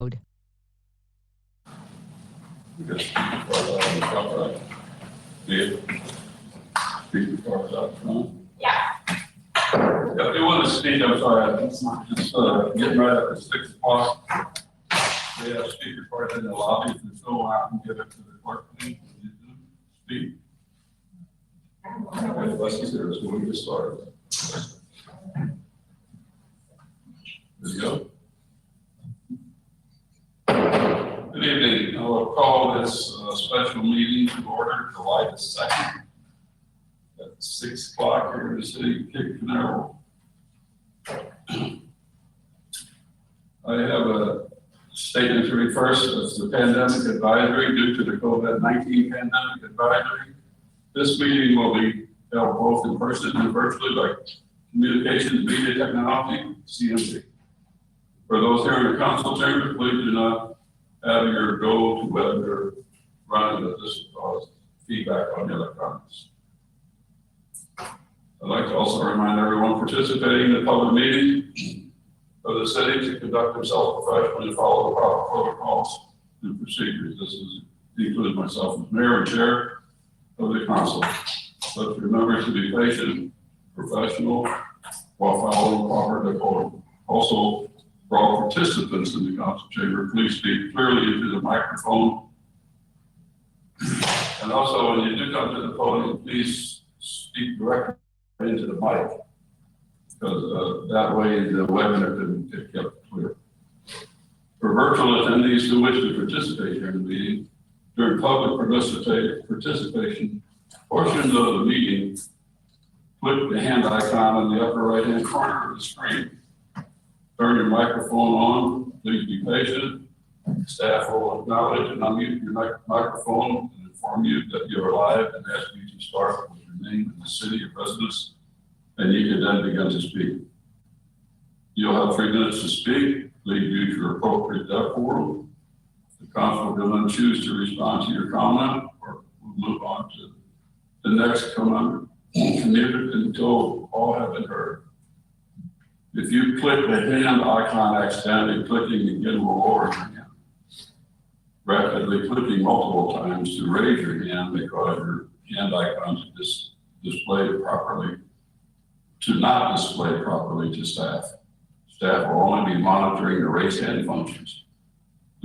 Because yeah, if you want to speak, I'm sorry, I'm just getting right up at 6 o'clock. We have speaker cards in the lobby. If there's no one, I can give it to the clerk, please. Speak. Okay, let's just hear this. We'll get started. There you go. Good evening. I will call this special meeting to order July the 2nd at 6 o'clock here in the city of Canaveral. I have a statement to read first. It's the pandemic advisory due to the COVID-19 pandemic advisory. This meeting will be held both in person and virtually by Communications Media Technology, CMC. For those here in the council chamber, please do not have your go-to-web or running as this will cause feedback on the electronics. I'd like to also remind everyone participating in the public meeting of the city to conduct themselves professionally and follow the proper protocols and procedures. This includes myself as mayor and chair of the council. But remember to be patient, professional, while following proper decorum. Also, for all participants in the council chamber, please speak clearly into the microphone. And also, when you do come to the podium, please speak directly into the mic, because that way the webinar can get kept clear. For virtual attendees who wish to participate here in the meeting, during public participation portions of the meeting, click the hand icon in the upper right-hand corner of the screen. Turn your microphone on. Please be patient. Staff will acknowledge and unmute your microphone and inform you that you are live and ask you to start with your name and the city of residence, and you can then begin to speak. You'll have 3 minutes to speak. Please use your appropriate decorum. The council will then choose to respond to your comment, or we'll move on to the next comment until all have been heard. If you click the hand icon accidentally, clicking again will lower your hand. Rapidly clicking multiple times to raise your hand may cause your hand icon to display properly, to not display properly to staff. Staff will only be monitoring the raise hand functions.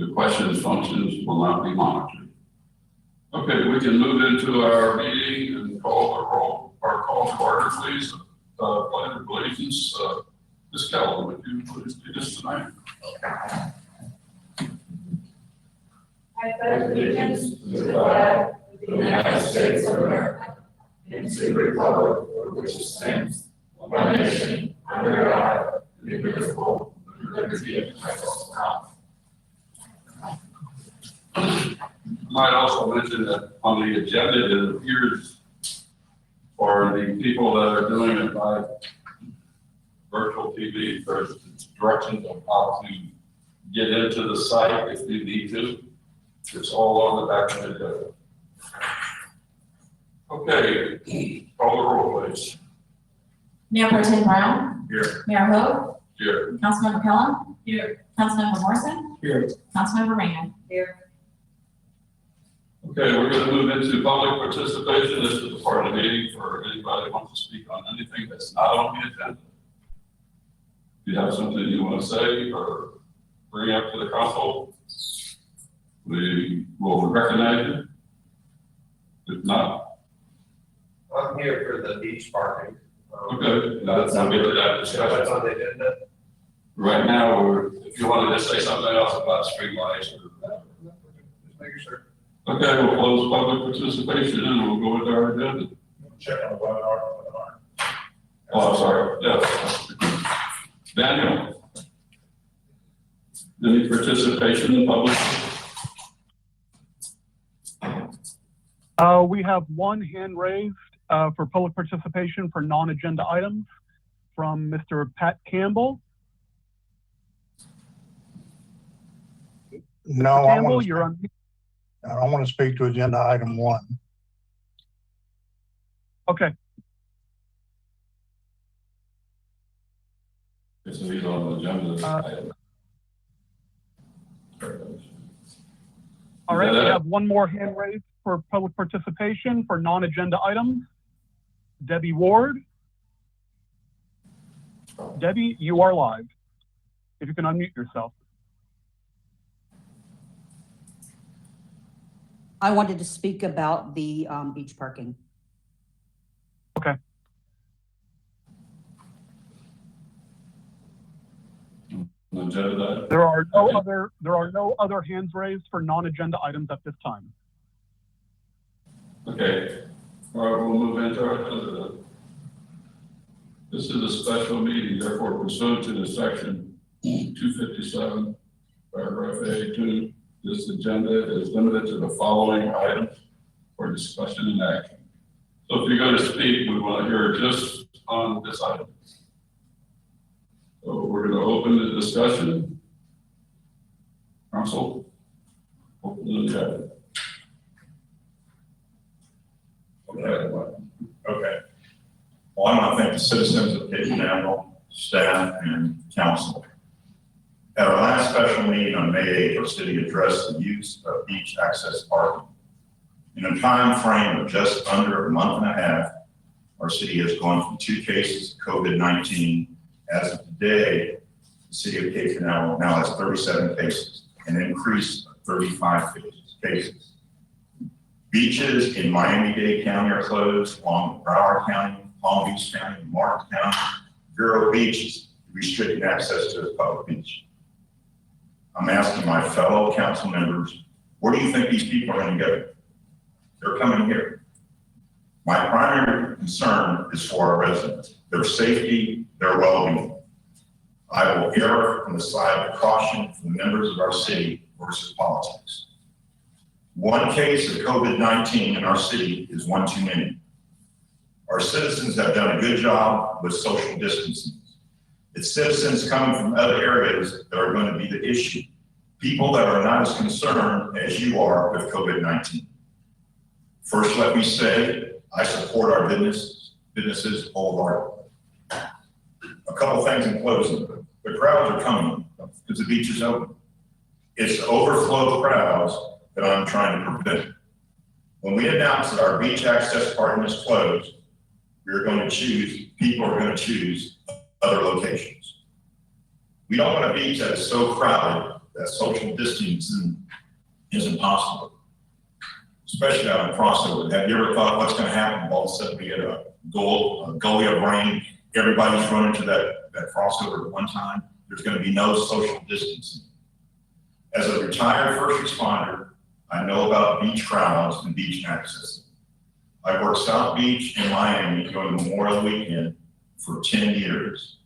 The questions functions will not be monitored. Okay, we can move into our meeting and call to order, please. Pledge of allegiance. Ms. Keller, would you please lead us tonight? I pledge allegiance to the flag of the United States of America and to the republic for which it stands, one nation, under God, indivisible, with liberty and justice for all. I might also mention that on the agenda, it appears for the people that are doing it by virtual TV, there's directions on how to get into the site if you need to. It's all on the back of the agenda. Okay, call the roll, please. Mayor Pro Tem Brown. Here. Mayor Hope. Here. Councilmember Kellum. Here. Councilmember Morrison. Here. Councilmember Rand. Here. Okay, we're going to move into public participation. This is the part of the meeting for anybody who wants to speak on anything that's not on the agenda. If you have something you want to say or bring up to the council, we will recognize you. If not, I'm here for the beach parking. okay, that's not get to that discussion. That's on the agenda. Right now, if you want to just say something else about street lights or Just making sure. okay, we'll close public participation and we'll go with our agenda. Check on the webinar. Oh, I'm sorry. Yes. Daniel, any participation in public? We have one hand raised for public participation for non-agenda items from Mr. Pat Campbell. No, Mr. I Campbell, you're on. want to speak to agenda item 1. Okay. So he's on the agenda. All right, Is we that it? have one more hand raised for public participation for non-agenda items. Debbie Ward. Debbie, you are live. If you can unmute yourself. I wanted to speak about the beach parking. Okay. Agenda? There are no other hands raised for non-agenda items at this time. Okay, all right, we'll move into our, this is a special meeting, therefore pursuant to the section 257, paragraph A2, this agenda is limited to the following items for discussion and action. So if you're going to speak, we want to hear just on this item. So we're going to open the discussion. Council, open the chat. Okay. Well, I want to thank the citizens of Canaveral, staff, and council. At our last special meeting on May 8th, our city addressed the use of beach access parking. In a time frame of just under a month and a half, our city has gone from 2 cases of COVID-19. As of today, the city of Cape Canaveral now has 37 cases, an increase of 35 cases. Beaches in Miami-Dade County are closed, along with Broward County, Palm Beach County, Martin County. Vero Beach is restricting access to the public beach. I'm asking my fellow council members, where do you think these people are going to go? They're coming here. My primary concern is for our residents, their safety, their well-being. I will err on the side of caution for the members of our city versus politics. 1 case of COVID-19 in our city is one too many. Our citizens have done a good job with social distancing. It's citizens coming from other areas that are going to be the issue. People that are not as concerned as you are with COVID-19. First, let me say, I support our businesses wholeheartedly. A couple things in closing. The crowds are coming because the beach is open. It's the overflow crowds that I'm trying to prevent. When we announced that our beach access parking is closed, people are going to choose other locations. We don't want a beach that is so crowded that social distancing is impossible, especially out in crossover. Have you ever thought what's going to happen if all of a sudden we get a gully of rain, everybody's running to that crossover at one time? There's going to be no social distancing. As a retired first responder, I know about beach crowds and beach access. I worked South Beach in Miami during Memorial Weekend for 10 years.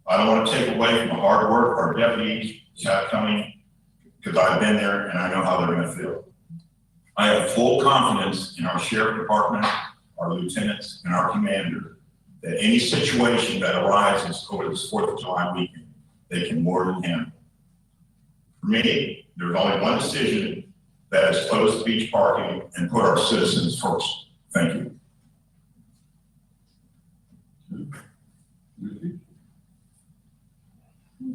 I don't want to take away from the hard work our deputies have coming, because I've been there and I know how they're going to feel. I have full confidence in our sheriff department, our lieutenants, and our commander that any situation that arises over this 4th of July weekend, they can more than handle. For me, there's only one decision, that is close the beach parking and put our citizens first. Thank you.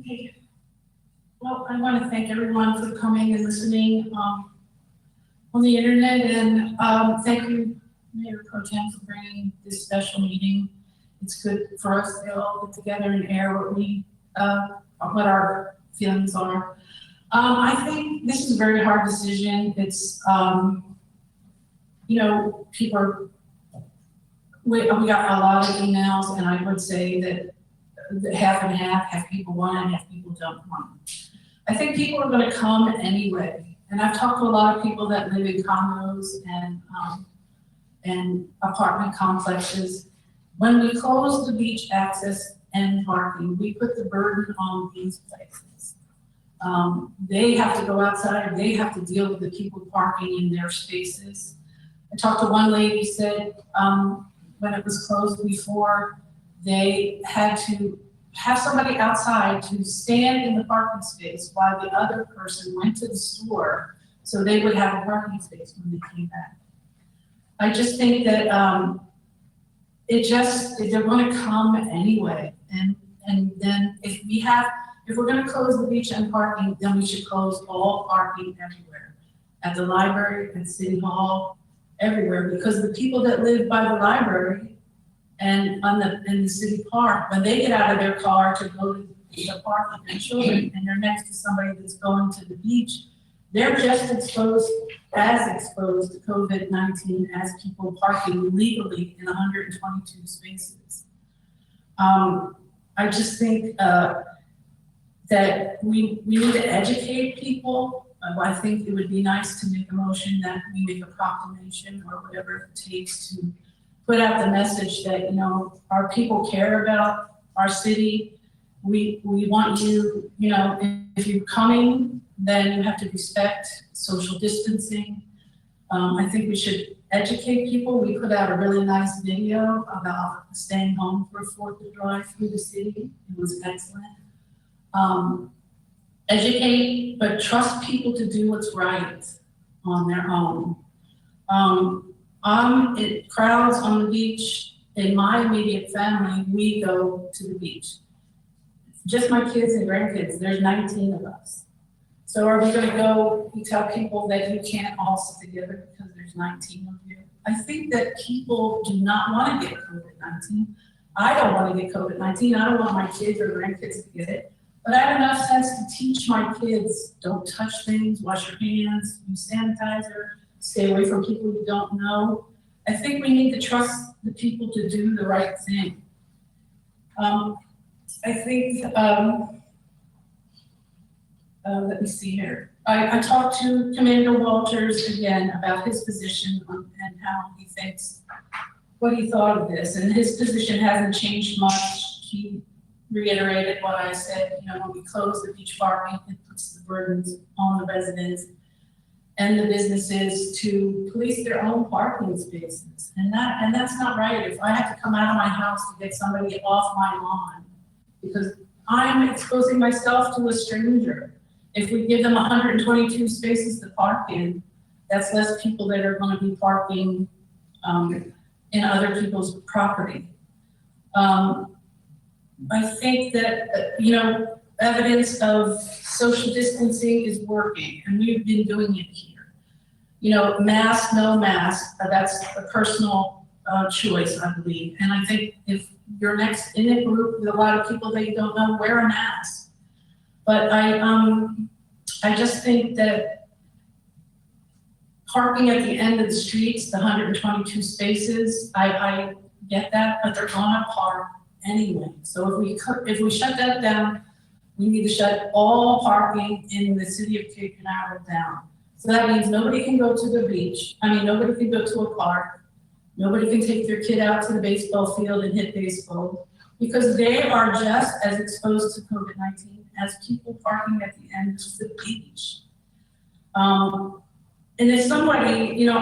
Okay. Well, I want to thank everyone for coming and listening on the internet, and thank you, Mayor Pro Tem, for bringing this special meeting. It's good for us to all get together and air what our feelings are. I think this is a very hard decision. It's, people are, we got a lot of emails, and I would say that half and half people want it and half people don't want it. I think people are going to come anyway. And I've talked to a lot of people that live in condos and apartment complexes. When we close the beach access and parking, we put the burden on these places. They have to go outside, they have to deal with the people parking in their spaces. I talked to one lady, said when it was closed before, they had to have somebody outside to stand in the parking space while the other person went to the store so they would have a parking space when they came back. I just think that they're going to come anyway. And then if if we're gonna close the beach and parking, then we should close all parking everywhere. At the library, at City Hall, everywhere, because the people that live by the library and in the city park, when they get out of their car to go to the park with their children, and they're next to somebody that's going to the beach, they're just as exposed to COVID-19 as people parking legally in 122 spaces. I just think that we need to educate people. I think it would be nice to make a motion that we make a proclamation or whatever it takes to put out the message that, you know, our people care about our city. We want you, you know, if you're coming, then you have to respect social distancing. I think we should educate people. We put out a really nice video about staying home for 4th of July through the city. It was excellent. Educate, but trust people to do what's right on their own. Crowds on the beach, in my immediate family, we go to the beach. Just my kids and grandkids, there's 19 of us. So are we gonna go, you tell people that you can't all sit together because there's 19 of you? I think that people do not wanna get COVID-19. I don't wanna get COVID-19. I don't want my kids or grandkids to get it. But I have enough sense to teach my kids, don't touch things, wash your hands, use sanitizer, stay away from people you don't know. I think we need to trust the people to do the right thing. I think, let me see here. I talked to Commander Walters again about his position and how he thinks, what he thought of this, and his position hasn't changed much. He reiterated what I said, you know, when we close the beach parking, it puts the burdens on the residents and the businesses to police their own parking spaces. And that's not right. If I have to come out of my house to get somebody off my lawn, because I'm exposing myself to a stranger. If we give them 122 spaces to park in, that's less people that are going to be parking in other people's property. I think that, you know, evidence of social distancing is working, and we've been doing it here. You know, mask, no mask, that's a personal choice, I believe. And I think if you're next in a group with a lot of people that you don't know, wear a mask. But I just think that parking at the end of the streets, the 122 spaces, I get that, but they're gonna park anyway. So if we shut that down, we need to shut all parking in the city of Cape Canaveral down. So that means nobody can go to the beach. I mean, nobody can go to a park. Nobody can take their kid out to the baseball field and hit baseball, because they are just as exposed to COVID-19 as people parking at the end of the beach. And if somebody, you know,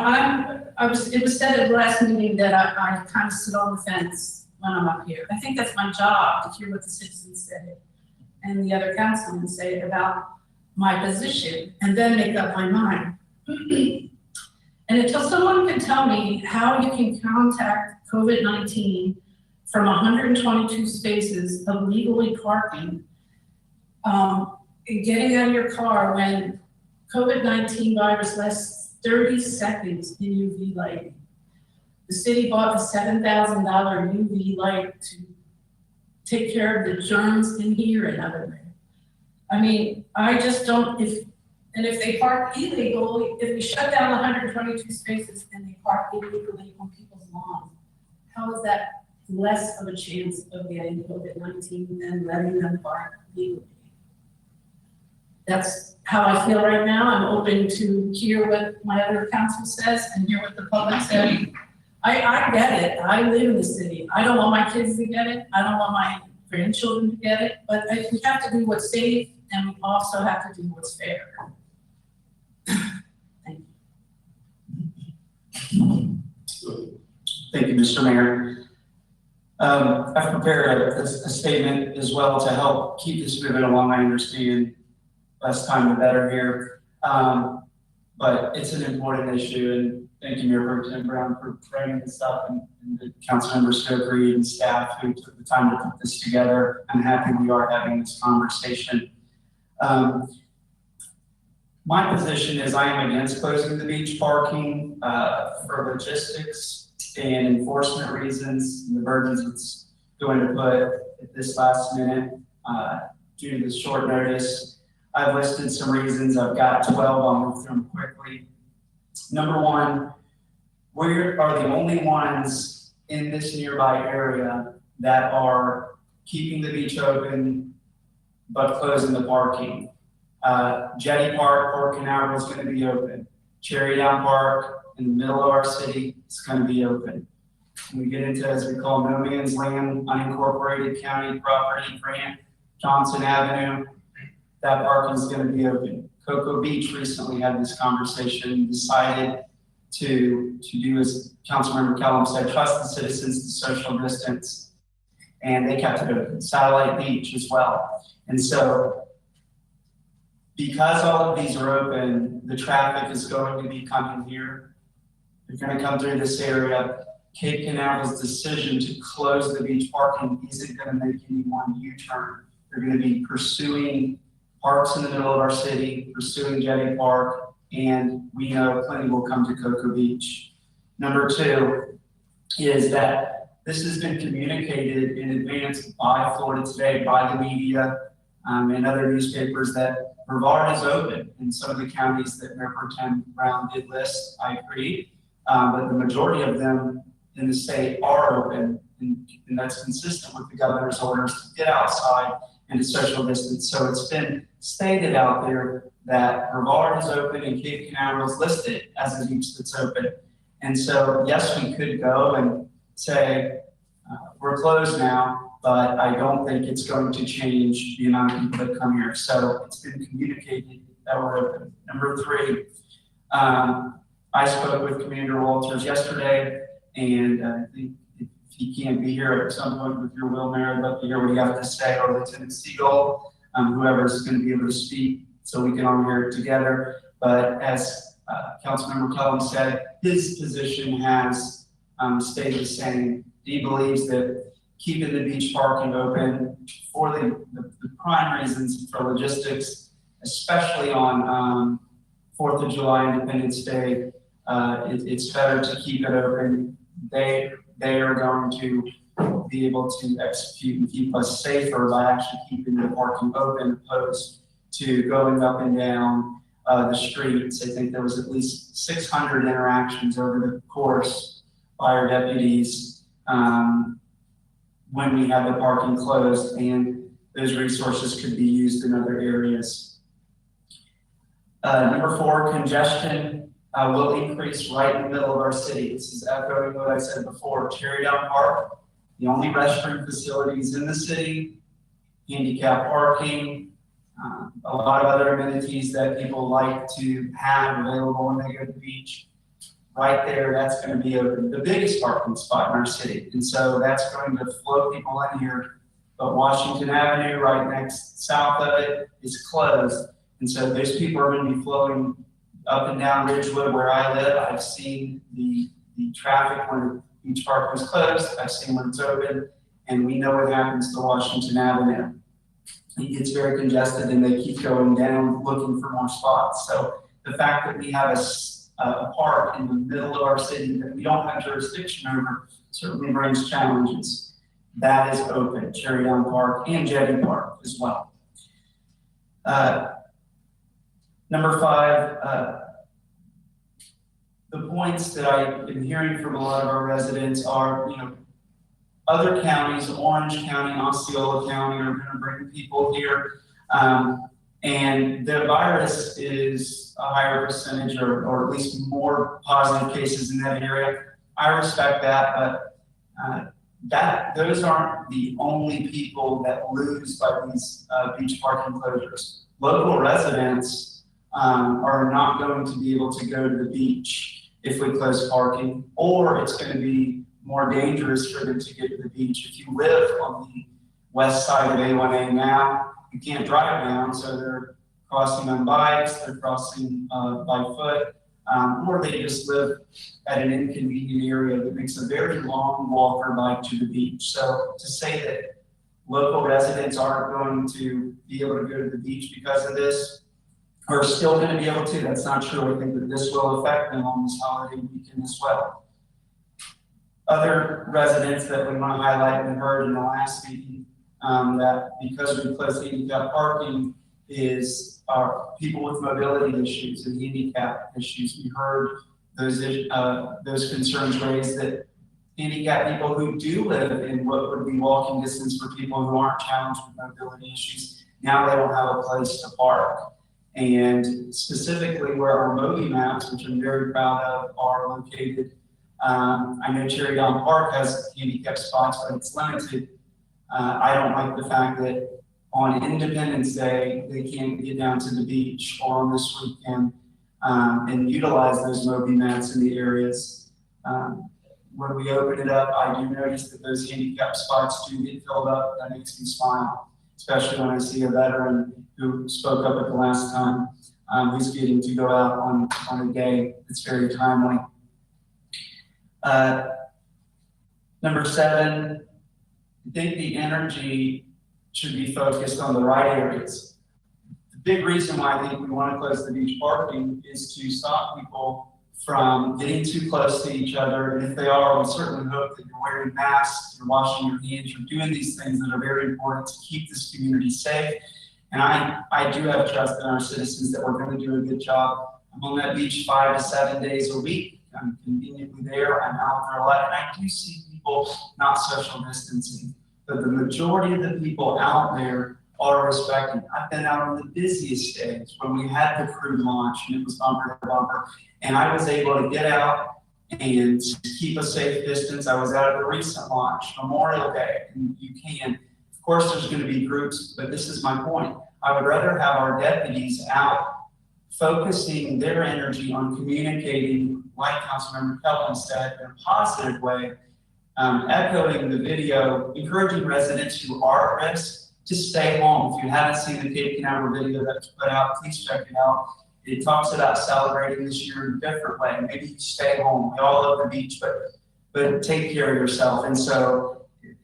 it was said at the last meeting that I kind of sit on the fence when I'm up here. I think that's my job, to hear what the citizens say and the other councilmen say about my position, and then make up my mind. And until someone can tell me how you can contact COVID-19 from 122 spaces of legally parking, and getting out of your car when COVID-19 virus lasts 30 seconds in UV lighting. The city bought a $7,000 UV light to take care of the germs in here and other way. I mean, I just don't, if they park illegally, if we shut down 122 spaces and they park illegally on people's lawns, how is that less of a chance of getting COVID-19 than letting them park legally? That's how I feel right now. I'm open to hear what my other council says and hear what the public says. I get it. I live in the city. I don't want my kids to get it. I don't want my grandchildren to get it. But we have to do what's safe, and we also have to do what's fair. Thank you. Thank you, Mr. Mayor. I've prepared a statement as well to help keep this moving along. I understand less time the better here, but it's an important issue, and thank you, Mayor Pro Tem Brown, for framing this up, and the council members who agreed and staff who took the time to put this together. I'm happy we are having this conversation. My position is I am against closing the beach parking for logistics and enforcement reasons, and the burdens it's going to put at this last minute due to the short notice. I've listed some reasons. I've got 12. I'll move through them quickly. Number one, we are the only ones in this nearby area that are keeping the beach open but closing the parking. Jetty Park or Canaveral is going to be open. Cherry Down Park in the middle of our city is going to be open. When we get into, as we call no man's land, unincorporated county property, Grant, Johnson Avenue, that parking is going to be open. Cocoa Beach recently had this conversation and decided to do, as Councilmember Kellum said, trust the citizens to social distance, and they kept it open. Satellite Beach as well. And so, because all of these are open, the traffic is going to be coming here. They're going to come through this area. Cape Canaveral's decision to close the beach parking isn't going to make anyone U-turn. They're going to be pursuing parks in the middle of our city, pursuing Jetty Park, and we know plenty will come to Cocoa Beach. Number two is that this has been communicated in advance by Florida Today, by the media, and other newspapers that Brevard is open in some of the counties that Mayor Pro Tem Brown did list. I agree, but the majority of them in the state are open, and that's consistent with the governor's orders to get outside and to social distance. So it's been stated out there that Brevard is open and Cape Canaveral is listed as a beach that's open. And so, yes, we could go and say, we're closed now, but I don't think it's going to change the amount of people that come here. So it's been communicated that we're open. Number three, I spoke with Commander Walters yesterday, and I think if he can't be here at some point with your will, Mayor, I'd love to hear what you have to say, or Lieutenant Siegel, whoever's going to be able to speak, so we can all hear it together. But as Councilmember Kellum said, his position has stayed the same. He believes that keeping the beach parking open for the prime reasons for logistics, especially on 4th of July, Independence Day, it's better to keep it open. They are going to be able to execute and keep us safer by actually keeping the parking open, opposed to going up and down the streets. I think there was at least 600 interactions over the course by our deputies when we had the parking closed, and those resources could be used in other areas. Number four, congestion will increase right in the middle of our city. This is echoing what I said before. Cherry Down Park, the only restroom facilities in the city, handicap parking, a lot of other amenities that people like to have available when they go to the beach. Right there, that's going to be the biggest parking spot in our city. And so that's going to flow people in here. But Washington Avenue, right next south of it, is closed. And so those people are going to be flowing up and down Ridgewood where I live. I've seen the traffic when the beach park was closed. I've seen when it's open. And we know what happens to Washington Avenue. It gets very congested and they keep going down looking for more spots. So the fact that we have a park in the middle of our city that we don't have jurisdiction over certainly brings challenges. That is open, Cherry Down Park and Jetty Park as well. Number five, the points that I've been hearing from a lot of our residents are, other counties, Orange County, Osceola County, are going to bring people here. And the virus is a higher percentage or at least more positive cases in that area. I respect that, but those aren't the only people that lose by these beach parking closures. Local residents are not going to be able to go to the beach if we close parking, or it's going to be more dangerous for them to get to the beach. If you live on the west side of A1A now, you can't drive down, so they're crossing on bikes, they're crossing by foot. or they just live at an inconvenient area that makes a very long walk or bike to the beach. So to say that local residents aren't going to be able to go to the beach because of this, are still going to be able to, that's not true. I think that this will affect them on this holiday weekend as well. Other residents that we want to highlight and heard in the last meeting, that because we closed handicap parking is people with mobility issues and handicap issues. We heard those concerns raised that handicapped people who do live in what would be walking distance for people who aren't challenged with mobility issues, now they don't have a place to park. And specifically where our Moby maps, which I'm very proud of, are located. I know Cherry Down Park has handicap spots, but it's limited. I don't like the fact that on Independence Day, they can't get down to the beach or on this weekend and utilize those Moby mats in the areas. When we open it up, I do notice that those handicap spots do get filled up. That makes me smile, especially when I see a veteran who spoke up at the last time, who's getting to go out on a day that's very timely. Number 7, I think the energy should be focused on the right areas. The big reason why I think we want to close the beach parking is to stop people from getting too close to each other. And if they are, we certainly hope that you're wearing masks, you're washing your hands, you're doing these things that are very important to keep this community safe. And I do have trust in our citizens that we're going to do a good job. I'm on that beach 5 to 7 days a week. I'm conveniently there. I'm out there a lot. And I do see people not social distancing. But the majority of the people out there are respecting. I've been out on the busiest days when we had the crew launch and it was bumper to bumper. And I was able to get out and keep a safe distance. I was out at the recent launch, Memorial Day, and you can. Of course, there's going to be groups, but this is my point. I would rather have our deputies out focusing their energy on communicating, like Councilmember Kellen said, in a positive way, echoing the video, encouraging residents who are at risk to stay home. If you haven't seen the Cape Canaveral video that's put out, please check it out. It talks about celebrating this year in a different way. Maybe you stay home. We all love the beach, but take care of yourself. And so,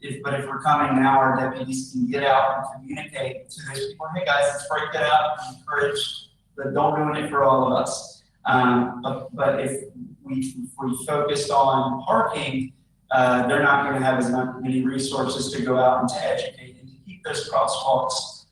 if we're coming now, our deputies can get out and communicate to those people, hey guys, let's break that up and encourage, but don't ruin it for all of us. But if we focused on parking, they're not going to have as many resources to go out and to educate and to keep those crosswalks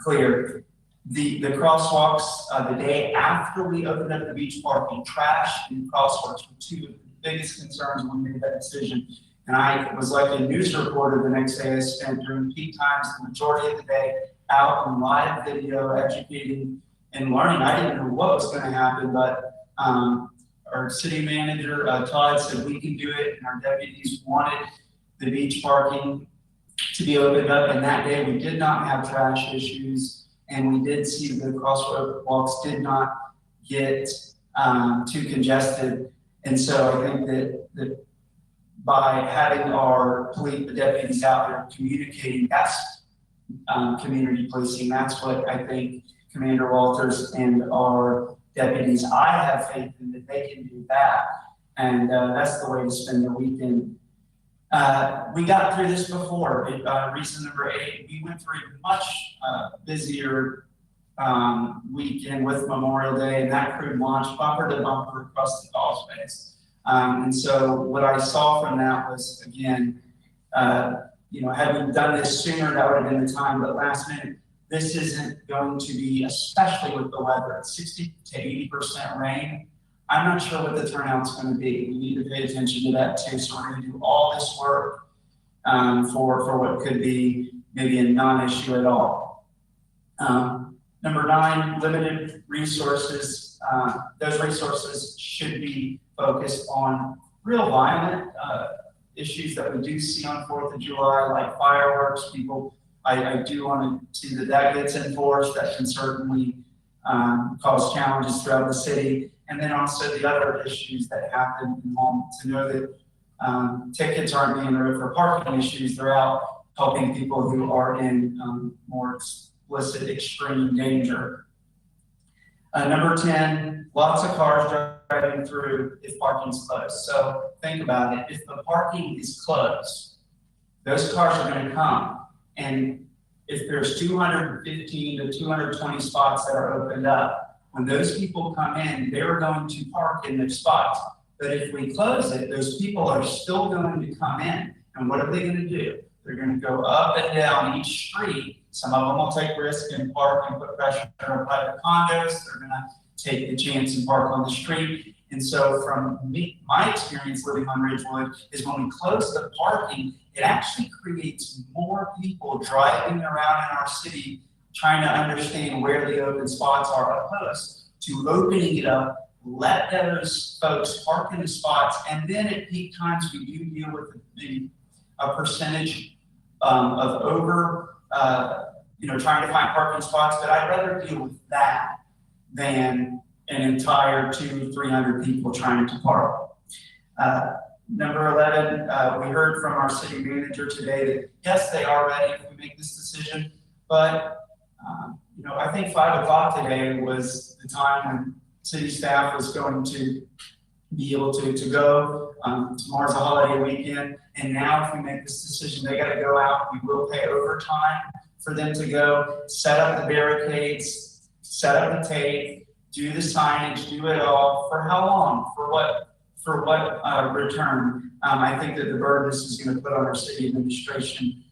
clear. The crosswalks, the day after we opened up the beach parking, trash and crosswalks were 2 of the biggest concerns when we made that decision. And I was like a news reporter the next day. I spent during peak times the majority of the day out in live video, educating and learning. I didn't know what was going to happen, but our city manager, Todd, said we can do it, and our deputies wanted the beach parking to be opened up. And that day we did not have trash issues, and we did see the crosswalks did not get too congested. And so I think that by having our police deputies out there communicating, that's community policing. That's what I think Commander Walters and our deputies, I have faith in that they can do that. And that's the way to spend the weekend. We got through this before. Reason number 8, we went through a much busier weekend with Memorial Day, and that crew launched bumper to bumper across the causeways. And so what I saw from that was, again, had we done this sooner, that would have been the time, but last minute, this isn't going to be, especially with the weather, at 60 to 80% rain. I'm not sure what the turnout's going to be. We need to pay attention to that too. So we're going to do all this work for what could be maybe a non-issue at all. Number 9, limited resources. Those resources should be focused on real violent issues that we do see on 4th of July, like fireworks. People, I do want to see that gets enforced. That can certainly cause challenges throughout the city. And then also the other issues that happen in home, to know that tickets aren't being written for parking issues. They're out helping people who are in more explicit extreme danger. Number 10, lots of cars driving through if parking's closed. So think about it. If the parking is closed, those cars are going to come. And if there's 215 to 220 spots that are opened up, when those people come in, they're going to park in their spots. But if we close it, those people are still going to come in. And what are they going to do? They're going to go up and down each street. Some of them will take risk and park and put pressure on private condos. They're going to take the chance and park on the street. And so from my experience living on Ridgewood is when we close the parking, it actually creates more people driving around in our city trying to understand where the open spots are, opposed to opening it up, let those folks park in the spots, and then at peak times we do deal with a percentage of over, trying to find parking spots, but I'd rather deal with that than an entire 200-300 people trying to park. Number 11, we heard from our city manager today that yes, they are ready if we make this decision, but I think 5 o'clock today was the time when city staff was going to be able to go. Tomorrow's a holiday weekend, and now if we make this decision, they got to go out. We will pay overtime for them to go, set up the barricades, set up the tape, do the signage, do it all. For how long? For what return? I think that the burden this is going to put on our city administration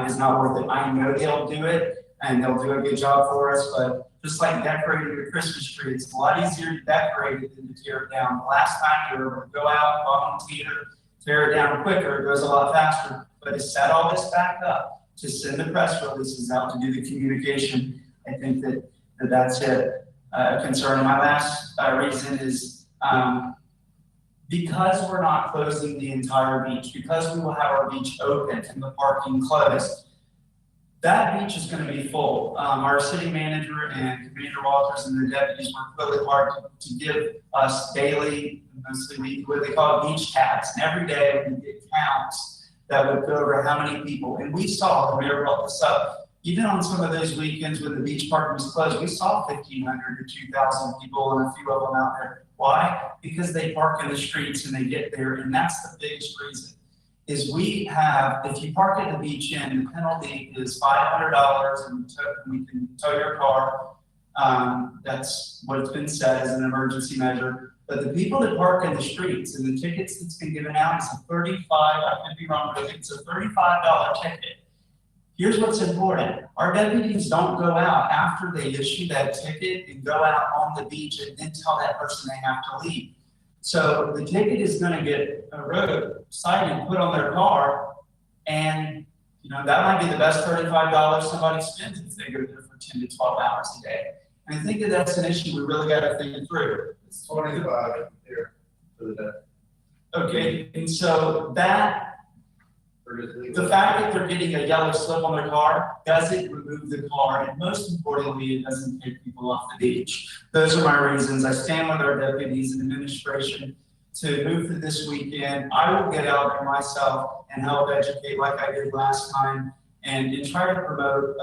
is not worth it. I know they'll do it, and they'll do a good job for us, but just like decorating your Christmas tree, it's a lot easier to decorate it than to tear it down. The last time you were able to go out, volunteer, tear it down quicker, it goes a lot faster. But to set all this back up, to send the press releases out, to do the communication, I think that's it. Concern. My last reason is because we're not closing the entire beach, because we will have our beach open and the parking closed, that beach is going to be full. Our city manager and Commander Walters and their deputies work really hard to give us daily, mostly what they call beach tabs. And every day we get counts that would go over how many people. And we saw, the mayor brought this up, even on some of those weekends when the beach park was closed, we saw 1,500 to 2,000 people and a few of them out there. Why? Because they park in the streets and they get there. And that's the biggest reason. Is we have, if you park at the beach end, the penalty is $500 and we can tow your car. That's what's been said as an emergency measure. But the people that park in the streets and the tickets that's been given out is a I could be wrong, but I think it's a $35 ticket. Here's what's important. Our deputies don't go out after they issue that ticket and go out on the beach and then tell that person they have to leave. So the ticket is going to get a road cited, put on their car, and that might be the best $35 somebody spends if they go there for 10 to 12 hours a day. And I think that's an issue we really got to think through. It's 25 here for the day. Okay, and so the fact that they're getting a yellow slip on their car doesn't remove the car, and most importantly, it doesn't take people off the beach. Those are my reasons. I stand with our deputies and administration to move through this weekend. I will get out there myself and help educate like I did last time and try to promote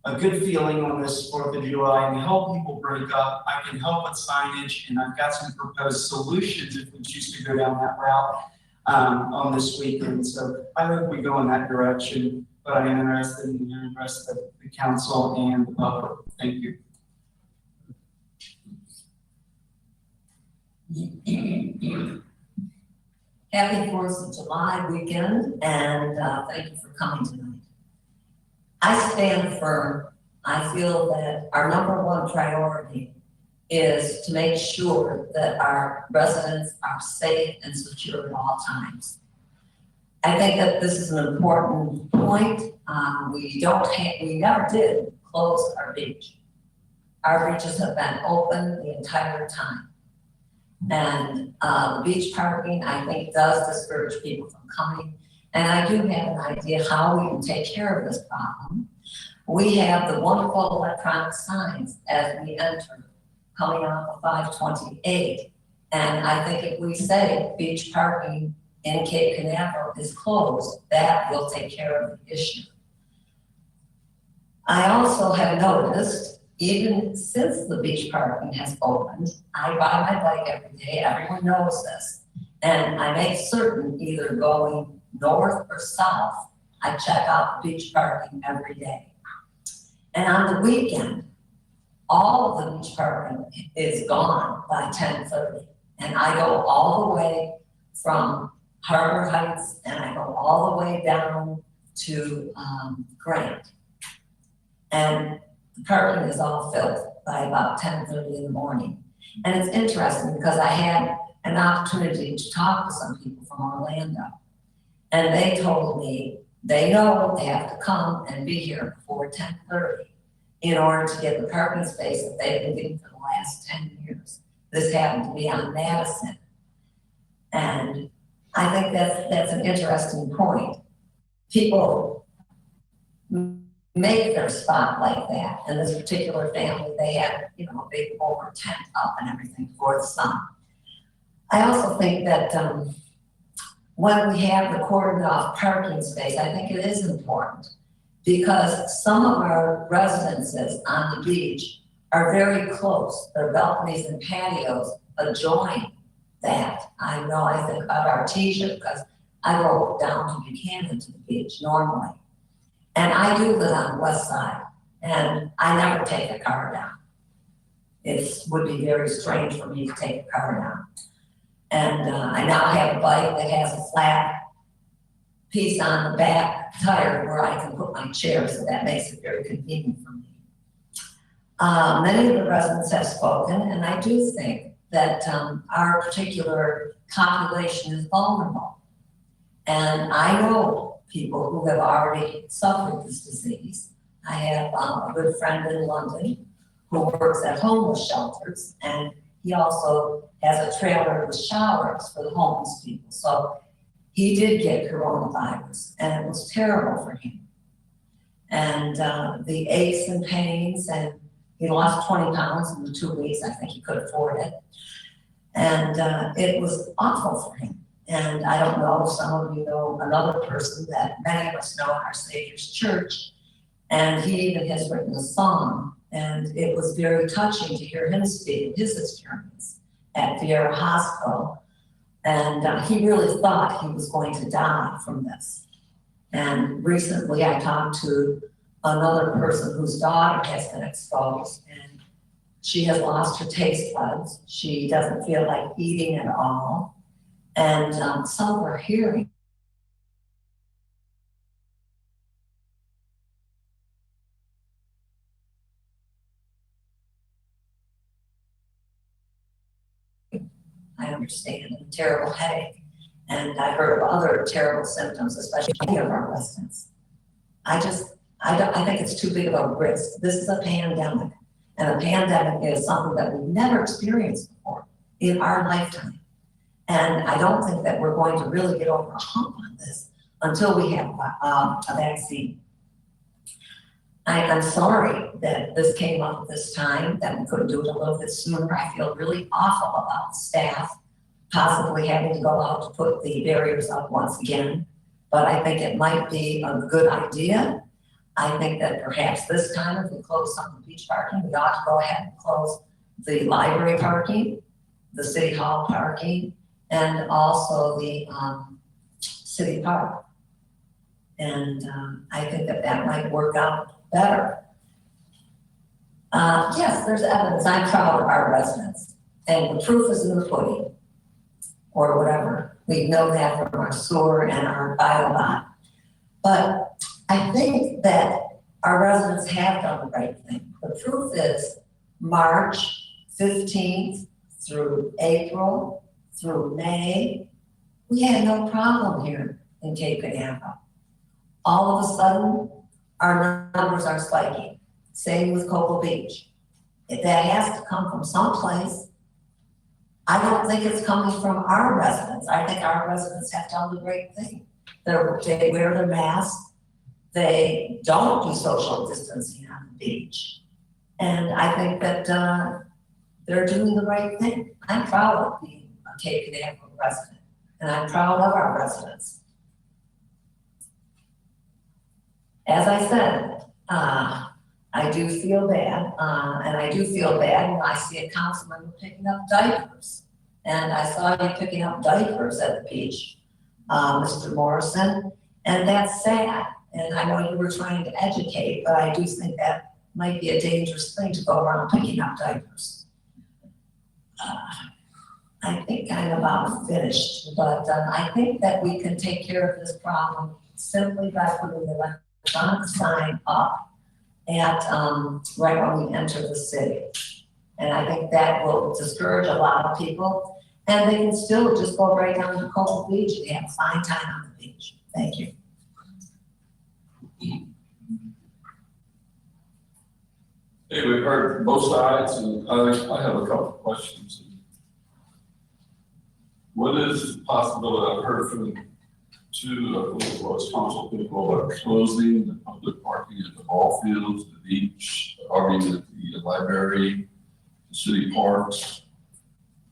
a good feeling on this 4th of July and help people break up. I can help with signage, and I've got some proposed solutions if we choose to go down that route. On this weekend. So I hope we go in that direction, but I am interested in hearing the rest of the council and the public. Thank you. Happy 4th of July weekend, and thank you for coming tonight. I stand firm. I feel that our #1 priority is to make sure that our residents are safe and secure at all times. I think that this is an important point. We never did close our beach. Our beaches have been open the entire time. And beach parking, I think, does discourage people from coming. And I do have an idea how we can take care of this problem. We have the wonderful electronic signs as we enter, coming off of 528. And I think if we say beach parking in Cape Canaveral is closed, that will take care of the issue. I also have noticed even since the beach parking has opened, I ride my bike every day, everyone knows this. And I make certain either going north or south, I check out the beach parking every day. And on the weekend, all of the beach parking is gone by 10:30. And I go all the way from Harbor Heights and I go all the way down to Grant. And the parking is all filled by about 10:30 in the morning. And it's interesting because I had an opportunity to talk to some people from Orlando. And they told me they know they have to come and be here before 10:30 in order to get the parking space that they've been getting for the last 10 years. This happened to be on Madison. And I think that's an interesting point. People make their spot like that. And this particular family, they had, a big over tent up and everything for the sun. I also think that when we have the cordoned off parking space, I think it is important because some of our residences on the beach are very close. Their balconies and patios adjoin that. I know I think about Artesia because I go down to Buchanan to the beach normally. And I do live on the west side and I never take a car down. It would be very strange for me to take a car down. And I now have a bike that has a flat piece on the back tire where I can put my chair, so that makes it very convenient for me. Many of the residents have spoken, and I do think that our particular population is vulnerable. And I know people who have already suffered this disease. I have a good friend in London who works at homeless shelters, and he also has a trailer with showers for the homeless people. So he did get coronavirus, and it was terrible for him. And the aches and pains, and he lost 20 pounds in the 2 weeks. I think he could afford it. And it was awful for him. And I don't know if some of you know another person that many of us know in our Savior's Church, and he even has written a song. And it was very touching to hear him speak his experience at Vieira Hospital. And he really thought he was going to die from this. And recently I talked to another person whose daughter has been exposed, and she has lost her taste buds. She doesn't feel like eating at all. And some of her hearing. I understand, a terrible headache. And I heard of other terrible symptoms, especially many of our residents. I think it's too big of a risk. This is a pandemic, and a pandemic is something that we've never experienced before in our lifetime. And I don't think that we're going to really get over a hump on this until we have a vaccine. I'm sorry that this came up at this time, that we couldn't do it a little bit sooner. I feel really awful about the staff possibly having to go out to put the barriers up once again. But I think it might be a good idea. I think that perhaps this time, if we close some of the beach parking, we ought to go ahead and close the library parking, the city hall parking, and also the city park. And I think that might work out better. Yes, there's evidence. I'm proud of our residents, and the proof is in the pudding, or whatever. We know that from our sewer and our biobot. But I think that our residents have done the right thing. The proof is March 15th through April through May, we had no problem here in Cape Canaveral. All of a sudden, our numbers are spiking. Same with Cocoa Beach. That has to come from someplace. I don't think it's coming from our residents. I think our residents have done the great thing. They wear their masks. They don't do social distancing on the beach. And I think that they're doing the right thing. I'm proud of being a Cape Canaveral resident, and I'm proud of our residents. As I said, I do feel bad, and I do feel bad when I see a councilman picking up diapers. And I saw you picking up diapers at the beach, Mr. Morrison, and that's sad. And I know you were trying to educate, but I do think that might be a dangerous thing to go around picking up diapers. I think I'm about finished, but I think that we can take care of this problem simply by putting the electronic sign up at right when we enter the city. And I think that will discourage a lot of people, and they can still just go right down to Cocoa Beach and have a fine time on the beach. Thank you. Hey, we've heard both sides, and I have a couple of questions. What is the possibility, I've heard from two council people about closing the public parking at the ball fields, the beach, I mean, at the library, the city parks.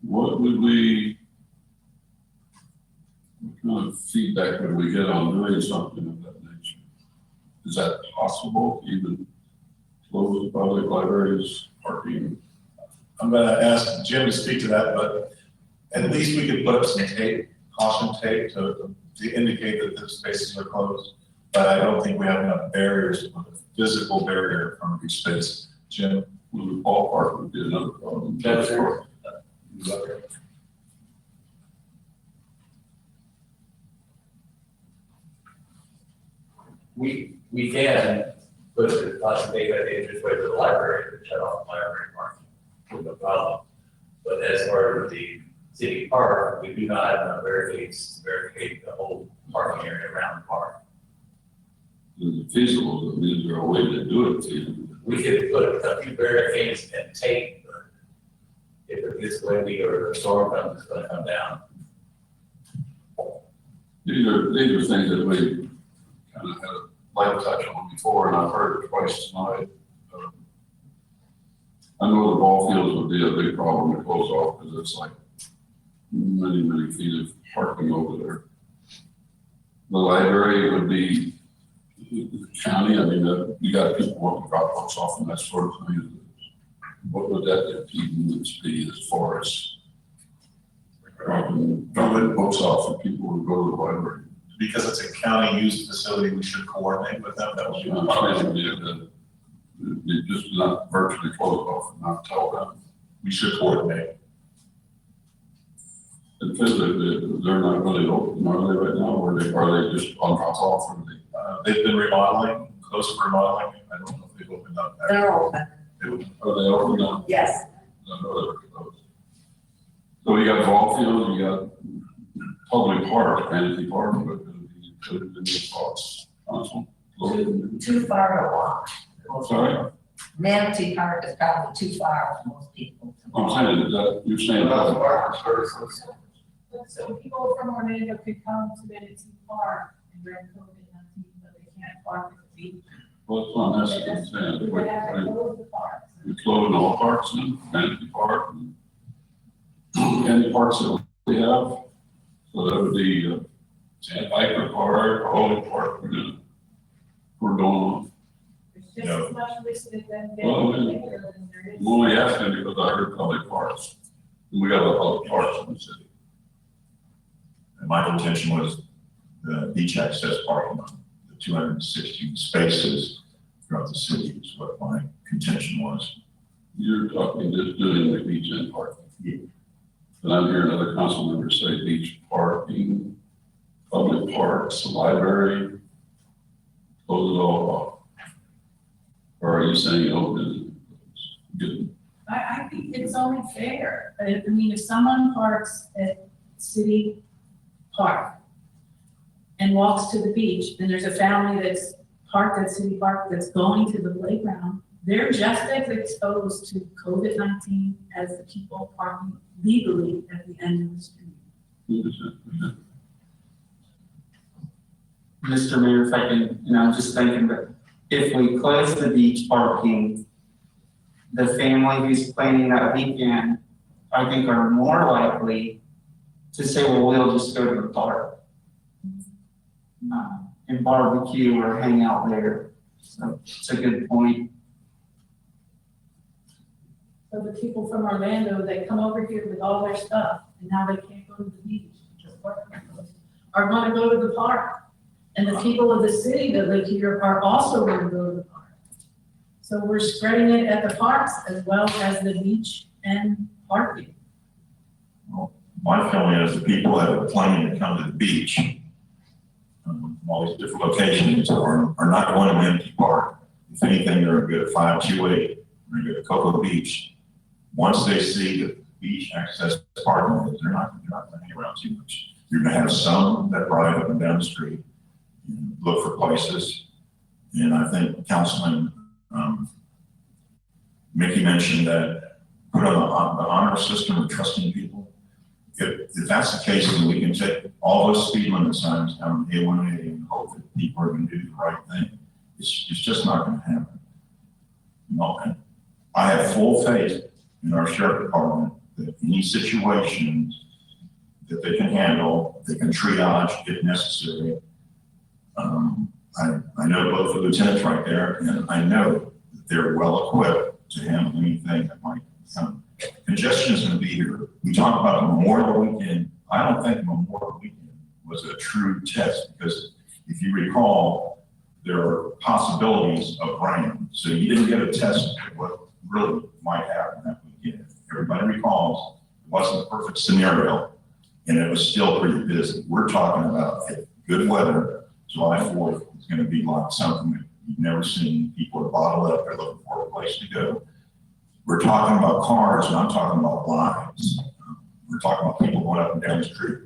What kind of feedback would we get on doing something of that nature? Is that possible, even close the public libraries parking? I'm gonna ask Jim to speak to that, but at least we could put up some tape, caution tape to indicate that the spaces are closed. But I don't think we have enough barriers to put a physical barrier in front of each space. Jim? Well, the ballpark would be another problem. We can put the caution tape at the entrance way to the library to shut off the library parking, with no problem. But as far as the city park, we do not have enough barricades to barricade the whole parking area around the park. Is it feasible? Is there a way to do it feasible? We could put a few barricades and tape, but if it gets windy or a storm comes, it's gonna come down. These are things that we kind of had a light touch on before, and I've heard it twice tonight. I know the ball fields would be a big problem to close off because it's like many feet of parking over there. The library would be the county. I mean, you got people wanting to drop books off and that sort of thing. What would that impedance be as far as dropping books off and people would go to the library? Because it's a county-used facility, we should coordinate with them. That would be You just not virtually close off and not tell them. We should coordinate. And physically, they're not really open, are they right now, or are they just on drop off? Or They've been remodeling, close to remodeling. I don't know if they've opened up. They're open. are they open now? Yes. I know they were closed. So you got ball fields, you got public park, fantasy park, but could have been thoughts, council. Too far to walk. Sorry? Manatee Park is probably too far for most people. I'm saying, is that, you're saying that? So people from Orlando could come to Manatee Park and rent COVID-19, but they can't park at the beach. Well, that's what I'm saying. We have to close the parks. We close all parks in, fantasy park, and any parks that we have. So that would be, Viper Park, Holy Park, we're going on. It's just as much listed than Well, there is. I'm only asking because I heard public parks. And we got a public parks in the city. And my intention was the beach access parking, the 260 spaces throughout the city is what my contention was. You're talking just doing the beach and parking. Yeah. And I'm hearing other council members say beach parking, public parks, library, close it all off. Or are you saying open? Good. I think it's only fair. I mean, if someone parks at City Park and walks to the beach, and there's a family that's parked at City Park that's going to the playground, they're just as exposed to COVID-19 as the people parking legally at the end of the street. Mr. Mayor, if I can, I'm just thinking that if we close the beach parking, the family who's planning that weekend, I think are more likely to say, well, we'll just go to the park and barbecue or hang out there. So it's a good point. for the people from Orlando that come over here with all their stuff, and now they can't go to the beach because parking is closed, are gonna go to the park. And the people of the city that live here are also gonna go to the park. So we're spreading it at the parks as well as the beach and parking. My feeling is the people that are planning to come to the beach, from all these different locations are not going to an empty park. If anything, they're going to go to 528, they're going to go to Cocoa Beach. Once they see the beach access parking, they're not going to hang around too much. You're going to have some that ride up and down the street and look for places. And I think Councilman Mickey mentioned that put on the honor system of trusting people. If that's the case, then we can take all those speed limit signs down A1A and hope that people are going to do the right thing. It's just not going to happen. No, and I have full faith in our sheriff department that any situations that they can handle, they can triage if necessary. I know both the lieutenants right there, and I know that they're well equipped to handle anything that might come. Congestion is going to be here. We talk about the Memorial Weekend. I don't think Memorial Weekend was a true test because if you recall, there are possibilities of rain. So you didn't get a test of what really might happen that weekend. Everybody recalls it wasn't a perfect scenario and it was still pretty busy. We're talking about good weather. July 4th is going to be like something that you've never seen. People are bottled up. They're looking for a place to go. We're talking about cars, and I'm talking about lives. We're talking about people going up and down the street.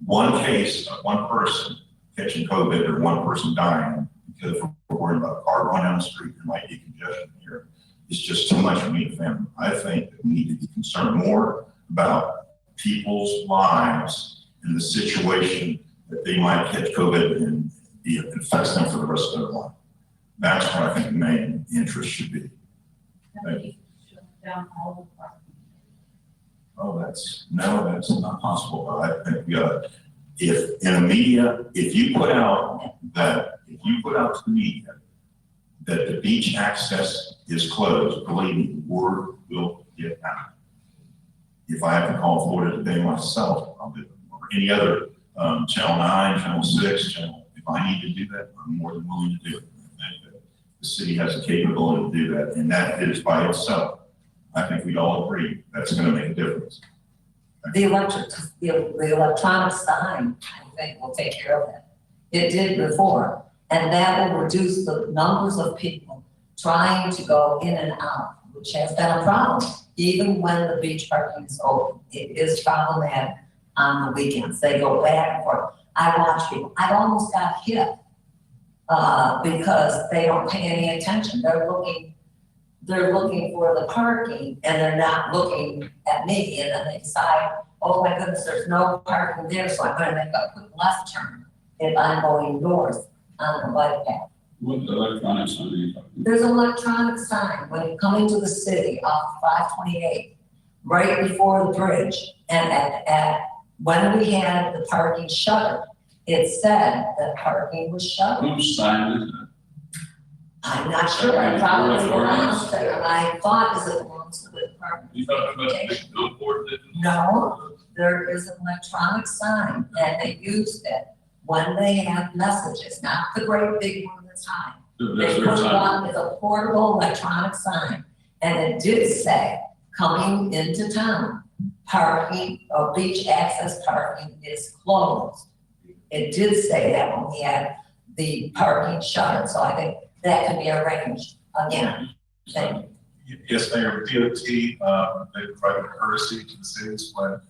One case of one person catching COVID or one person dying because we're worried about a car going down the street, there might be congestion here. It's just too much for me to fathom. I think that we need to be concerned more about people's lives and the situation that they might catch COVID and it affects them for the rest of their life. That's what I think the main interest should be. Thank you. Down all the parking. Oh, that's not possible. But I think if in the media, if you put out to the media that the beach access is closed, believe me, the word will get out. If I have to call Florida today myself, I'll do it. Or any other Channel 9, Channel 6, Channel. If I need to do that, I'm more than willing to do it. I think that the city has the capability to do that, and that is by itself. I think we all agree that's going to make a difference. The electronic sign, I think, will take care of that. It did before, and that will reduce the numbers of people trying to go in and out, which has been a problem. Even when the beach parking is open, it is problematic on the weekends. They go back and forth. I watch people. I almost got hit because they don't pay any attention. They're looking for the parking and they're not looking at me, and then they decide, oh my goodness, there's no parking there, so I'm gonna make a quick left turn if I'm going north on the bike path. What electronic sign are you talking about? There's an electronic sign when you come into the city off 528, right before the bridge, and at when we had the parking shuttered, it said that parking was shuttered. Whose sign is it? I'm not sure, I probably pronounced it, and I thought it belongs to the Department You of talking about the big Transportation. billboard that? No, there is an electronic sign, and they use it when they have messages, not the great big one that's high. That's They their put it sign. on with a portable electronic sign, and it did say, coming into town, parking or beach access parking is closed. It did say that when we had the parking shuttered, so I think that can be arranged again. Thank you. Yes, Mayor, DOT, they provided courtesy to the cities when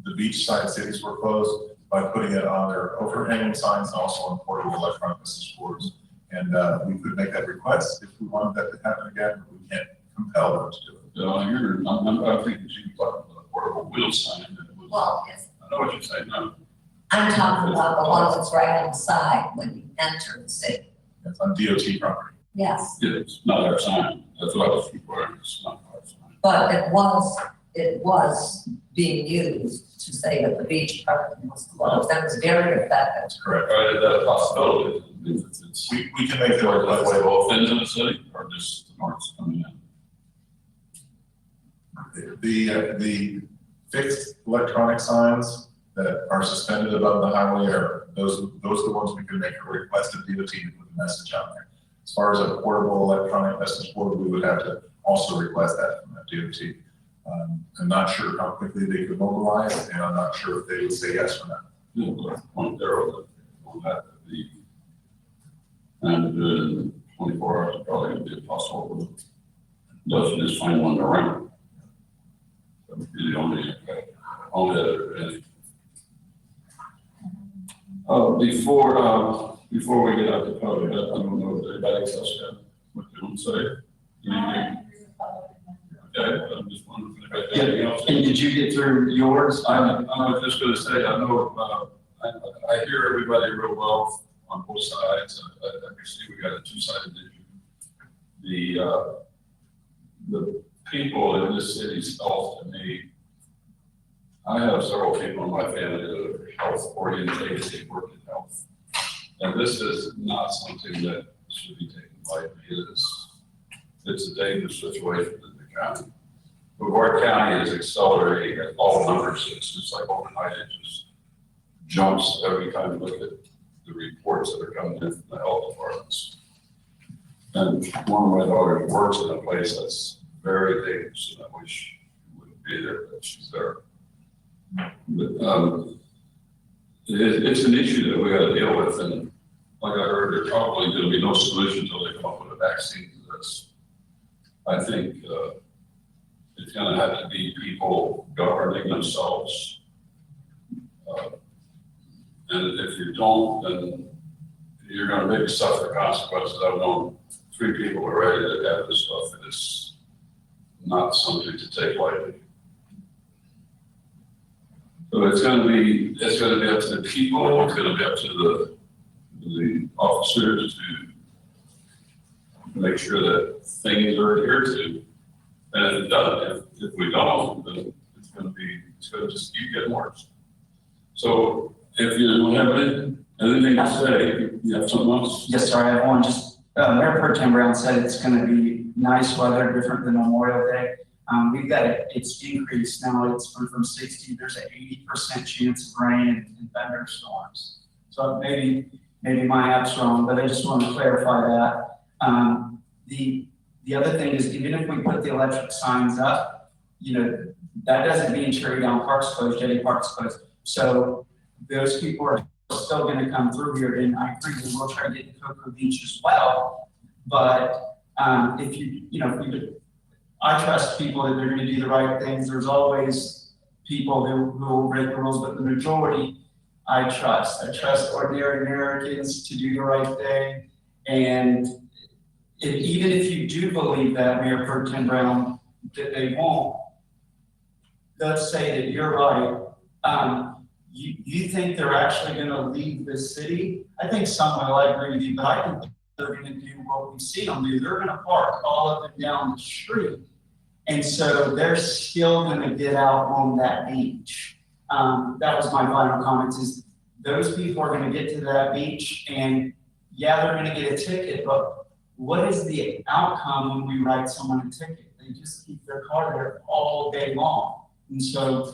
the beachside cities were closed by putting it on their overhanging signs and also on portable electronic message boards. And we could make that request if we wanted that to happen again, but we can't compel them to do it. No, I'm thinking you were talking about a portable wheel sign. That was, Well, yes, I know what you're saying, no. I'm talking about the one that's right on the side when you enter the city. It's on DOT property. Yes, It's not our sign. That's what I was requiring. It's not our sign. but it was being used to say that the beach parking was closed. That was very effective. That's correct. Right, is that a possibility? If it's We can make that that way request. both ends of the city or just the north coming in? The fixed electronic signs that are suspended above the highway are, those are the ones we can make a request of DOT to put the message out there. As far as a portable electronic message board, we would have to also request that from the DOT. I'm not sure how quickly they could mobilize, and I'm not sure if they would say yes or no. Point there on that, and to do it in 24 hours is probably going to be impossible. Doesn't just find one around. That would be the only other thing. Before we get out to public, I don't know if anybody else has what they want to say. Anything? Okay, I'm just wondering if anybody has anything else. And did you get through yours? I was just going to say, I know, I hear everybody real well on both sides. I see we got a two-sided issue. The people in this city's health to me, I have several people in my family that are health oriented, they work in health. And this is not something that should be taken lightly. It's a dangerous situation in the county. Brevard County is accelerating at all numbers. It's just like overnight, it just jumps every time you look at the reports that are coming in from the health departments. And one of my daughters works in a place that's very dangerous, and I wish she wouldn't be there, but she's there. But it's an issue that we got to deal with, and like I heard, there's probably going to be no solution until they come up with a vaccine to this. I think it's going to have to be people governing themselves. And if you don't, then you're going to maybe suffer consequences. I've known 3 people already that have this stuff, and it's not something to take lightly. So it's going to be up to the people. It's going to be up to the officers to make sure that things are adhered to. And if we don't, then it's going to just keep getting worse. So if you don't have anything to say, you have something else? Yes, sir, I have one. Just, Mayor Pro Tem Brown said it's going to be nice weather, different than Memorial Day. We've got it's increased now. It's from 60. There's an 80% chance of rain and thunderstorms. So maybe my app's wrong, but I just want to clarify that. The other thing is, even if we put the electric signs up, that doesn't mean Cherry Down Park's closed, Jetty Park's closed. So those people are still going to come through here, and I agree that we'll try to get to Cocoa Beach as well. But I trust people that they're going to do the right things. There's always people who will break the rules, but the majority I trust. I trust ordinary Americans to do the right thing. And even if you do believe that, Mayor Pro Tem Brown, that they won't, let's say that you're right. You think they're actually going to leave the city? I think some will. I agree with you, but I think they're going to do what we've seen them do. They're going to park all up and down the street. And so they're still going to get out on that beach. That was my final comments, is those people are going to get to that beach, and yeah, they're going to get a ticket, but what is the outcome when we write someone a ticket? They just keep their car there all day long. And so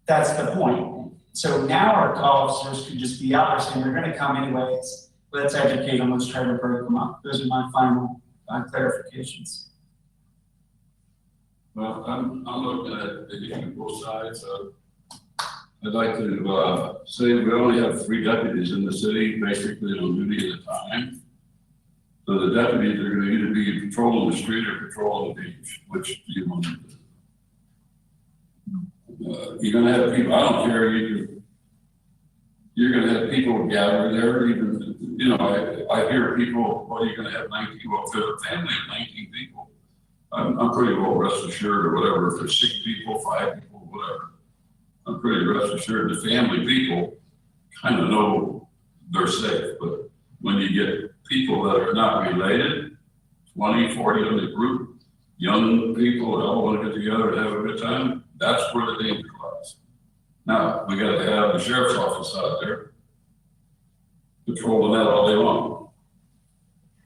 that's the point. So now our officers could just be out there saying, they're going to come anyways. Let's educate them. Let's try to break them up. Those are my final clarifications. Well, I'm looking at the issue on both sides. I'd like to say we only have 3 deputies in the city, basically on duty at a time. So the deputies are going to either be patrolling the street or patrolling the beach, which you want to do. You're going to have people, I don't care, you're going to have people gather there, even, I hear people, well, you're going to have 19, well, if there's a family of 19 people, I'm pretty well rest assured, or whatever, if there's 6 people, 5 people, whatever, I'm pretty rest assured the family people kind of know they're safe. But when you get people that are not related, 20, 40 in the group, young people that all want to get together and have a good time, that's where the danger lies. Now, we got to have the sheriff's office out there patrolling that all day long.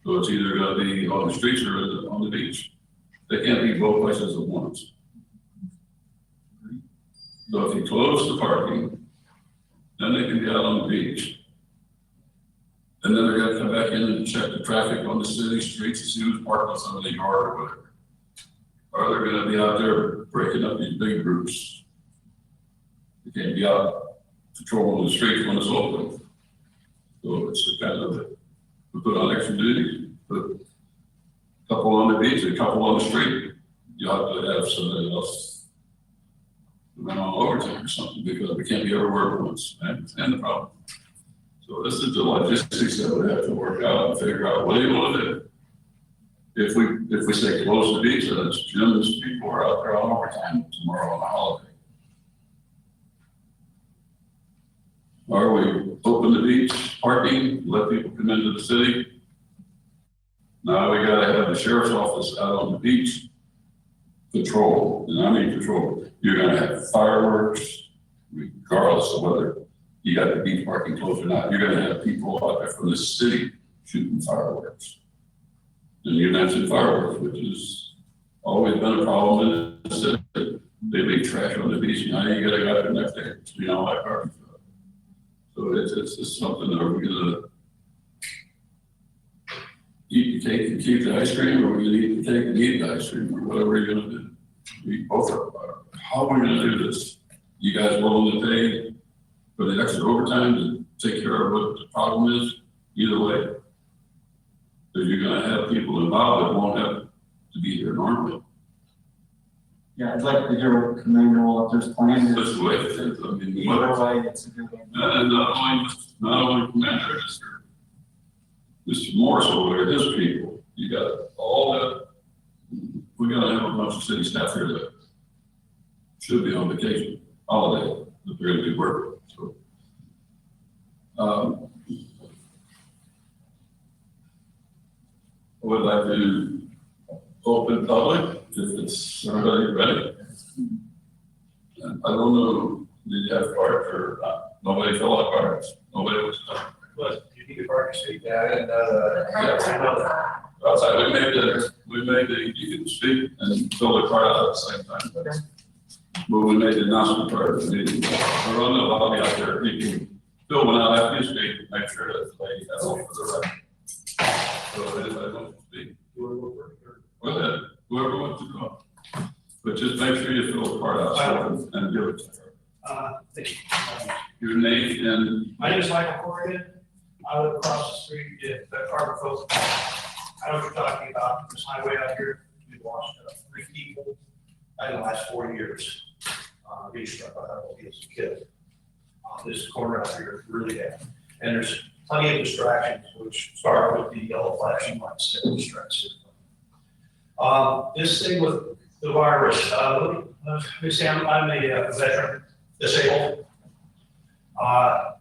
So it's either going to be on the streets or on the beach. They can't be both places at once. So if you close the parking, then they can get out on the beach. And then they're gonna come back in and check the traffic on the city streets to see who's parked on some of the yard or whatever. Or they're gonna be out there breaking up these big groups. They can't be out patrolling the streets when it's open. So it's kind of, we put on extra duty, put a couple on the beach, a couple on the street. You have to have somebody else run on overtime or something, because we can't be everywhere at once. I understand the problem. So this is the logistics that we have to work out and figure out what do you want to do. If we say close the beach, then it's Jim's people are out there on overtime tomorrow on a holiday. Or we open the beach, parking, let people come into the city. Now we gotta have the sheriff's office out on the beach patrol, and I mean patrol. You're gonna have fireworks, regardless of whether you got the beach parking closed or not. You're gonna have people out there from the city shooting fireworks. And you mentioned fireworks, which has always been a problem in the city. They leave trash on the beach, now you gotta go out the next day, you know, like parking. So it's just something that we're gonna eat the cake and keep the ice cream, or we're gonna eat the cake and eat the ice cream, or whatever you're gonna do. We both are about it. How are we gonna do this? You guys willing to pay for the extra overtime to take care of what the problem is? Either way. So you're gonna have people involved that won't have to be here normally. Yeah, I'd like to hear what Canaveral, if there's plans. That's the way it is. I mean, Either way, it's a good way. and not only Commander, Mr. Morris over there, his people, you got all that. We're gonna have a bunch of city staff here that should be on vacation, holiday, that they're gonna be working, so. I would like to open public, if it's everybody ready. And I don't know, did you have cards or not? Nobody filled out cards, nobody was. But you need a parking street, yeah, and, Outside, we made the, you can speak and fill the card out at the same time. But we made the announcement part of the meeting. We're on the lobby out there, you can fill one out after you speak, make sure that the lady has all for the record. So if anybody wants to speak, go ahead, whoever wants to come. But just make sure you fill the card out and give it to her. Thank you. Your name and. My name is Michael Corrigan. I live across the street at Carbon Coast. I know what you're talking about. This highway out here, we've lost 3 people in the last 4 years. Being struck by that as a kid. This corner out here is really bad. And there's plenty of distractions, which start with the yellow flashing lights that distracts it. This thing with the virus, let me say I'm a veteran, disabled.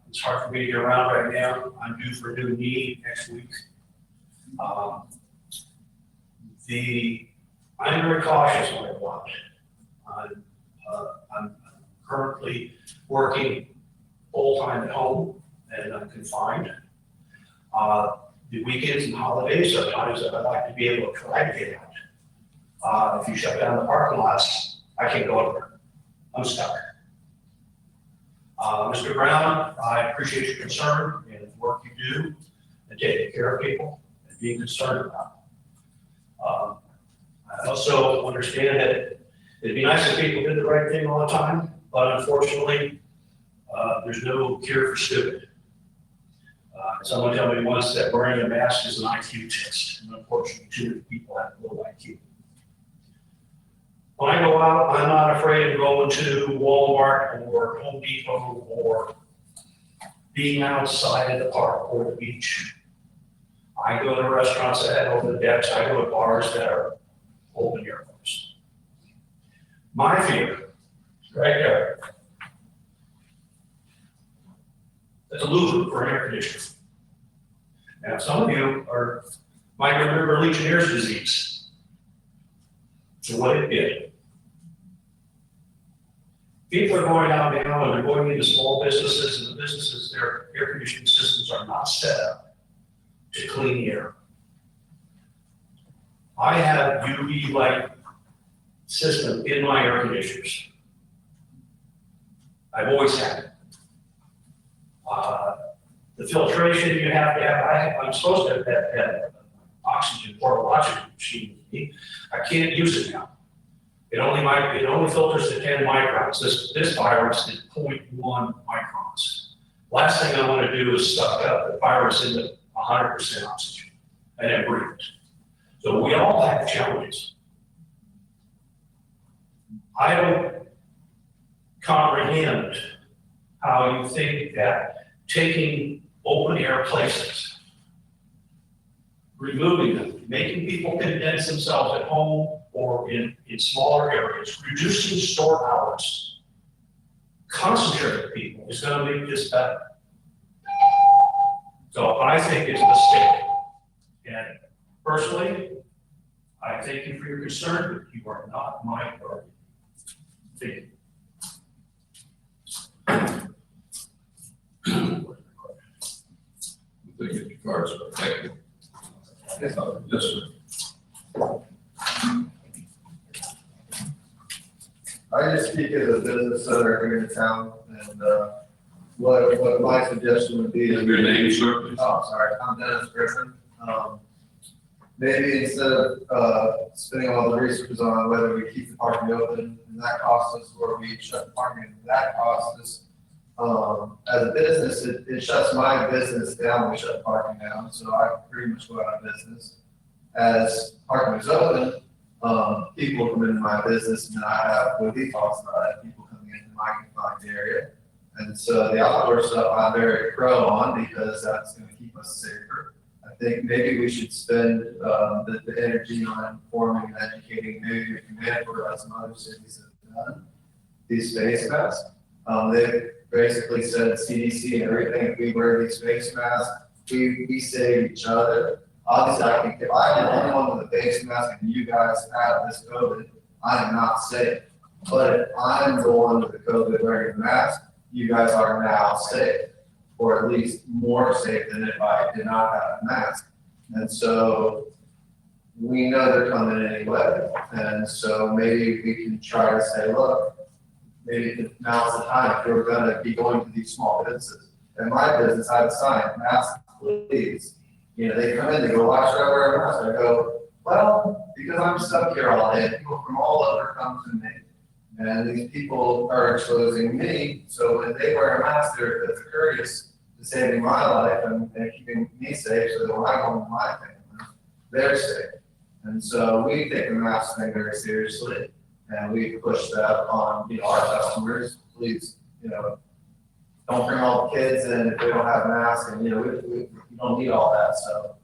It's hard for me to get around right now. I'm due for a new knee next week. I'm very cautious when I go out. I'm currently working full-time at home and I'm confined. The weekends and holidays are times that I like to be able to try to get out. If you shut down the parking lots, I can't go anywhere. I'm stuck. Mr. Brown, I appreciate your concern and the work you do and taking care of people and being concerned about them. I also understand that it'd be nice if people did the right thing all the time, but unfortunately, there's no cure for stupid. Someone told me once that wearing a mask is an IQ test, and unfortunately, too many people have low IQ. When I go out, I'm not afraid of going to Walmart or Home Depot or being outside at the park or the beach. I go to restaurants that have open decks. I go to bars that are open air bars. My fear, right there, that's a loop for an air conditioner. Now, some of you might remember Legionnaire's disease and what it did. People are going out now and they're going into small businesses, and the businesses, their air conditioning systems are not set up to clean the air. I have UV light system in my air conditioners. I've always had it. The filtration you have to have, I'm supposed to have oxygen, portable oxygen machine with me. I can't use it now. It only filters to 10 microns. This virus is 0.1 microns. Last thing I want to do is suck up the virus into 100% oxygen and then breathe it. So we all have challenges. I don't comprehend how you think that taking open air places, removing them, making people condense themselves at home or in smaller areas, reducing store hours, concentrating people is going to make this better. So I think it's a mistake. And personally, I thank you for your concern, but you are not my party. Thank you. I think it's your cards. Thank you. Yes, sir. I just speak as a business owner here in town, and what my suggestion would be is. Your name, sir, please. Oh, sorry, I'm Dennis Griffin. Maybe instead of spending all the resources on whether we keep the parking open and that costs us, or we shut the parking and that costs us. As a business, it shuts my business down when we shut the parking down, so I pretty much go out of business. As parking is open, people come into my business, and I have relief costs, and I have people coming into my confined area. And so the outdoor stuff I'm very pro on, because that's going to keep us safer. I think maybe we should spend the energy on informing and educating, maybe the Canaveral, as some other cities have done, these face masks. They basically said CDC and everything, if we wear these face masks, we save each other. Obviously, I think if I'm the only one with a face mask and you guys have this COVID, I am not safe. But if I'm the one with the COVID wearing a mask, you guys are now safe, or at least more safe than if I did not have a mask. And so we know they're coming anyway. And so maybe we can try to say, look, maybe now's the time if we're gonna be going to these small businesses. In my business, I have a sign, mask please. You know, they come in, they go, why should I wear a mask? I go, well, because I'm stuck here all day. People from all over come to me. And these people are exposing me. So when they wear a mask, it's courteous to saving my life and keeping me safe, so that when I go home to my family, they're safe. And so we take the mask thing very seriously. And we push that on, our customers. Please, don't bring all the kids in if they don't have masks, and we don't need all that. So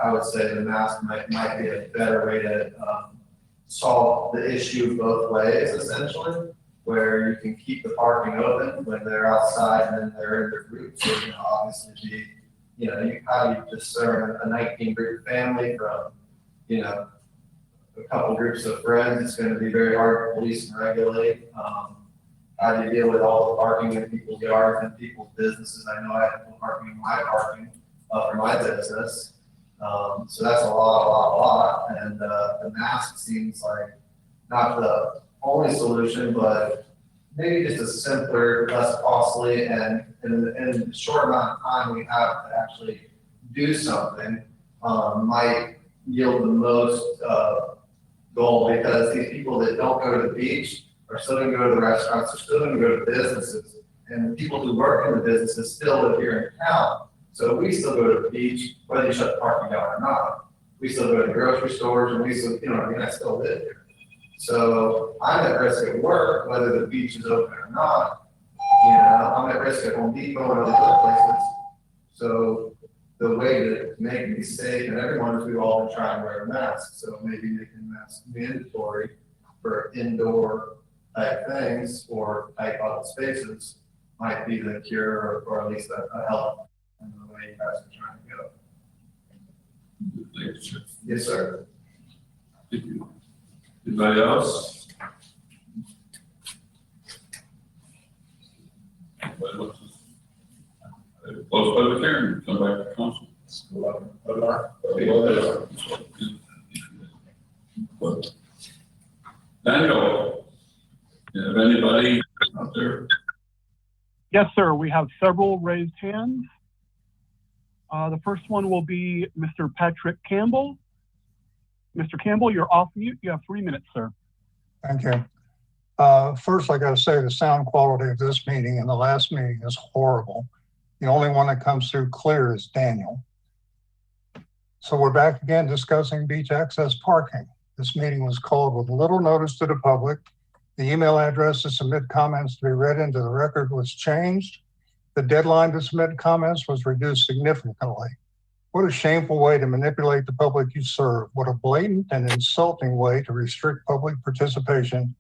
I would say the mask might be a better way to solve the issue both ways, essentially, where you can keep the parking open when they're outside and then they're in their groups. So obviously how do you discern a 19 group family from a couple groups of friends? It's going to be very hard to police and regulate. How do you deal with all the parking in people's yards and people's businesses? I know I have people parking in my parking for my business. So that's a lot. And the mask seems like not the only solution, but maybe just a simpler, less costly, and in the short amount of time we have to actually do something might yield the most goal, because these people that don't go to the beach are still going to go to the restaurants, are still going to go to businesses, and the people who work in the businesses still live here in town. So we still go to the beach, whether you shut the parking down or not. We still go to the grocery stores, and we still, I still live here. So I'm at risk at work, whether the beach is open or not. I'm at risk at Home Depot and other places. So the way to make me safe and everyone is we all been trying to wear a mask. So maybe making masks mandatory for indoor type things or type of spaces might be the cure, or at least a help in the way you guys are trying to go. Thank you, sir. Yes, sir. Thank you. Anybody else? Close public hearing, come back to council. Daniel, you have anybody out there? Yes, sir. We have several raised hands. The first one will be Mr. Patrick Campbell. Mr. Campbell, you're off mute. You have 3 minutes, sir. Thank you. First, I got to say the sound quality of this meeting and the last meeting is horrible. The only one that comes through clear is Daniel. So we're back again discussing beach access parking. This meeting was called with little notice to the public. The email address to submit comments to be read into the record was changed. The deadline to submit comments was reduced significantly. What a shameful way to manipulate the public you serve. What a blatant and insulting way to restrict public participation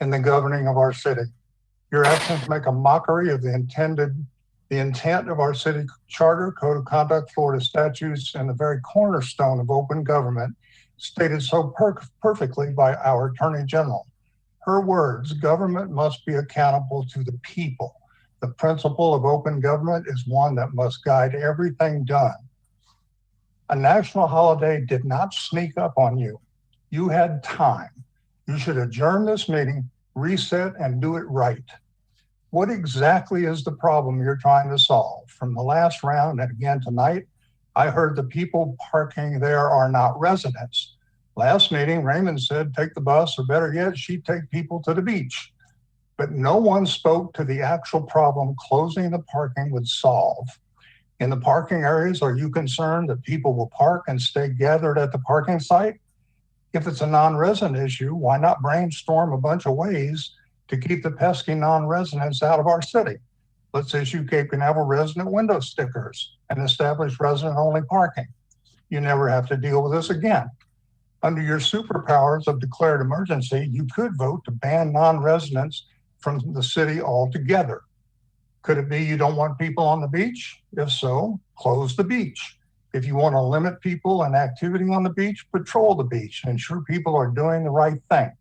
in the governing of our city. Your actions make a mockery of the intent of our city charter, code of conduct, Florida statutes, and the very cornerstone of open government stated so perfectly by our Attorney General. Her words, government must be accountable to the people. The principle of open government is one that must guide everything done. A national holiday did not sneak up on you. You had time. You should adjourn this meeting, reset, and do it right. What exactly is the problem you're trying to solve? From the last round and again tonight, I heard the people parking there are not residents. Last meeting, Raymond said, take the bus, or better yet, she'd take people to the beach. But no one spoke to the actual problem closing the parking would solve. In the parking areas, are you concerned that people will park and stay gathered at the parking site? If it's a non-resident issue, why not brainstorm a bunch of ways to keep the pesky non-residents out of our city? Let's issue Cape Canaveral resident window stickers and establish resident-only parking. You never have to deal with this again. Under your superpowers of declared emergency, you could vote to ban non-residents from the city altogether. Could it be you don't want people on the beach? If so, close the beach. If you want to limit people and activity on the beach, patrol the beach and ensure people are doing the right thing.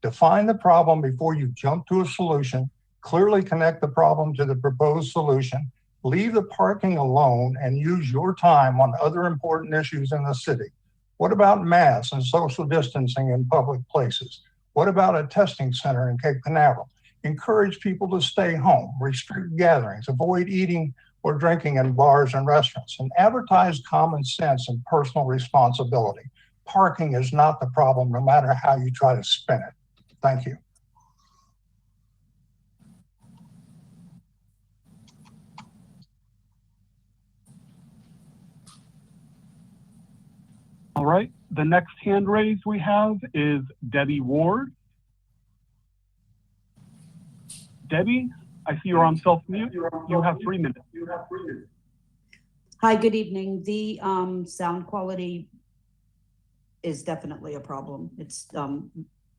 Define the problem before you jump to a solution, clearly connect the problem to the proposed solution, leave the parking alone, and use your time on other important issues in the city. What about masks and social distancing in public places? What about a testing center in Cape Canaveral? Encourage people to stay home, restrict gatherings, avoid eating or drinking in bars and restaurants, and advertise common sense and personal responsibility. Parking is not the problem, no matter how you try to spin it. Thank you. All right, the next hand raised we have is Debbie Ward. Debbie, I see you're on self-mute. You have 3 minutes. Hi, good evening. The sound quality is definitely a problem. It's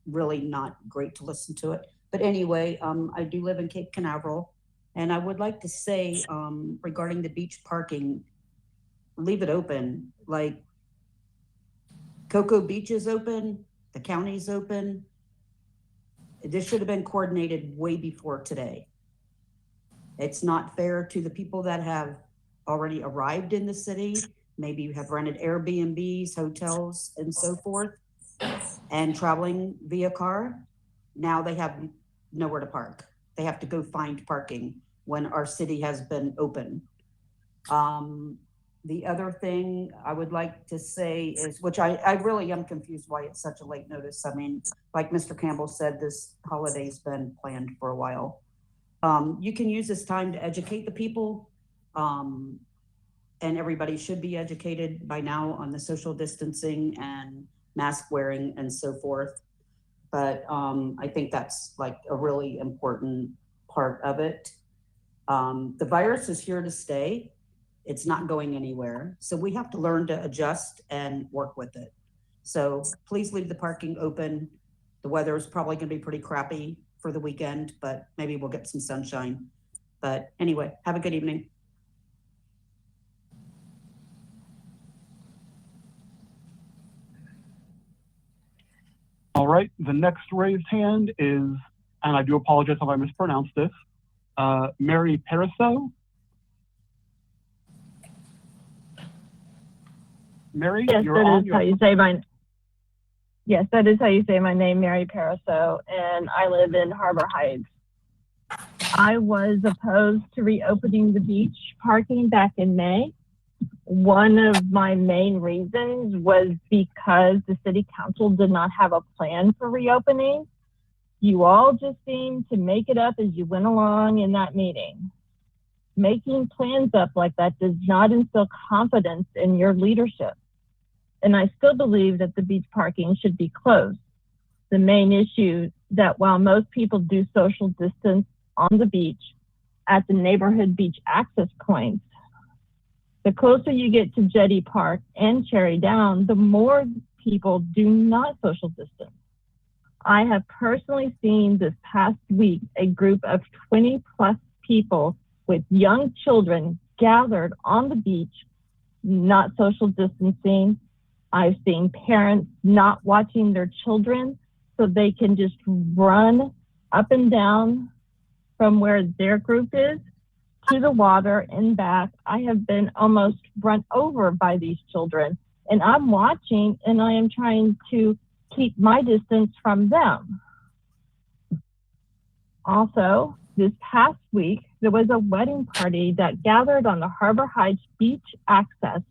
really not great to listen to it. But anyway, I do live in Cape Canaveral, and I would like to say regarding the beach parking, leave it open. Like Cocoa Beach is open, the county's open. This should have been coordinated way before today. It's not fair to the people that have already arrived in the city, maybe have rented Airbnbs, hotels, and so forth, and traveling via car. Now they have nowhere to park. They have to go find parking when our city has been open. The other thing I would like to say is, which I really am confused why it's such a late notice. I mean, like Mr. Campbell said, this holiday's been planned for a while. You can use this time to educate the people, and everybody should be educated by now on the social distancing and mask wearing and so forth. But I think that's like a really important part of it. The virus is here to stay. It's not going anywhere. So we have to learn to adjust and work with it. So please leave the parking open. The weather is probably going to be pretty crappy for the weekend, but maybe we'll get some sunshine. But anyway, have a good evening. All right, the next raised hand is, and I do apologize if I mispronounced this, Mary Pariseau. Mary, yes, you're that on. is how you say my. Yes, that is how you say my name, Mary Pariseau, and I live in Harbor Heights. I was opposed to reopening the beach parking back in May. One of my main reasons was because the city council did not have a plan for reopening. You all just seemed to make it up as you went along in that meeting. Making plans up like that does not instill confidence in your leadership. And I still believe that the beach parking should be closed. The main issue that while most people do social distance on the beach at the neighborhood beach access points, the closer you get to Jetty Park and Cherry Down, the more people do not social distance. I have personally seen this past week a group of 20 plus people with young children gathered on the beach, not social distancing. I've seen parents not watching their children so they can just run up and down from where their group is to the water and back. I have been almost run over by these children, and I'm watching and I am trying to keep my distance from them. Also, this past week, there was a wedding party that gathered on the Harbor Heights beach access,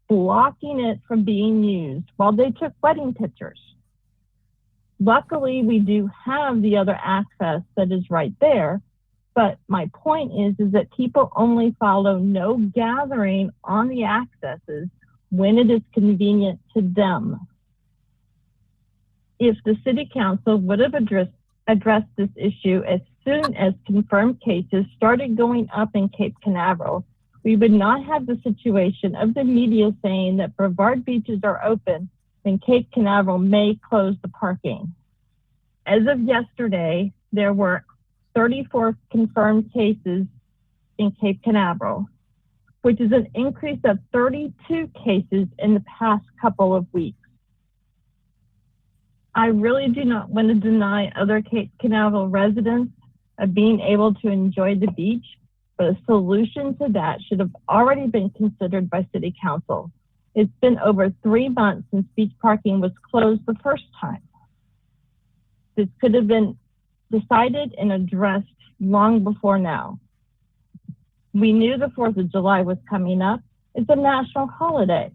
blocking it from being used while they took wedding pictures. Luckily, we do have the other access that is right there, but my point is that people only follow no gathering on the accesses when it is convenient to them. If the city council would have addressed this issue as soon as confirmed cases started going up in Cape Canaveral, we would not have the situation of the media saying that Brevard beaches are open and Cape Canaveral may close the parking. As of yesterday, there were 34 confirmed cases in Cape Canaveral, which is an increase of 32 cases in the past couple of weeks. I really do not want to deny other Cape Canaveral residents of being able to enjoy the beach, but a solution to that should have already been considered by City Council. It's been over 3 months since beach parking was closed the first time. This could have been decided and addressed long before now. We knew the 4th of July was coming up. It's a national holiday.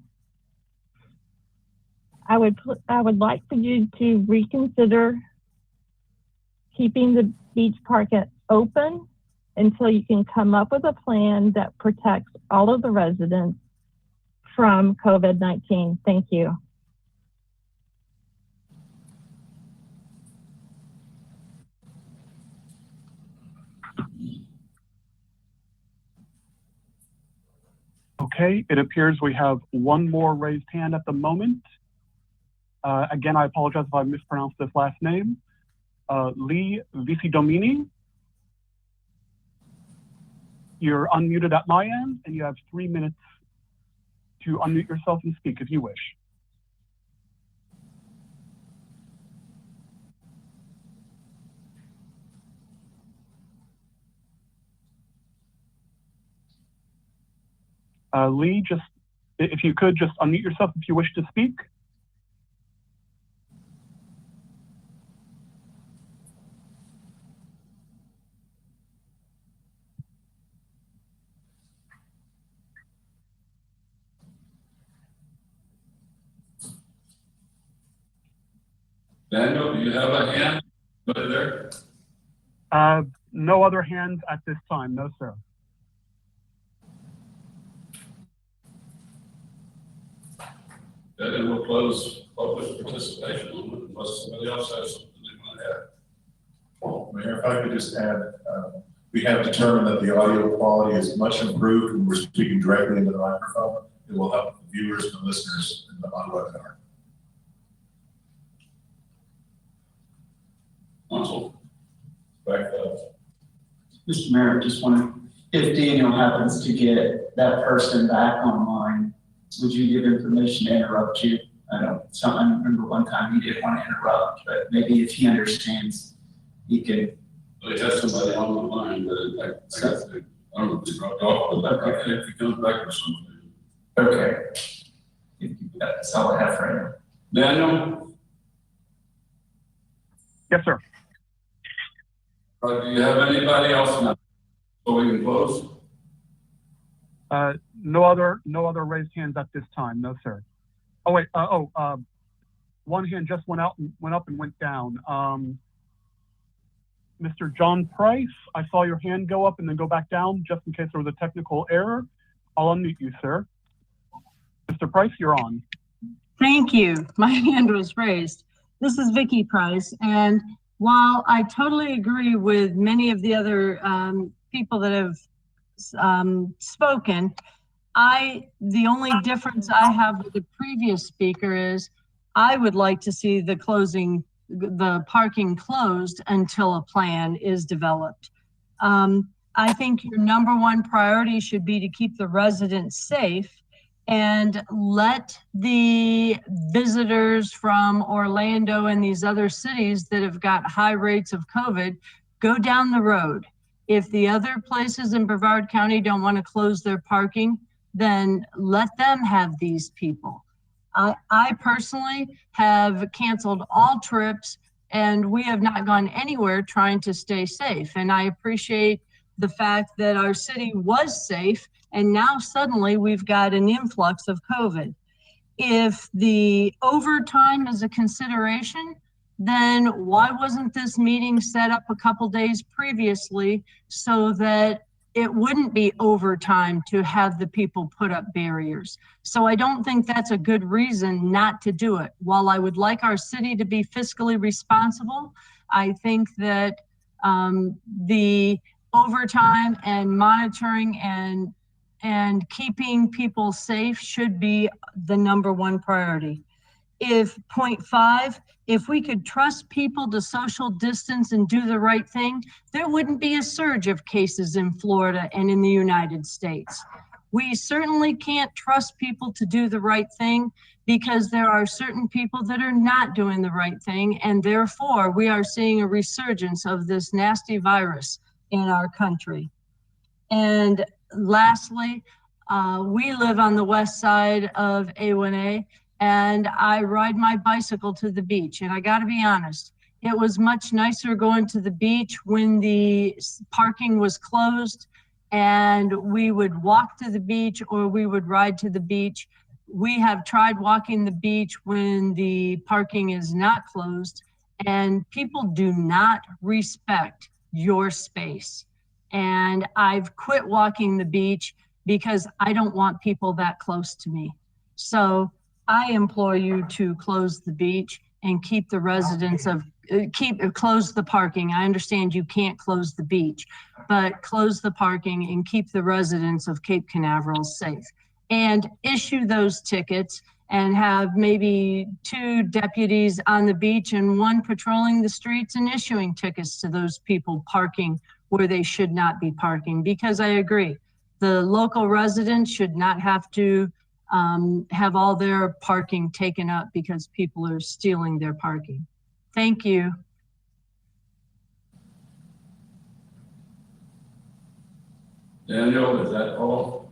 I would like for you to reconsider keeping the beach park open until you can come up with a plan that protects all of the residents from COVID-19. Thank you. Okay, it appears we have one more raised hand at the moment. Again, I apologize if I mispronounced this last name. Lee Visidomini. You're unmuted at my end, and you have 3 minutes to unmute yourself and speak if you wish. Lee, if you could just unmute yourself if you wish to speak. Daniel, do you have a hand right there? No other hands at this time, no, sir. Then we'll close public participation unless somebody else has something they want to add. Mayor, if I could just add, we have determined that the audio quality is much improved when we're speaking directly into the microphone. It will help the viewers and the listeners on the webinar. Council, back up. Mr. Mayor, just wanted, if Daniel happens to get that person back online, would you give him permission to interrupt you? I remember one time he didn't want to interrupt, but maybe if he understands, he could. They have somebody on the line, but I don't know if they dropped off, but if he comes back or something. Okay. That's all I have for him. Daniel? Yes, sir. Do you have anybody else now? So we can close? No other raised hands at this time. No, sir. Oh, wait, one hand just went up and went down. Mr. John Price, I saw your hand go up and then go back down just in case there was a technical error. I'll unmute you, sir. Mr. Price, you're on. Thank you. My hand was raised. This is Vicky Price, and while I totally agree with many of the other people that have spoken, the only difference I have with the previous speaker is I would like to see the parking closed until a plan is developed. I think your number one priority should be to keep the residents safe and let the visitors from Orlando and these other cities that have got high rates of COVID go down the road. If the other places in Brevard County don't want to close their parking, then let them have these people. I personally have canceled all trips and we have not gone anywhere trying to stay safe. And I appreciate the fact that our city was safe and now suddenly we've got an influx of COVID. If the overtime is a consideration, then why wasn't this meeting set up a couple days previously so that it wouldn't be overtime to have the people put up barriers? So I don't think that's a good reason not to do it. While I would like our city to be fiscally responsible, I think that the overtime and monitoring and keeping people safe should be the number one priority. Point 5, if we could trust people to social distance and do the right thing, there wouldn't be a surge of cases in Florida and in the United States. We certainly can't trust people to do the right thing because there are certain people that are not doing the right thing, and therefore we are seeing a resurgence of this nasty virus in our country. And lastly, we live on the west side of A1A, and I ride my bicycle to the beach. And I gotta be honest, it was much nicer going to the beach when the parking was closed and we would walk to the beach or we would ride to the beach. We have tried walking the beach when the parking is not closed, and people do not respect your space. And I've quit walking the beach because I don't want people that close to me. So I implore you to close the beach and keep the residents of, close the parking. I understand you can't close the beach, but close the parking and keep the residents of Cape Canaveral safe. And issue those tickets and have maybe 2 deputies on the beach and 1 patrolling the streets and issuing tickets to those people parking where they should not be parking. Because I agree, the local residents should not have to have all their parking taken up because people are stealing their parking. Thank you. Daniel, is that all?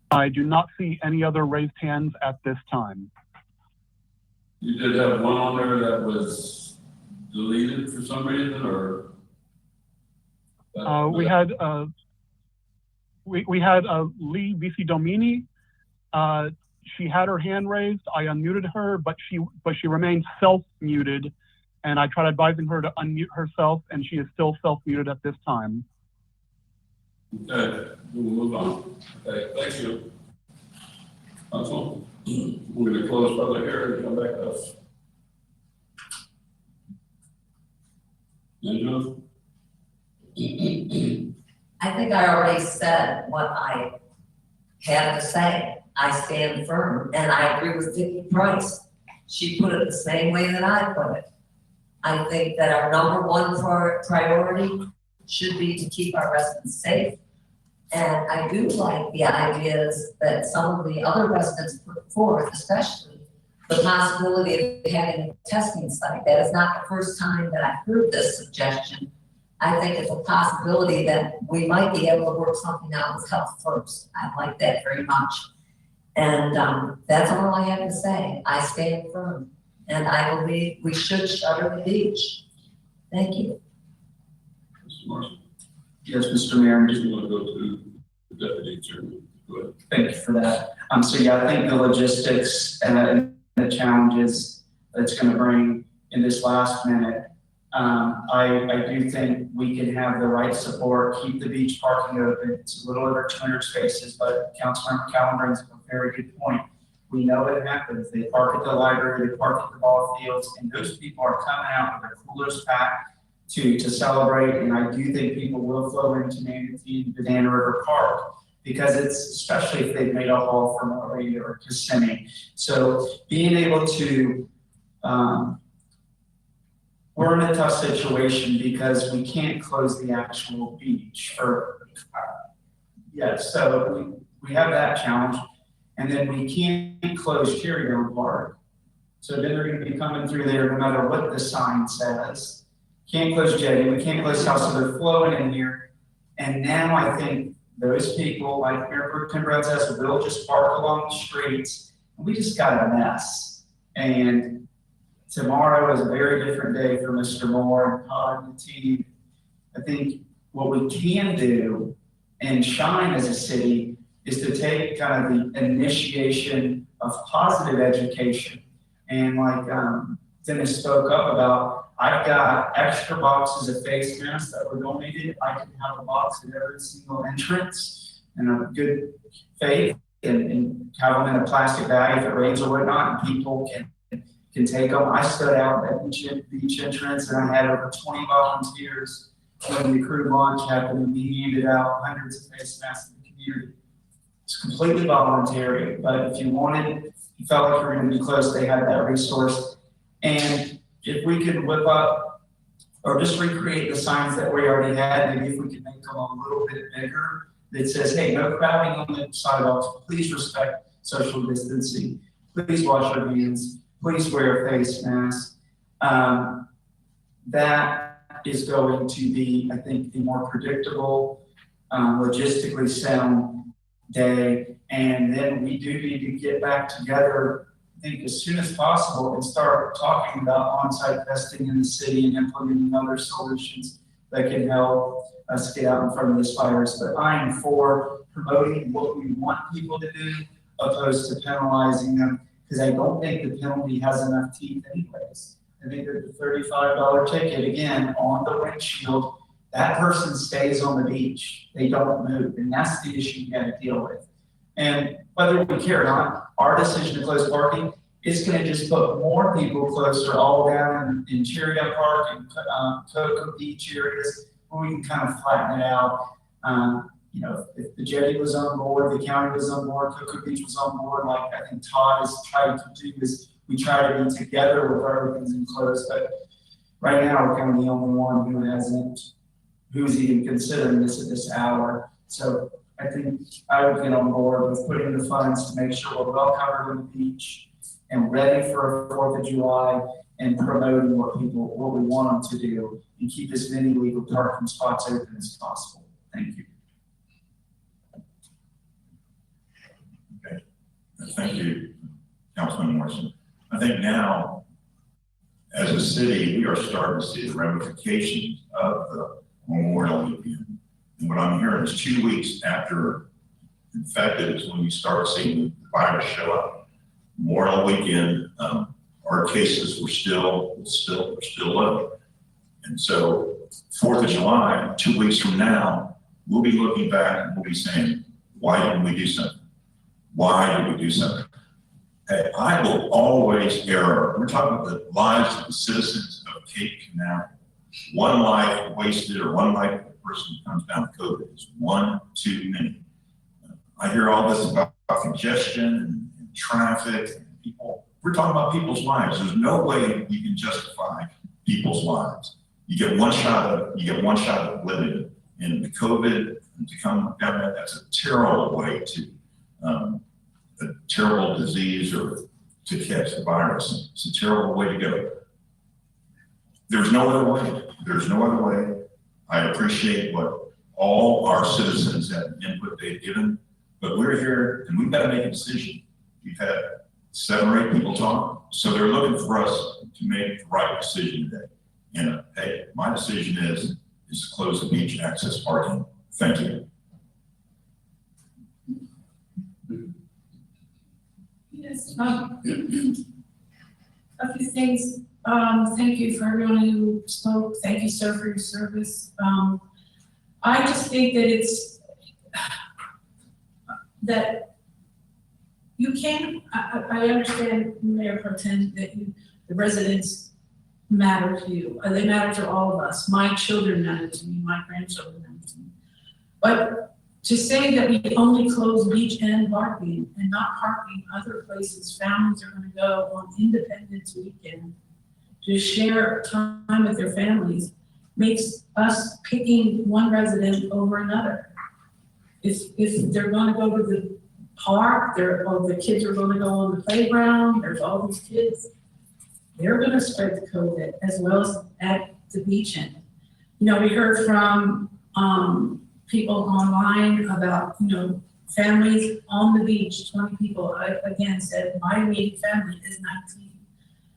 I do not see any other raised hands at this time. You did have one on there that was deleted for some reason, or? We had Lee VC Domini. She had her hand raised. I unmuted her, but she remains self-muted, and I tried advising her to unmute herself, and she is still self-muted at this time. Okay, we'll move on. Okay, thank you. Council, we're going to close public hearing and come back to us. Angela? I think I already said what I had to say. I stand firm, and I agree with Vicki Price. She put it the same way that I put it. I think that our number one priority should be to keep our residents safe. And I do like the ideas that some of the other residents put forth, especially the possibility of having a testing site. That is not the first time that I've heard this suggestion. I think it's a possibility that we might be able to work something out with Health First. I like that very much. And that's all I have to say. I stand firm, and I believe we should shutter the beach. Thank you. Morrison? Yes, Mr. Mayor, Just want to go to the deputy attorney. Go ahead. thank you for that. So yeah, I think the logistics and the challenges that it's going to bring in this last minute. I do think we can have the right support, keep the beach parking open. It's a little over 200 spaces, but Councilmember Callen brings up a very good point. We know it happens. They park at the library, they park at the ball fields, and those people are coming out with their coolers packed to celebrate. And I do think people will flow into Manatee and Banana River Park because it's, especially if they've made a haul from Murray or Kissimmee. So being able to, we're in a tough situation because we can't close the actual beach so we have that challenge. And then we can't close Cherryville Park. So then they're gonna be coming through there no matter what the sign says. Can't close Jetty, we can't close House, so they're flowing in here. And now I think those people, like Mayor Pro Tem Brown says, will just park along the streets. And we just got a mess. And tomorrow is a very different day for Mr. Moore and Todd and the team. I think what we can do and shine as a city is to take kind of the initiation of positive education. And like Dennis spoke up about, I've got extra boxes of face masks that were donated. I can have a box at every single entrance and a good faith and have them in a plastic bag if it rains or whatnot, and people can take them. I stood out at beach entrance and I had over 20 volunteers when the crew launch happened, and we handed out hundreds of face masks in the community. It's completely voluntary, but if you wanted, you felt like you were going to be close, they had that resource. And if we could whip up or just recreate the signs that we already had, maybe if we could make them a little bit bigger that says, hey, no crowding on the sidewalks, please respect social distancing, please wash your hands, please wear a face mask. That is going to be, I think, a more predictable, logistically sound day. And then we do need to get back together, I think, as soon as possible and start talking about on-site testing in the city and implementing other solutions that can help us get out in front of this virus. But I am for promoting what we want people to do opposed to penalizing them, because I don't think the penalty has enough teeth anyways. I think that the $35 ticket, again, on the windshield, that person stays on the beach. They don't move, and that's the issue you gotta deal with. And whether we care or not, our decision to close parking is gonna just put more people closer all down in Cherryville Park and Cocoa Beach areas, where we can kind of flatten it out. You know, if the Jetty was on board, the county was on board, Cocoa Beach was on board, like I think Todd is trying to do, is we try to be together with everything's enclosed. But right now, we're kind of the only one who's even considering this at this hour. So I think I would get on board with putting the funds to make sure we're well covered on the beach and ready for 4th of July and promoting what we want them to do and keep as many legal parking spots open as possible. Thank you. Okay, thank you, Councilman Morrison. I think now, as a city, we are starting to see the ramifications of the Memorial Weekend. And what I'm hearing is 2 weeks after infected is when you start seeing the virus show up. Memorial Weekend, our cases were still low. And so 4th of July, 2 weeks from now, we'll be looking back and we'll be saying, why didn't we do something? Why did we do something? Hey, I will always err. We're talking about the lives of the citizens of Cape Canaveral. One life wasted or one life of a person who comes down with COVID is one too many. I hear all this about congestion and traffic and people. We're talking about people's lives. There's no way you can justify people's lives. You get one shot of living, and the COVID and to come down that, that's a terrible way to a terrible disease or to catch the virus. It's a terrible way to go. There's no other way. There's no other way. I appreciate what all our citizens have input they've given, but we're here and we've got to make a decision. We've had 7 or 8 people talk, so they're looking for us to make the right decision today. And hey, my decision is is to close the beach access parking. Thank you. Yes, a few things. Thank you for everyone who spoke. Thank you, sir, for your service. I just think that it's, that you can't, I understand, Mayor Pro Tem, that the residents matter to you. They matter to all of us. My children matter to me, my grandchildren matter to me. But to say that we only close beach and parking and not parking other places families are gonna go on Independence Weekend to share time with their families makes us picking one resident over another. If they're gonna go to the park, or the kids are gonna go on the playground, there's all these kids, they're gonna spread the COVID as well as at the beach end. You know, we heard from people online about, you know, families on the beach, 20 people. I again said my immediate family is 19.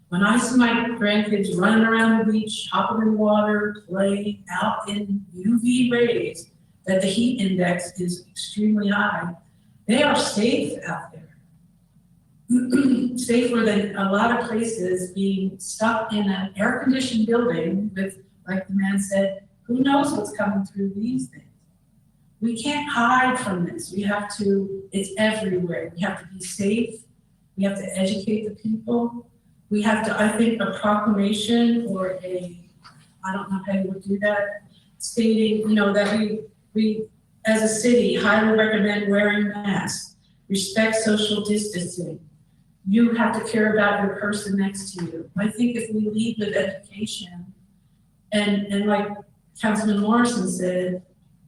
When I see my grandkids running around the beach, hopping in the water, playing out in UV rays, that the heat index is extremely high, they are safe out there. Safer than a lot of places, being stuck in an air-conditioned building with, like the man said, who knows what's coming through these things. We can't hide from this. We have to, it's everywhere. We have to be safe. We have to educate the people. We have to, I think, a proclamation or I don't know how you would do that, stating, you know, that we as a city highly recommend wearing masks, respect social distancing. You have to care about your person next to you. I think if we lead with education and like Councilman Morrison said,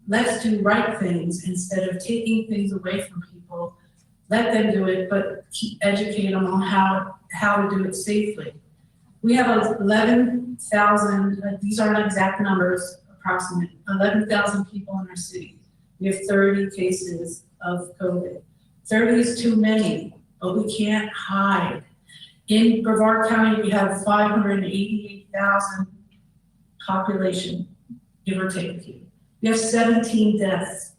let's do right things instead of taking things away from people. Let them do it, but educate them on how to do it safely. We have 11,000, these aren't exact numbers, approximate, 11,000 people in our city. We have 30 cases of COVID. 30 is too many, but we can't hide. In Brevard County, we have 588,000 population, give or take a few. We have 17 deaths.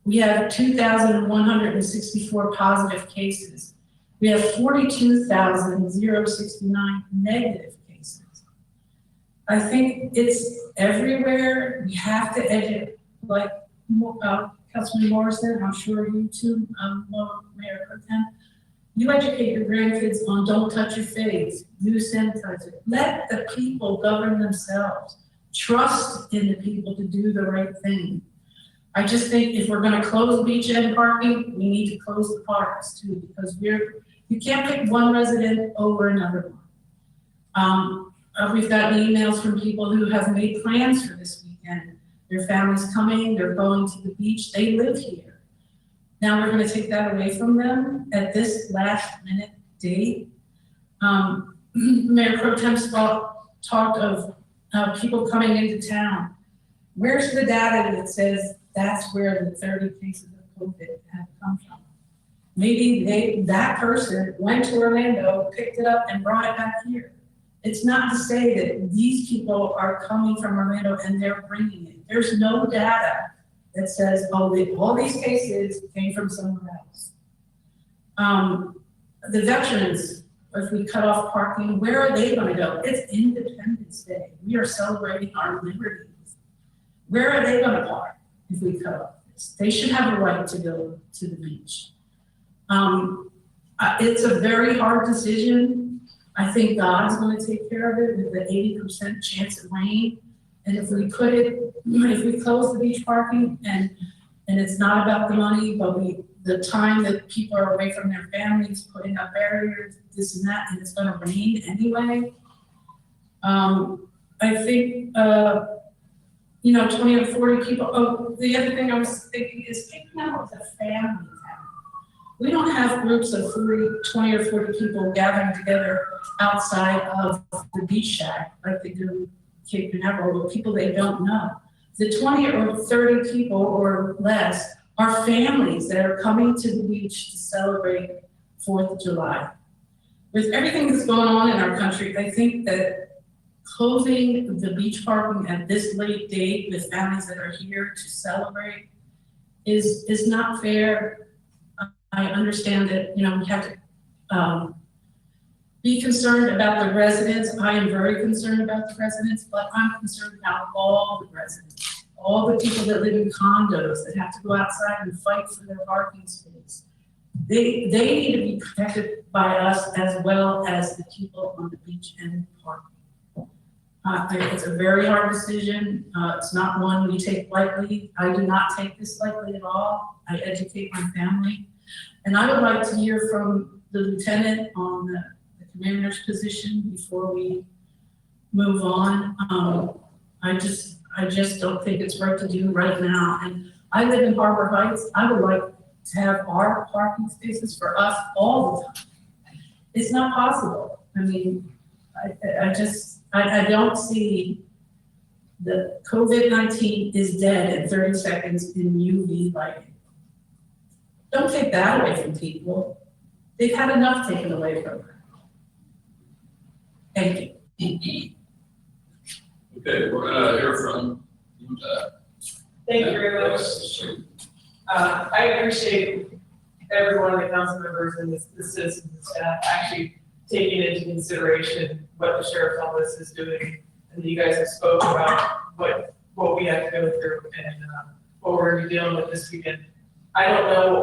We have 2,164 positive cases. We have 42,069 negative cases. I think it's everywhere. We have to educate, like Councilman Morrison, I'm sure you too, Mayor Pro Tem, you educate your grandkids on don't touch your face, use sanitizer. Let the people govern themselves. Trust in the people to do the right thing. I just think if we're gonna close beach and parking, we need to close the parks too, because you can't pick one resident over another one. We've gotten emails from people who have made plans for this weekend. Their family's coming, they're going to the beach, they live here. Now we're gonna take that away from them at this last minute date. Mayor Pro Tem talked of people coming into town. Where's the data that says that's where the 30 cases of COVID have come from? Maybe that person went to Orlando, picked it up and brought it back here. It's not to say that these people are coming from Orlando and they're bringing it. There's no data that says, oh, all these cases came from somewhere else. The veterans, if we cut off parking, where are they gonna go? It's Independence Day. We are celebrating our liberties. Where are they gonna park if we cut off this? They should have a right to go to the beach. It's a very hard decision. I think God's gonna take care of it with the 80% chance of rain. And if we close the beach parking and it's not about the money, but the time that people are away from their families, putting up barriers, this and that, and it's gonna rain anyway. I think, 20 or 40 people. Oh, the other thing I was thinking is Cape Canaveral is a family town. We don't have groups of 20 or 40 people gathering together outside of the beach shack like they do in Cape Canaveral with people they don't know. The 20 or 30 people or less are families that are coming to the beach to celebrate 4th of July. With everything that's going on in our country, I think that closing the beach parking at this late date with families that are here to celebrate is not fair. I understand that, we have to, be concerned about the residents. I am very concerned about the residents, but I'm concerned about all the residents, all the people that live in condos that have to go outside and fight for their parking space. They need to be protected by us as well as the people on the beach and parking. It's a very hard decision. It's not one we take lightly. I do not take this lightly at all. I educate my family. And I would like to hear from the lieutenant on the commander's position before we move on. I just don't think it's right to do right now. And I live in Harbor Heights. I would like to have our parking spaces for us all the time. It's not possible. I mean, I don't see the COVID-19 is dead in 30 seconds in UV lighting. Don't take that away from people. They've had enough taken away from them. Thank you. Okay, we're gonna hear from Thank you very much. I appreciate every one of the council members and the citizens and staff actually taking into consideration what the sheriff's office is doing. And you guys have spoken about what we have to go through and what we're going to be dealing with this weekend. I don't know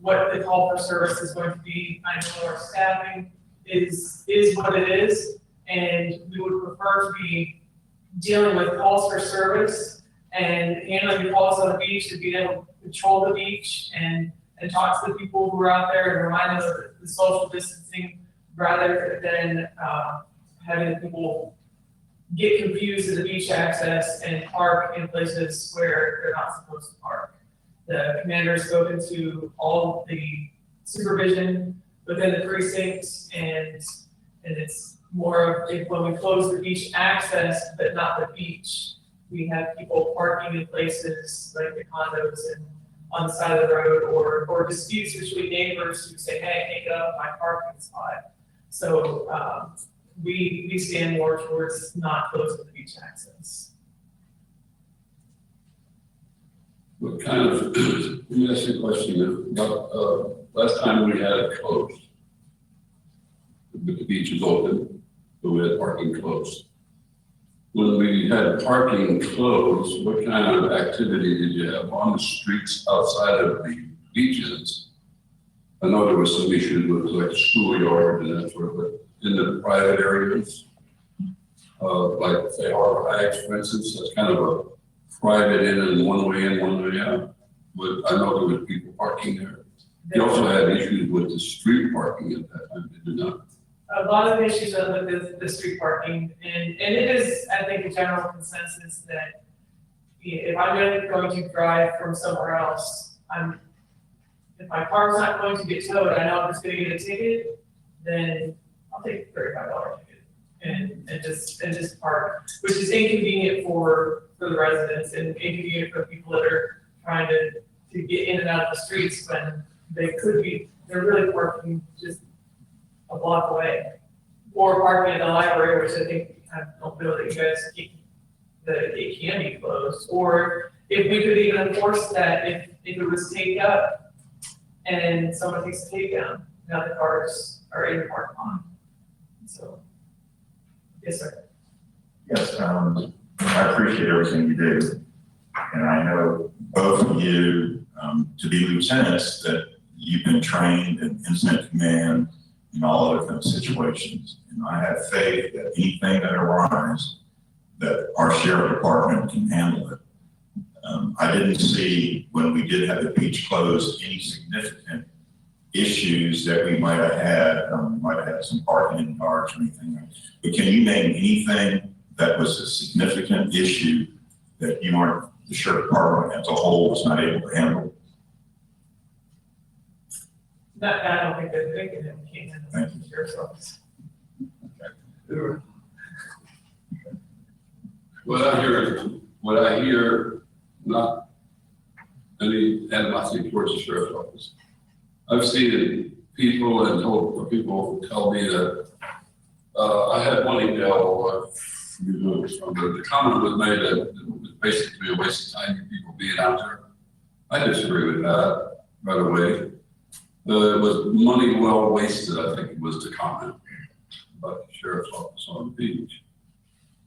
what the call for service is going to be. I know our staffing is what it is, and we would prefer to be dealing with calls for service and handling the calls on the beach and being able to control the beach and talk to the people who are out there and remind them of the social distancing rather than having people get confused at the beach access and park in places where they're not supposed to park. The commander has spoken to all the supervision within the precincts, and it's more of when we close the beach access, but not the beach, we have people parking in places like the condos and on the side of the road, or disputes between neighbors who say, hey, take up my parking spot. So we stand more towards not closing the beach access. What kind of, let me ask you a question. Last time we had it closed, the beach is open, but we had parking closed. When we had parking closed, what kind of activity did you have on the streets outside of the beaches? I know there was some issues with like schoolyard and that sort of, but in the private areas, like say Harbor Heights, for instance, that's kind of a private in and one way in, one way out. But I know there was people parking there. You also had issues with the street parking at that time, did you not? A lot of issues with the street parking, and it is, I think, a general consensus that if I'm going to drive from somewhere else, if my car's not going to get towed, I know I'm just going to get a ticket, then I'll take a $35 ticket and just park, which is inconvenient for the residents and inconvenient for people that are trying to get in and out of the streets when they're really parking just a block away, or parking at the library, which I think, I don't know that you guys that it can be closed, or if we could even enforce that if it was take up and someone takes a takedown, now the cars are in the parking lot. So, yes, sir. Yes, I appreciate everything you do. And I know both of you, to be lieutenants, that you've been trained in incident command in all other kind of situations. And I have faith that anything that arises, that our sheriff department can handle it. I didn't see, when we did have the beach closed, any significant issues that we might have had. We might have had some parking in yards or anything. But can you name anything that was a significant issue that the sheriff department as a whole was not able to handle? I don't think they're thinking that we can't handle the sheriff's office. Okay. What I hear, not any animosity towards the sheriff's office. I've seen people and told people tell me that I had one email, the comment was made that it was basically a waste of time for people being out there. I disagree with that right away. It was money well wasted, I think it was the comment about the sheriff's office on the beach.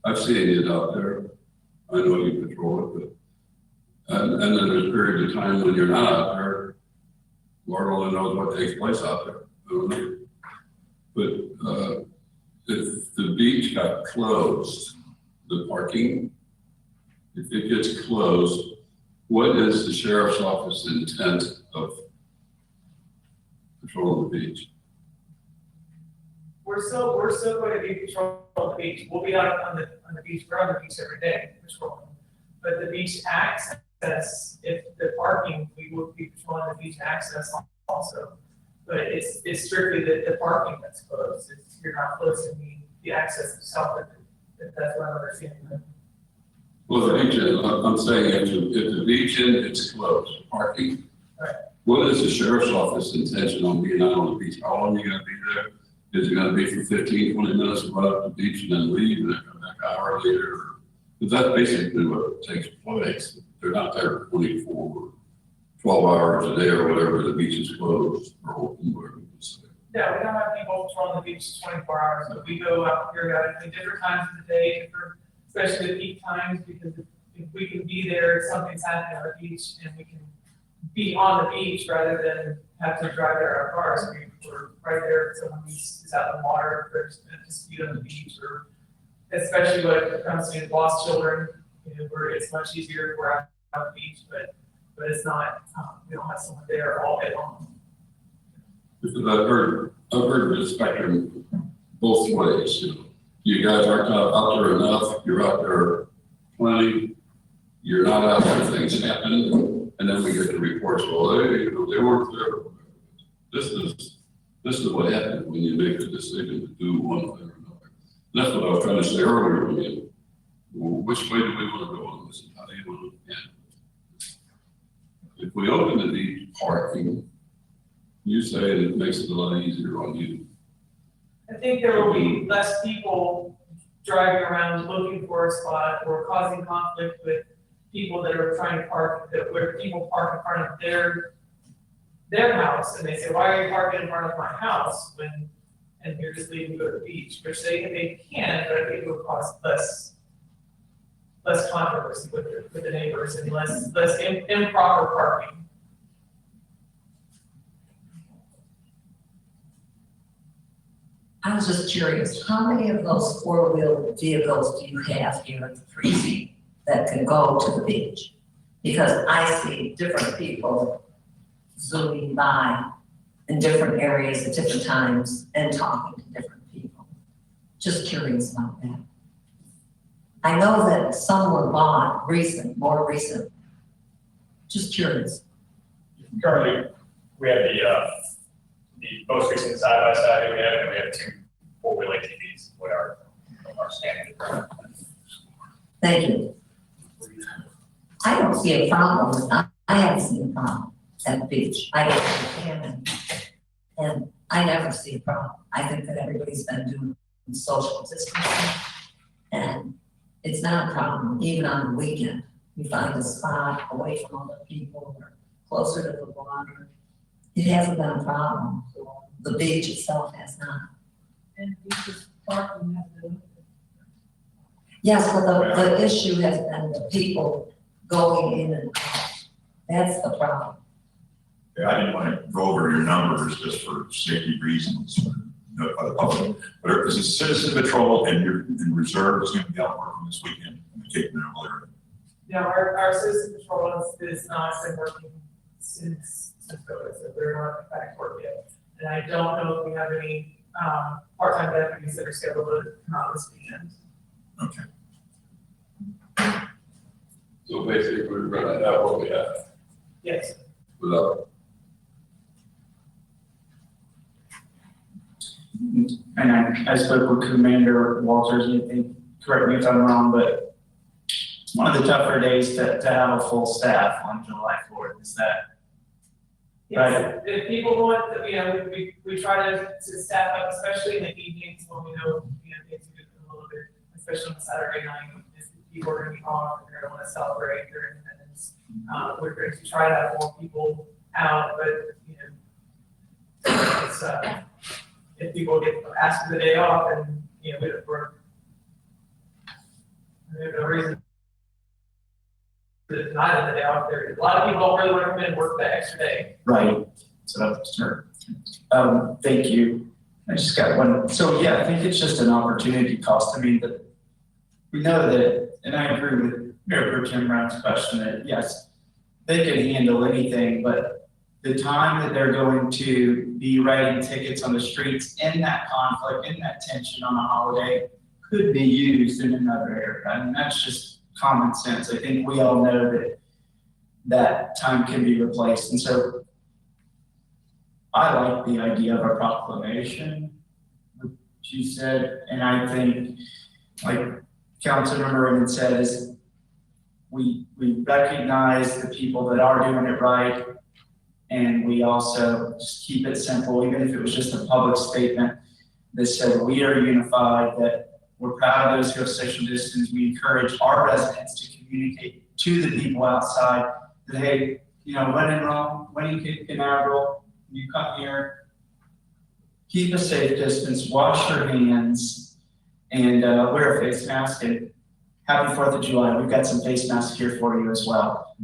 I've seen it out there. I know you patrol it, but, and then there's a period of time when you're not out there. Lord only knows what takes place out there. I don't know. But, if the beach got closed, the parking, if it gets closed, what is the sheriff's office intent of patrolling the beach? We're still going to be patrolling the beach. We'll be out on the beach, we're on the beach every day patrolling. But the beach access, if the parking, we will be patrolling the beach access also. But it's strictly the parking that's closed. You're not closing the access itself, if that's what I'm understanding. Well, the beach end, I'm saying if the beach end is closed, parking. Right. What is the sheriff's office intention on being out on the beach? How long are you gonna be there? Is it gonna be for 15, 20 minutes to run up the beach and then leave and then come back an hour later? Because that's basically what takes place. They're not there 24, 12 hours a day or whatever, the beach is closed or open, whatever you say. Yeah, we don't have people patrolling the beach 24 hours, but we go out periodically, different times of the day, especially the peak times, because if we can be there, something's happening on the beach, and we can be on the beach rather than have to drive there our cars. We're right there if someone is out in the water, if there's a dispute on the beach, or especially when it comes to lost children, where it's much easier if we're out on the beach, but it's not, we don't have someone there all day long. Because I've heard the spectrum both ways. You guys aren't out there enough, you're out there plenty, you're not out there, things happen, and then we get the reports, well, they weren't there. This is what happens when you make the decision to do one thing or another. And that's what I was trying to say earlier, which way do we want to go on this? How do you want to handle it? If we open the beach parking, you say it makes it a lot easier on you. I think there will be less people driving around looking for a spot or causing conflict with people that are trying to park, where people park in front of their house, and they say, why are you parking in front of my house and you're just leaving to go to the beach, which they can, but I think it would cause less controversy with the neighbors and less improper parking. I was just curious, how many of those four-wheel vehicles do you have here at the precinct that can go to the beach? Because I see different people zooming by in different areas at different times and talking to different people. Just curious about that. I know that some were bought more recent. Just curious. Currently, we have the most recent side-by-side we have, and we have two four-wheel ATVs, what our standard. Thank you. I don't see a problem. I haven't seen a problem at the beach. I get to the canyon, and I never see a problem. I think that everybody's been doing social distancing, and it's not a problem. Even on the weekend, you find a spot away from other people or closer to the water. It hasn't been a problem. The beach itself has not. And beaches parking has been. Yes, but the issue has been the people going in and out. That's the problem. Yeah, I didn't want to go over your numbers just for safety reasons, by the public. But is it citizen patrol and your reserve is going to be out working this weekend in the Cape Canaveral area? No, our citizen patrol is not been working since COVID, so they're not back to work yet. And I don't know if we have any part-time deputies that are scheduled to come out this weekend. Okay. So basically, we're gonna have what we have Yes. without. And I spoke with Commander Walters, and I think, correct me if I'm wrong, but one of the tougher days to have a full staff on July 4th is that Yes, if people want, we try to staff up, especially in the evenings when we know, things are getting a little bit, especially on Saturday night, if people are gonna be off and they're gonna wanna celebrate their independence. We're going to try to have more people out, but, it's, if people get asked for the day off and, we're, there's no reason to deny them the day off. A lot of people don't really recommend work that extra day. Right, so that's true. Thank you. I just got one. So yeah, I think it's just an opportunity cost. I mean, we know that, and I agree with Mayor Pro Tem Brown's question that yes, they can handle anything, but the time that they're going to be writing tickets on the streets in that conflict, in that tension on a holiday could be used in another area. I mean, that's just common sense. I think we all know that that time can be replaced. And so I like the idea of a proclamation, which you said, and I think, like Councilmember Raymond said, is we recognize the people that are doing it right, and we also just keep it simple, even if it was just a public statement that said we are unified, that we're proud of those who have social distance. We encourage our residents to communicate to the people outside that, hey, when in Rome, when you get Canaveral, you come here, keep a safe distance, wash your hands, and wear a face mask. And happy 4th of July. We've got some face masks here for you as well.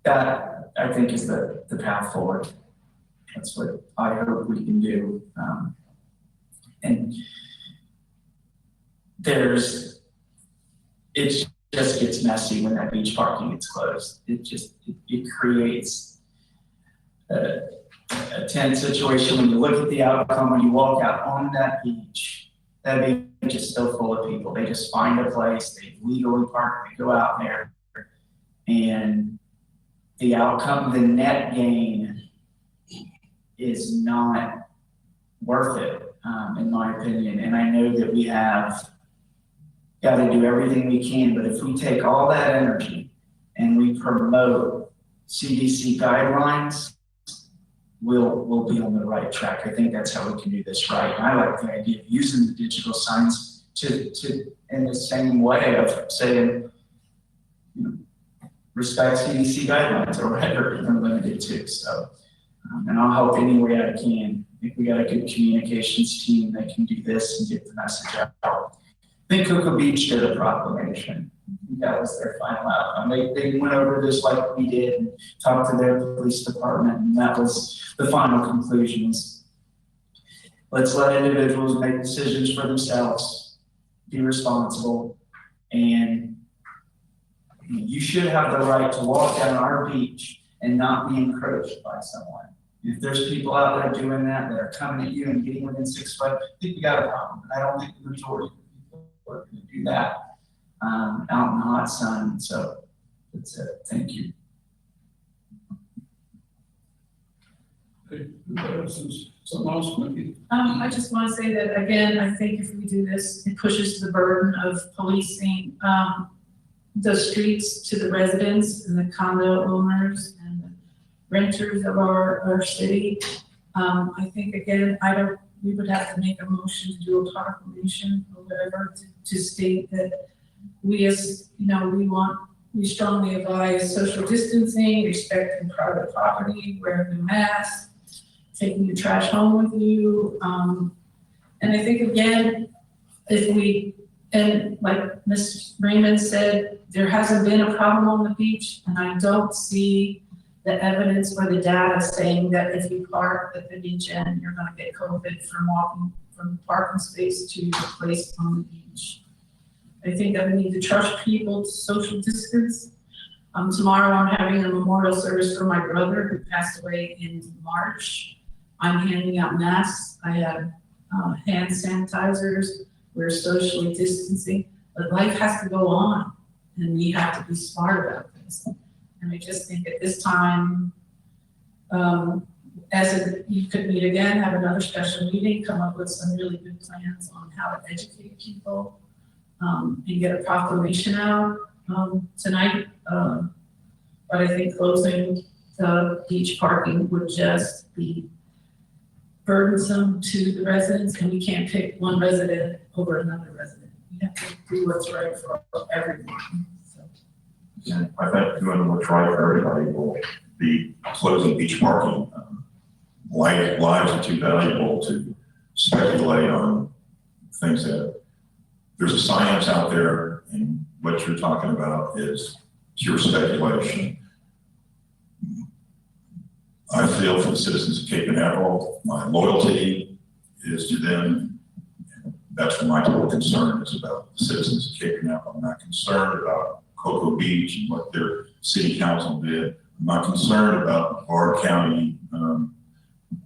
That, I think, is the path forward. That's what I hope we can do. And it just gets messy when that beach parking gets closed. It creates a tense situation when you look at the outcome, when you walk out on that beach is still full of people. They just find a place, they legally park, they go out there, and the outcome, the net gain is not worth it, in my opinion. And I know that we have got to do everything we can, but if we take all that energy and we promote CDC guidelines, we'll be on the right track. I think that's how we can do this right. And I like the idea of using the digital signs to in the same way of saying, respect CDC guidelines or whatever you're limited to. So, and I'll help any way I can. I think we got a good communications team that can do this and get the message out. I think Cocoa Beach did a proclamation. I think that was their final outcome. They went over this like we did and talked to their police department, and that was the final conclusion. Let's let individuals make decisions for themselves, be responsible, and you should have the right to walk down our beach and not be encroached by someone. If there's people out there doing that are coming at you and getting within 6 foot, I think we got a problem. But I don't think the majority of people are going to do that out in the hot sun. So that's it. Thank you. Something else, maybe? I just want to say that again, I think if we do this, it pushes the burden of policing the streets to the residents and the condo owners and the renters of our city. I think again, we would have to make a motion to do a proclamation or whatever to state that we as, we strongly advise social distancing, respecting private property, wearing a mask, taking your trash home with you. And I think again, and like Ms. Raymond said, there hasn't been a problem on the beach, and I don't see the evidence or the data saying that if you park at the beach end, you're gonna get COVID from walking from the parking space to the place on the beach. I think that we need to trust people to social distance. Tomorrow I'm having a memorial service for my brother who passed away in March. I'm handing out masks. I have hand sanitizers. We're socially distancing, but life has to go on, and we have to be smart about this. And I just think at this time, you could meet again, have another special meeting, come up with some really good plans on how to educate people, and get a proclamation out tonight. But I think closing the beach parking would just be burdensome to the residents, and we can't pick one resident over another resident. We have to do what's right for everyone, so. Yeah, I think doing what's right for everybody will be closing beach parking. Lives are too valuable to speculate on things that, there's a science out there, and what you're talking about is pure speculation. I feel for the citizens of Cape Canaveral, my loyalty is to them. That's what my total concern is about the citizens of Cape Canaveral. I'm not concerned about Cocoa Beach and what their city council did. I'm not concerned about the Broward County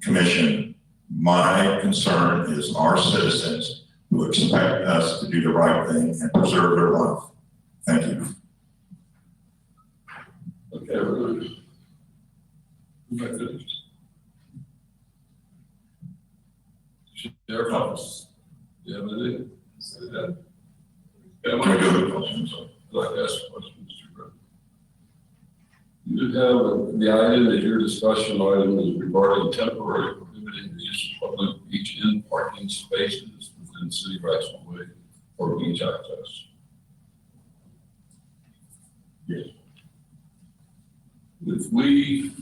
Commission. My concern is our citizens who expect us to do the right thing and preserve their life. Thank you. Okay, we're going to. Sheriff Office. Do you have anything? Say that. Can we go to the questions? I'd like to ask a question, Mr. President. You have the item that your discussion item is regarding temporary prohibiting the use of public beach in parking spaces within city rights of way for beach access. Yes. If we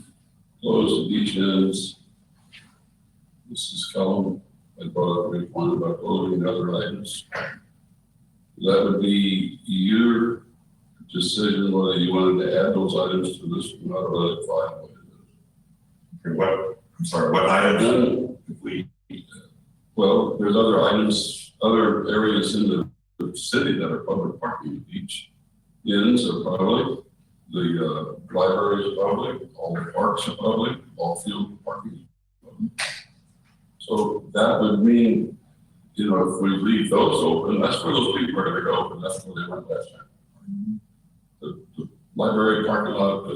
close the beach ends, Mrs. Kellum had brought up a good point about closing other items. That would be your decision whether you wanted to add those items to this one or let it fly away. Okay, what, I'm sorry, what items? Well, there's other items, other areas in the city that are public parking. The beach ends are public, the library is public, all the parks are public, all field parking is public. So that would mean, you know, if we leave those open, that's where those people are going to go, and that's where they went last time. The library parking lot,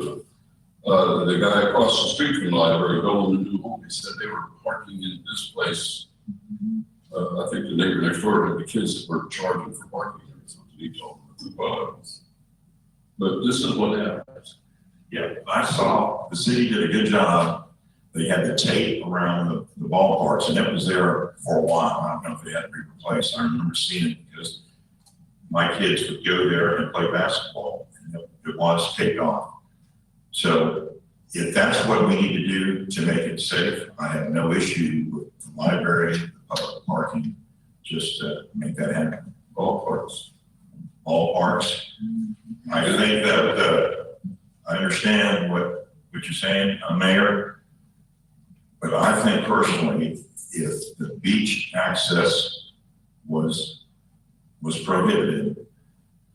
the guy across the street from the library going to New Home, he said they were parking in this place. I think the neighbor next door had the kids that were charging for parking or something. He told them. But this is what happens. Yeah, I saw the city did a good job. They had the tape around the ballparks, and it was there for a while. I don't know if they had to be replaced. I remember seeing it because my kids would go there and play basketball, and it was taped off. So if that's what we need to do to make it safe, I have no issue with the library, the public parking, just to make that happen. All parks. I think that I understand what you're saying, Mayor. But I think personally, if the beach access was prohibited,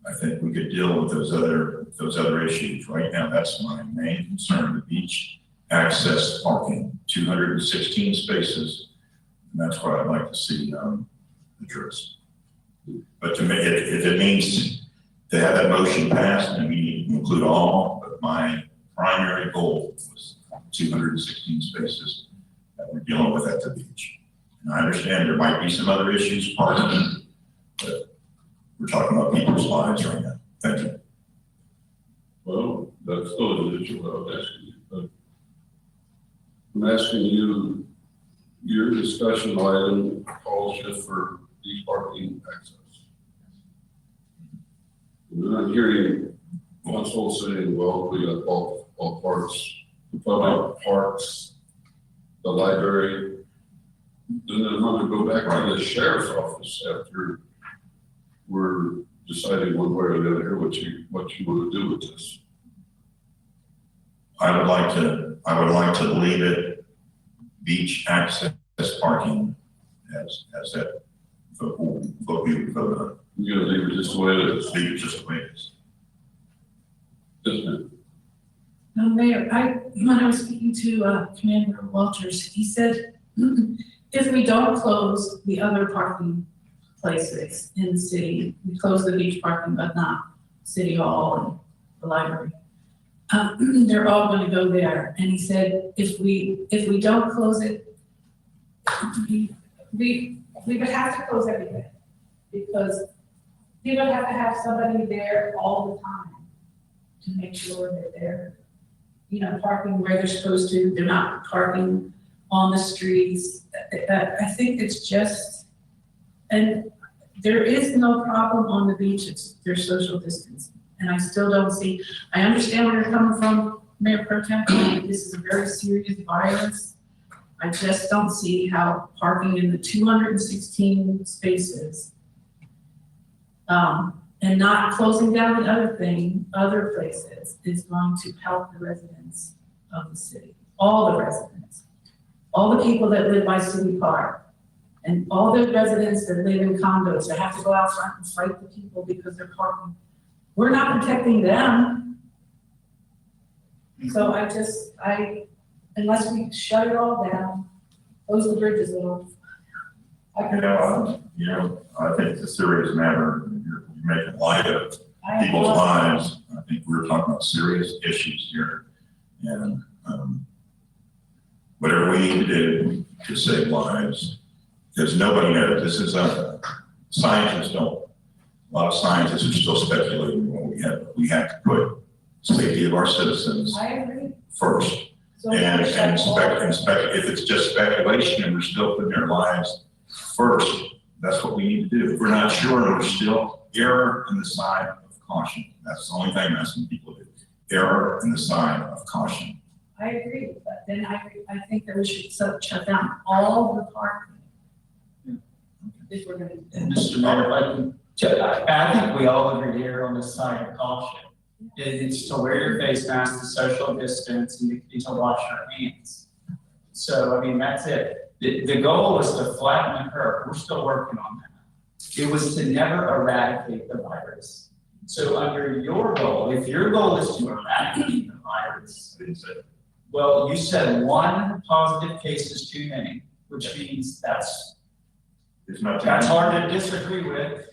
I think we could deal with those other issues. Right now, that's my main concern, the beach access parking, 216 spaces, and that's what I'd like to see addressed. But to make it, if it means to have that motion passed, and we need to include all, but my primary goal was 216 spaces that we're dealing with at the beach. And I understand there might be some other issues, parking, but we're talking about people's lives right now. Thank you. Well, that's still an issue I was asking you, but I'm asking you, your discussion item calls just for beach parking access. And I'm hearing council saying, well, we got all parks, the public parks, the library. Then I'm going to go back to the sheriff's office after we're deciding one way or the other what you want to do with this. I would like to leave it beach access parking as that vote we would vote on. You're going to leave it just the way it is? Leave it just the way it is. Yes, ma'am. Mayor, when I was speaking to Commander Walters, he said, if we don't close the other parking places in the city, we close the beach parking, but not City Hall and the library, they're all going to go there. And he said, if we don't close it, we would have to close everything, because we would have to have somebody there all the time to make sure they're there. parking where they're supposed to, they're not parking on the streets. I think it's just, and there is no problem on the beach, there's social distancing. And I still don't see, I understand where you're coming from, Mayor Pro Tem, this is a very serious virus. I just don't see how parking in the 216 spaces, and not closing down the other places is going to help the residents of the city, all the residents, all the people that live by City Park, and all the residents that live in condos that have to go out front and fight the people because they're parking. We're not protecting them. So unless we shut it all down, close the bridges off. I think it's a serious matter. You're making light of people's lives. I think we're talking about serious issues here. And whatever we need to do to save lives, because nobody knows. This is scientists don't. A lot of scientists are still speculating what we have. We have to put safety of our citizens first. So and if it's just speculation and we're still putting their lives first, that's what we need to do. If we're not sure, we're still error in the side of caution. That's the only thing I'm asking people to do. Error in the side of caution. I agree, but then I think that we should shut down all the parking. If we're gonna. And Mr. Mayor, I think we all agree here on the side of caution. It's to wear your face mask, to social distance, and to wash your hands. So, I mean, that's it. The goal was to flatten the curve. We're still working on that. It was to never eradicate the virus. So under your goal, if your goal is to eradicate the virus, well, you said one positive case is too many, which means that's hard to disagree with.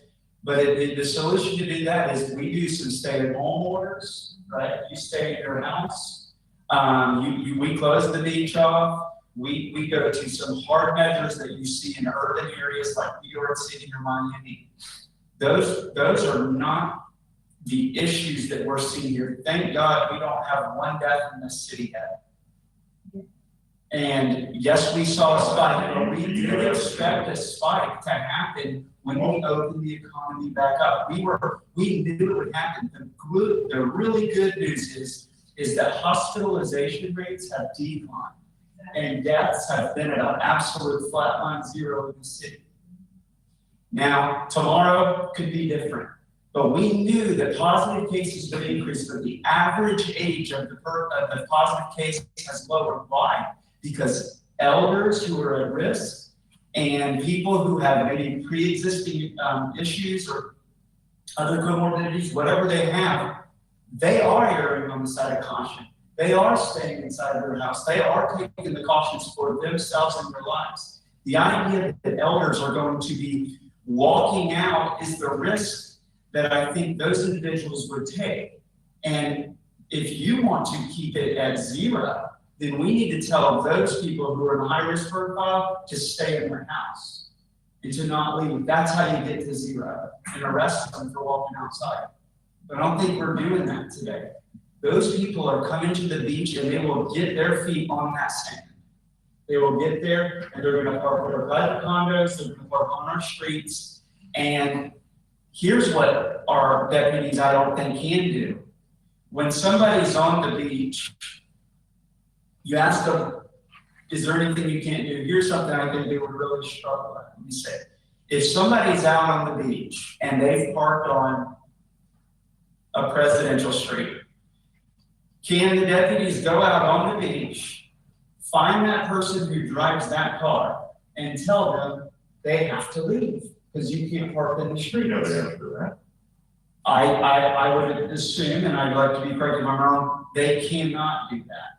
But the solution to do that is we do some stay-at-home orders, right? You stay in your house. We close the beach off. We go to some hard measures that you see in urban areas like New York City or Miami. Those are not the issues that we're seeing here. Thank God we don't have one death in this city yet. And yes, we saw a spike, but we did expect a spike to happen when we opened the economy back up. We knew it would happen. The really good news is that hospitalization rates have declined and deaths have been at an absolute flatline zero in the city. Now, tomorrow could be different, but we knew that positive cases would increase, but the average age of the positive case has lowered. Why? Because elders who are at risk and people who have maybe pre-existing issues or other comorbidities, whatever they have, they are erring on the side of caution. They are staying inside their house. They are taking the cautions for themselves and their lives. The idea that elders are going to be walking out is the risk that I think those individuals would take. And if you want to keep it at zero, then we need to tell those people who are in high risk profile to stay in their house and to not leave. That's how you get to zero and arrest them for walking outside. But I don't think we're doing that today. Those people are coming to the beach and they will get their feet on that sand. They will get there and they're going to park at our private condos, they're going to park on our streets. And here's what our deputies, I don't think, can do. When somebody's on the beach, you ask them, is there anything you can't do? Here's something I think they would really struggle at. Let me say, if somebody's out on the beach and they've parked on a presidential street, can the deputies go out on the beach, find that person who drives that car, and tell them they have to leave because you can't park in the street? You know the answer to that. I would assume, and I'd like to be corrected if I'm wrong, they cannot do that.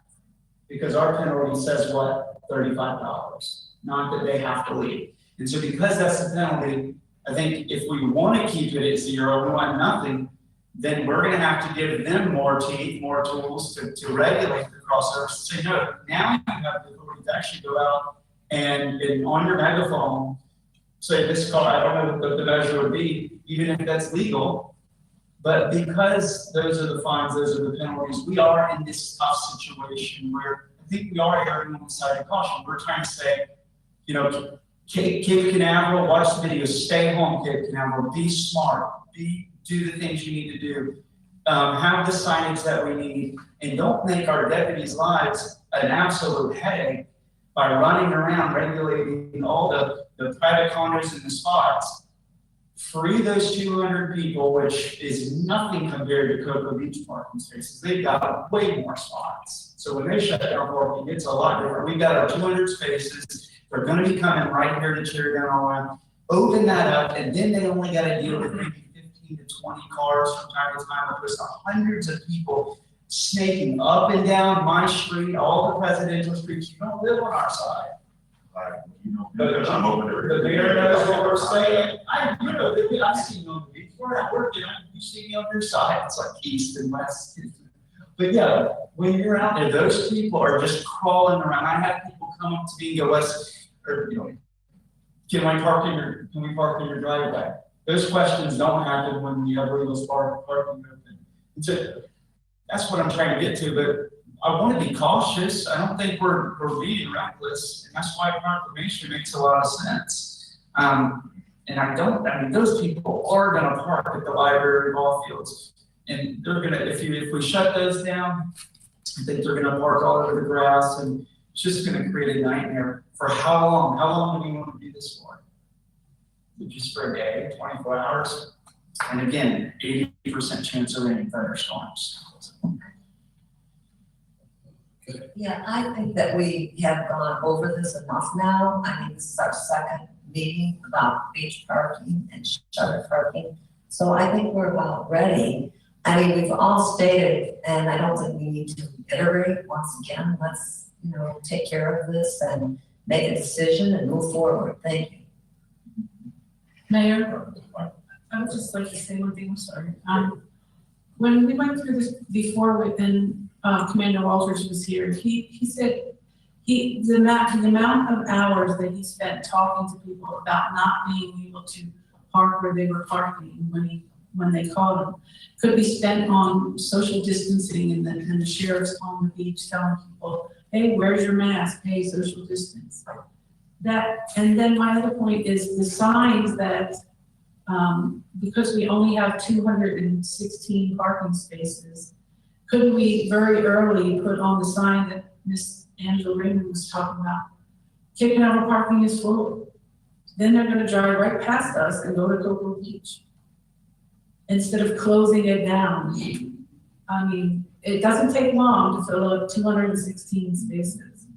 Because our penalty says what? $35, not that they have to leave. And so because that's the penalty, I think if we want to keep it at zero, we want nothing, then we're going to have to give them more teeth, more tools to regulate the crossovers. So no, now you have the authority to actually go out and on your megaphone, say this car, I don't know what the measure would be, even if that's legal, But because those are the fines, those are the penalties, we are in this tough situation where I think we are erring on the side of caution. We're trying to say, you know, Cape Canaveral, watch the video, stay home, Cape Canaveral, be smart, do the things you need to do. Have the signage that we need, and don't make our deputies' lives an absolute headache by running around regulating all the private condos and the spots. Free those 200 people, which is nothing compared to Cocoa Beach parking spaces. They've got way more spots. So when they shut down parking, it's a lot different. We've got our 200 spaces. They're gonna be coming right here to tear down all around. Open that up, and then they only gotta deal with maybe 15 to 20 cars from time to time, opposed to hundreds of people snaking up and down my street, all the presidential streets. You don't live on our side. I'm over there. The mayor knows what we're saying. I've seen you on the beach. We're at work, you see me on your side. It's like east and west. But yeah, when you're out there, those people are just crawling around. I have people come up to me and go, or, you know, can we park in your driveway? Those questions don't happen when you have legal parking open. So that's what I'm trying to get to, but I want to be cautious. I don't think we're being reckless, and that's why proclamation makes a lot of sense. And those people are going to park at the library, ball fields, and they're going to, if we shut those down, I think they're going to park all over the grass, and it's just going to create a nightmare. For how long? How long do we want to do this for? Just for a day, 24 hours? And again, 80% chance of rain, thunderstorms. Yeah, I think that we have gone over this enough now. I mean, this is our second meeting about beach parking and shutter parking. So I think we're about ready. I mean, we've all stated, and I don't think we need to reiterate once again. Let's, you know, take care of this and make a decision and move forward. Thank you. Mayor, I would just like to say one thing, I'm sorry. When we went through this before within Commander Walters was here, he said the amount of hours that he spent talking to people about not being able to park where they were parking when they called him could be spent on social distancing and the sheriff's on the beach telling people, hey, where's your mask? Hey, social distance. And then my other point is the signs that because we only have 216 parking spaces, could we very early put on the sign that Ms. Angela Raymond was talking about? Cape Canaveral parking is full. Then they're gonna drive right past us and go to Cocoa Beach instead of closing it down. I mean, it doesn't take long to fill up 216 spaces.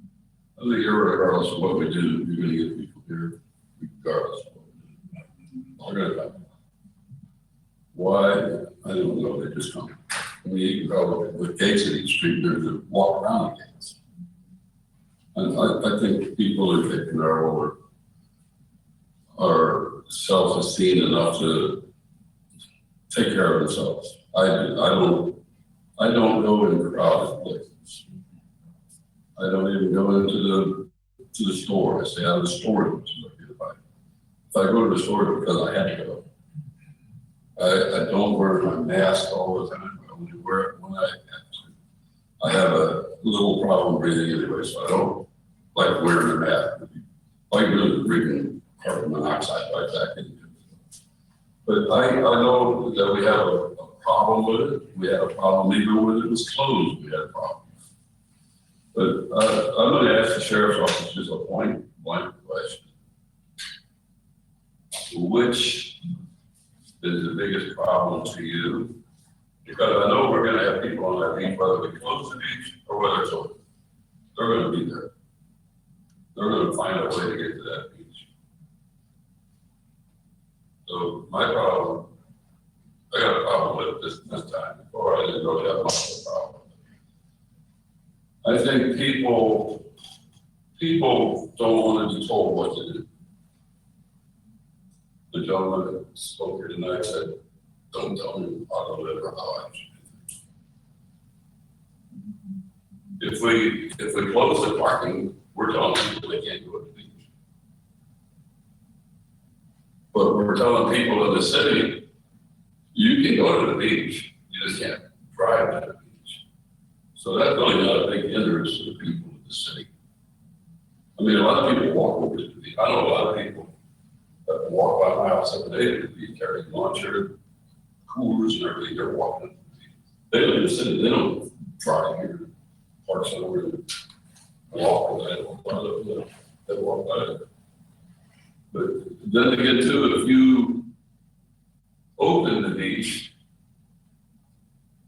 I think regardless of what we do, you're gonna get people here, regardless of what we do. They're gonna come. Why? I don't know, they just come. I mean, you can probably put gates in each street, there's a walk around the gates. And I think people in Cape Canaveral are self-esteem enough to take care of themselves. I don't go in crowded places. I don't even go into the store. I stay out of the store if I go to the store because I had to go. I don't wear my mask all the time. I only wear it when I have to. I have a little problem breathing anyway, so I don't like wearing a mask. Like really breathing carbon monoxide right back in. But I know that we have a problem with it. We had a problem even when it was closed. We had a problem. But I'm going to ask the sheriff's office just a point blank question. Which is the biggest problem to you? Because I know we're going to have people on that beach, whether we close the beach or whether it's open. They're going to be there. They're going to find a way to get to that beach. So my problem, I got a problem with it this time. Before I didn't really have much of a problem. I think people don't want to be told what to do. The gentleman that spoke here tonight said, don't tell me how to live or how I should do things. If we close the parking, we're telling people they can't go to the beach. But we're telling people in the city, You can go to the beach, you just can't drive to the beach. So that's really not a big hindrance to the people of the city. I mean, a lot of people walk over to the beach. I know a lot of people that walk by my house every day to the beach, carrying launcher, coolers and everything, they're walking to the beach. They live in the city, they don't drive here, park somewhere, and walk by it, they walk by it. But then again, too, if you open the beach,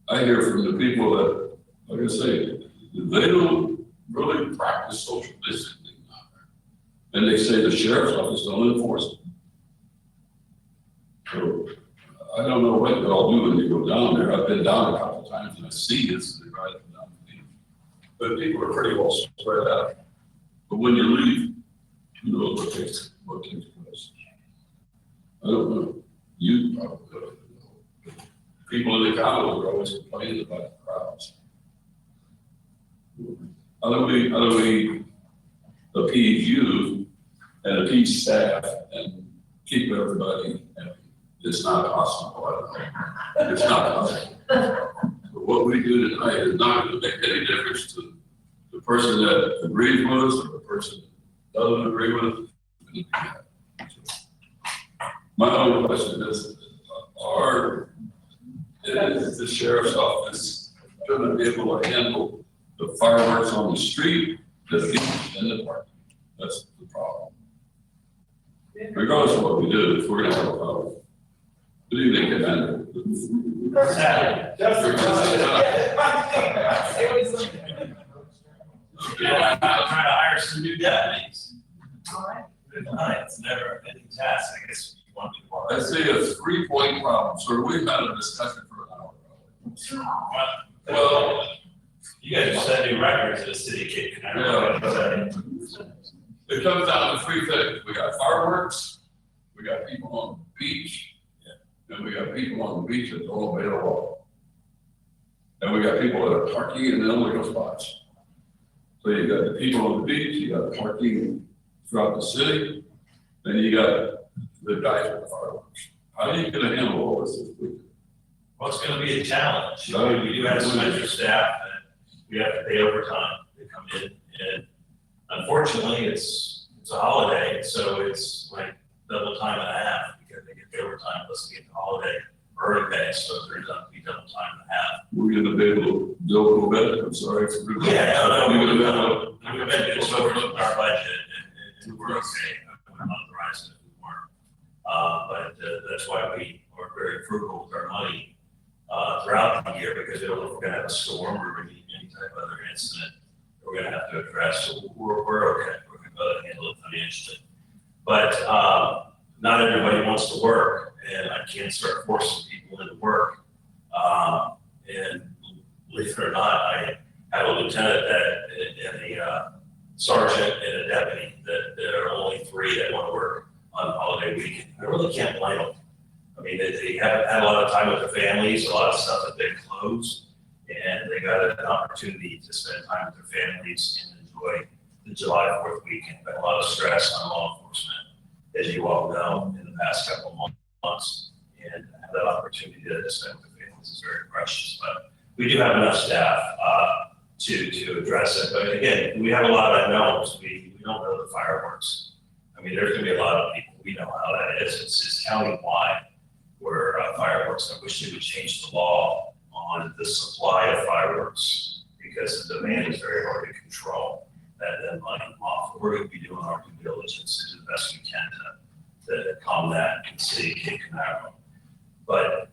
I hear from the people that, like I say, they don't really practice social distancing out there. And they say the sheriff's office don't enforce it. So I don't know what they'll do when you go down there. I've been down a couple of times and I see this, they ride down the beach. But people are pretty well spread out. But when you leave, you know what takes place. I don't know. You probably don't know. People in the Canaveral are always complaining about the crowds. How do we appease you and appease staff and keep everybody happy? It's not possible. I don't know. It's not possible. But what we do tonight is not going to make any difference to the person that agrees with us or the person that doesn't agree with us. My only question is the sheriff's office going to be able to handle the fireworks on the street, the beach, and the park? That's the problem. Regardless of what we do, if we're going to have a problem, what do you think, Commander? Yeah, I'm trying to hire some new deputies. All right. It's never a big task, I guess you want to more. I say a 3-point problem, so we've had a discussion for an hour. Well, you guys just set new records in the city of Cape Canaveral. Yeah. It comes down to 3 things. We got fireworks, we got people on the beach, and we got people on the beach that don't obey the law. And we got people that are parking in illegal spots. So you got the people on the beach, you got parking throughout the city, then you got the guys with the fireworks. How are you gonna handle all this week? Well, it's gonna be a challenge. We do have some extra staff that we have to pay overtime. They come in, and unfortunately, it's a holiday, so it's like double time and a half because they get the overtime plus they get the holiday early pay, so there's gonna be double time and a half. We're gonna be able to build a little bit, I'm sorry. Yeah, no, We're gonna be we've been overlooking our budget and we're okay. I'm on the horizon if we weren't. But that's why we are very frugal with our money throughout the year, because we don't know if we're gonna have a storm or any type of other incident that we're gonna have to address. So we're okay. We're gonna handle it financially. But not everybody wants to work, and I can't start forcing people into work. And believe it or not, I have a lieutenant and a sergeant and a deputy that there are only 3 that want to work on holiday weekend. I really can't blame them. I mean, they haven't had a lot of time with their families, a lot of stuff that they've closed, and they got an opportunity to spend time with their families and enjoy the July 4th weekend. But a lot of stress on law enforcement, as you all know, in the past couple of months, and have that opportunity to spend with their families is very precious. But we do have enough staff to address it. But again, we have a lot of unknowns. We don't know the fireworks. I mean, there's gonna be a lot of people, we know how that is. It's county-wide where fireworks, I wish they would change the law on the supply of fireworks, because the demand is very hard to control, that money off. We're gonna be doing our due diligence to do the best we can to combat in the city of Cape Canaveral. But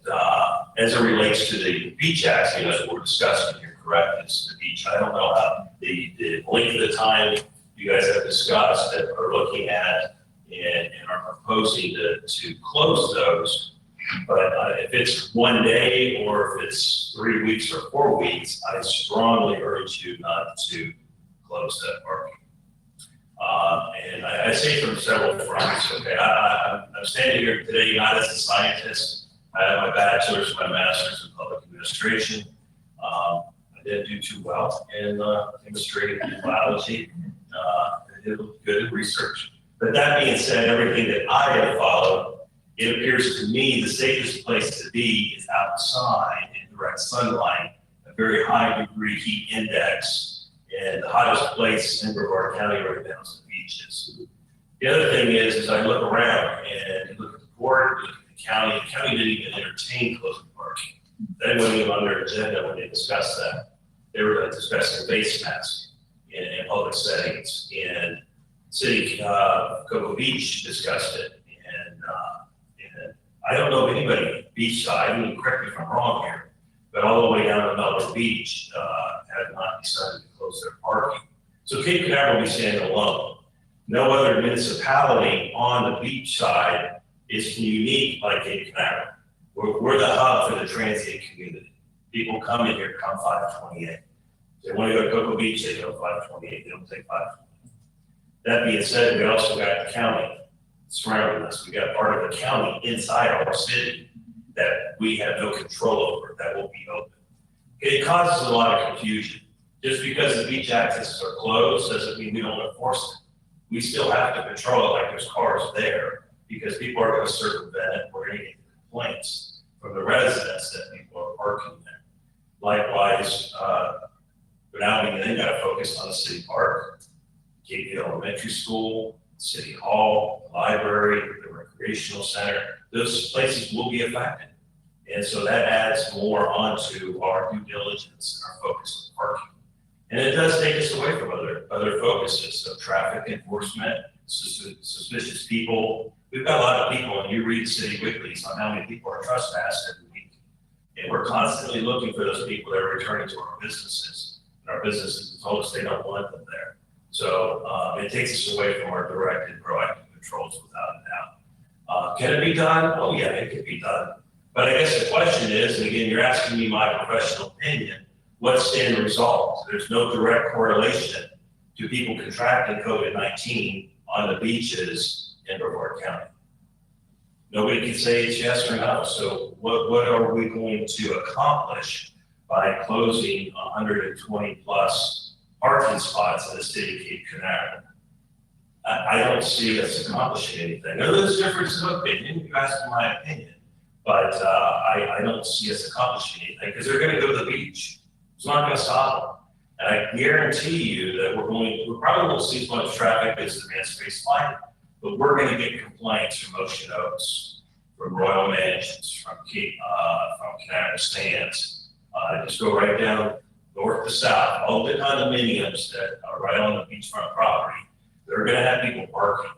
as it relates to the beach accident, that's what we're discussing here, correct? It's the beach. I don't know how the length of the time you guys have discussed that are looking at and are proposing to close those. But if it's 1 day or if it's 3 weeks or 4 weeks, I strongly urge you not to close that parking. And I say from several fronts, okay, I'm standing here today not as a scientist. I have my bachelor's, my master's in public administration. I didn't do too well in chemistry and biology. I did good in research. But that being said, everything that I have followed it appears to me the safest place to be is outside in direct sunlight, a very high degree heat index, and the hottest place in Brevard County right now is the beaches. The other thing is I look around and you look at the board, you look at the county didn't even entertain closing parking. That wasn't even on their agenda when they discussed that. They were discussing face masks in public settings, and City Cocoa Beach discussed it. And I don't know of anybody beachside, I mean, correct me if I'm wrong here, but all the way down to Melbourne Beach have not decided to close their parking. So Cape Canaveral will be standing alone. No other municipality on the beach side is unique like Cape Canaveral. We're the hub for the transient community. People come in here, come 528. They want to go to Cocoa Beach, they go 528, they don't take 528. That being said, we also got the county surrounding us. We got part of the county inside our city that we have no control over, that will be open. It causes a lot of confusion. Just because the beach accesses are closed doesn't mean we don't enforce it. We still have to control it like there's cars there, because people are going to circumvent it. We're going to get complaints from the residents that people are parking there. Likewise, we're now beginning to focus on the city park, Cape View Elementary School, City Hall, the library, the recreational center. Those places will be affected. And so that adds more onto our due diligence and our focus on parking. And it does take us away from other focuses, so traffic enforcement, suspicious people. We've got a lot of people, and you read city weeklies on how many people are trespassed every week. And we're constantly looking for those people that are returning to our businesses. And our businesses have told us they don't want them there. So it takes us away from our direct and proactive controls without a doubt. Can it be done? Oh yeah, it can be done. But I guess the question is, and again, you're asking me my professional opinion, what's the end result? There's no direct correlation to people contracting COVID-19 on the beaches in Brevard County. Nobody can say it's yes or no. So what are we going to accomplish by closing 120 plus parking spots in the city of Cape Canaveral? I don't see us accomplishing anything. Now, there's differences of opinion. You asked my opinion, but I don't see us accomplishing anything because they're going to go to the beach. It's not going to stop them. And I guarantee you that we probably won't see as much traffic as the Advanced Space Flight, but we're going to get complaints from Ocean Oaks, from Royal Mansions, from Canaveral Stands. Just go right down north to south, all the condominiums that are right on the beachfront property. They're going to have people parking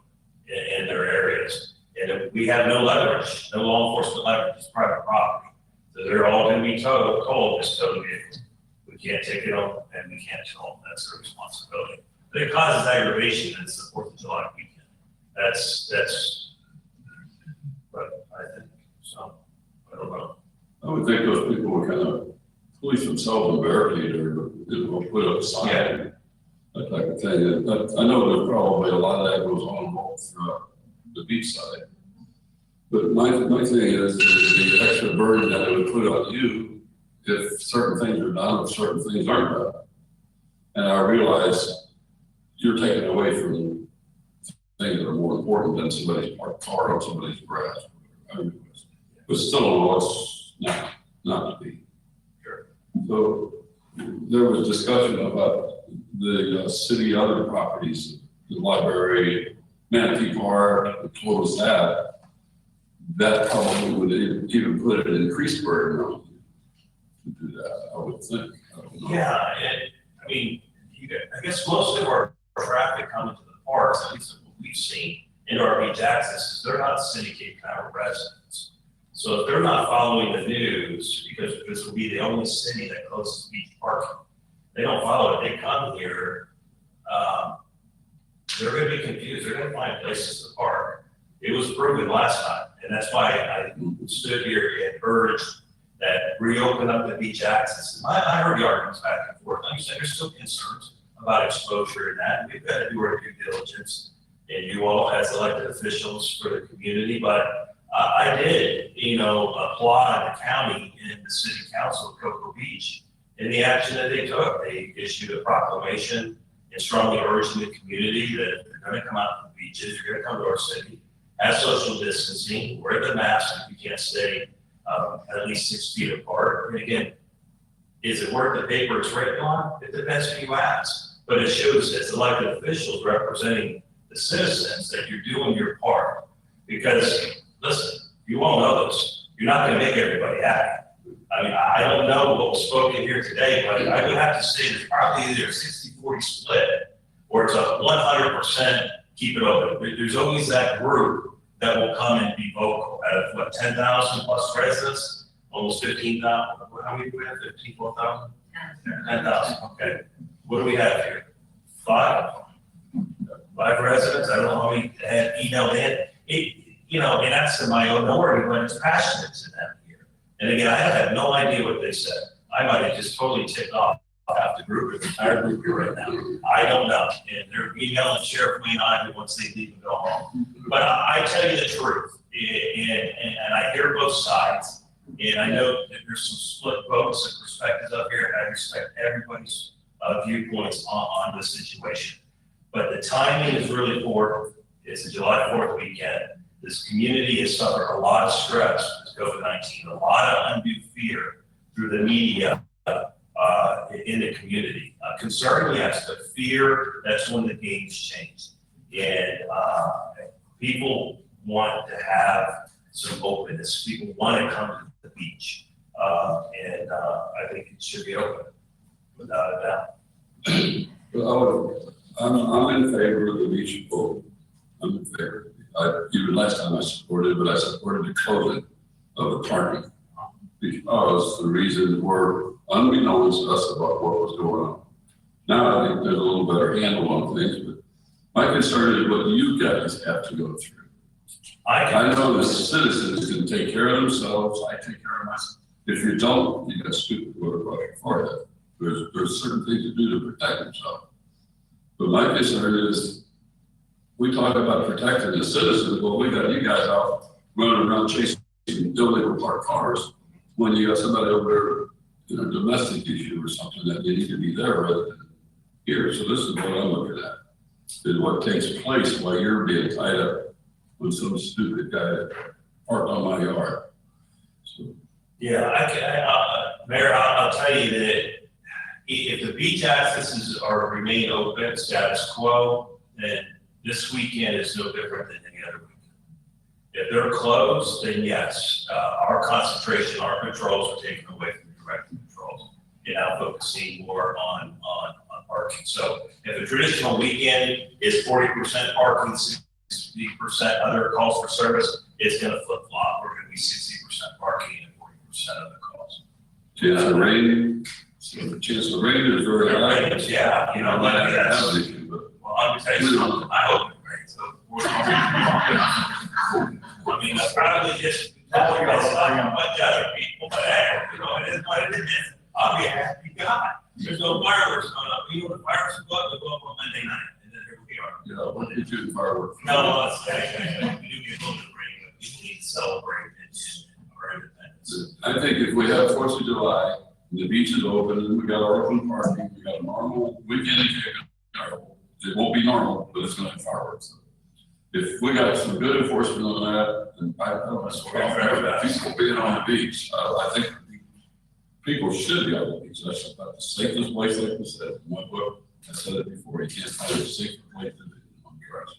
in their areas. And we have no leverage, no law enforcement leverage, it's private property. So they're all going to be told this tow vehicle. We can't take it on and we can't tow them. That's their responsibility. But it causes aggravation and it's the 4th of July weekend. That's what I think. So, I don't know. I would think those people would kind of police themselves and barricade or put up a sign, that type of thing. I know there's probably a lot of that goes on both the beach side. But my thing is the extra burden that it would put on you if certain things are done, if certain things aren't done. And I realize you're taking away from things that are more important than somebody's parked car or somebody's grass. But still, it's not to be. Sure. So there was discussion about the city other properties, the library, Manatee Park, close that. That probably would even put an increased burden on you to do that, I would think. I don't know. Yeah, I mean, I guess most of our traffic coming to the parks, at least what we've seen in our beach accesses, they're not city Cape Canaveral residents. So if they're not following the news, because this will be the only city that closes beach parking, they don't follow it, they come here, they're going to be confused, they're going to find places to park. It was proven last time, and that's why I stood here and urged that reopen up the beach access. I heard the arguments back and forth. Like you said, there's still concerns about exposure and that. We've got to do our due diligence, and you all as elected officials for the community. But I did, applaud the county and the city council of Cocoa Beach in the action that they took. They issued a proclamation and strongly urging the community that if they're going to come out to the beaches, you're going to come to our city. have social distancing, wear the mask if you can't stay at least 6 feet apart. And again, is it worth the paper it's written on? It depends who you ask. But it shows as elected officials representing the citizens that you're doing your part. Because, listen, you all know this, you're not gonna make everybody happy. I mean, I don't know what was spoken here today, but I would have to say there's probably either a 60-40 split, or it's a 100% keep it open. There's always that group that will come and be vocal. Out of what, 10,000 plus residents, almost 15,000. How many do we have? 15,000? 10,000. Okay. What do we have here? 5 residents. I don't know how many had emailed in. You know, and that's the minority when it's passionate to them here. And again, I have no idea what they said. I might have just totally ticked off half the group, the entire group here right now. I don't know. And they're emailing Sheriff Wayne Ivey once they leave and go home. But I tell you the truth, and I hear both sides, and I know that there's some split votes and perspectives up here, and I respect everybody's viewpoints on this situation. But the timing is really important. It's the July 4th weekend. This community has suffered a lot of stress with COVID-19, a lot of undue fear through the media in the community. Concern, yes, but fear, that's when the game's changed. And people want to have some openness. People want to come to the beach. And I think it should be open, without a doubt. Well, I'm in favor of the beach vote. I'm in favor. Even last time I supported, but I supported the closing of the parking because the reasons were unbeknownst to us about what was going on. Now I think there's a little better handle on things, but my concern is what you guys have to go through. I know the citizens can take care of themselves. I take care of myself. If you don't, you got stupid water across your forehead. There's certain things to do to protect yourself. But my concern is, we talk about protecting the citizens, but we got you guys out running around chasing illegal parked cars when you got somebody over there, in a domestic issue or something that they need to be there rather than here. So this is what I'm looking at, is what takes place while you're being tied up with some stupid guy parked on my yard. So. Yeah, Mayor, I'll tell you that if the beach accesses remain open, status quo, then this weekend is no different than any other weekend. If they're closed, then yes, our concentration, our controls are taken away from the direct controls. You're now focusing more on parking. So if a traditional weekend is 40% parking, 60% other calls for service, it's going to flip flop. We're going to be 60% parking and 40% other calls. Chance of rain. So the chance of rain is very high. Yeah, you know, like that's. Well, I'm gonna tell you something, I hope it rains, so. I mean, that's probably just, that's a bunch of other people, but hey, you know, it is what it is. I'll be a happy guy. There's no fireworks going up, you know, the fireworks go up, they go up on Monday night, and then here we are. Yeah, what did you do fireworks? No, we do get a little bit of rain, but people need to celebrate our independence. I think if we have 4th of July, and the beach is open, and we got our open parking, we got a normal weekend. It won't be normal, but it's gonna have fireworks. If we got some good enforcement on that, then I don't know, people being on the beach, I think people should be on the beach. That's about the safest place, like we said. In my book, I said it before, you can't find a safer place than on the rest.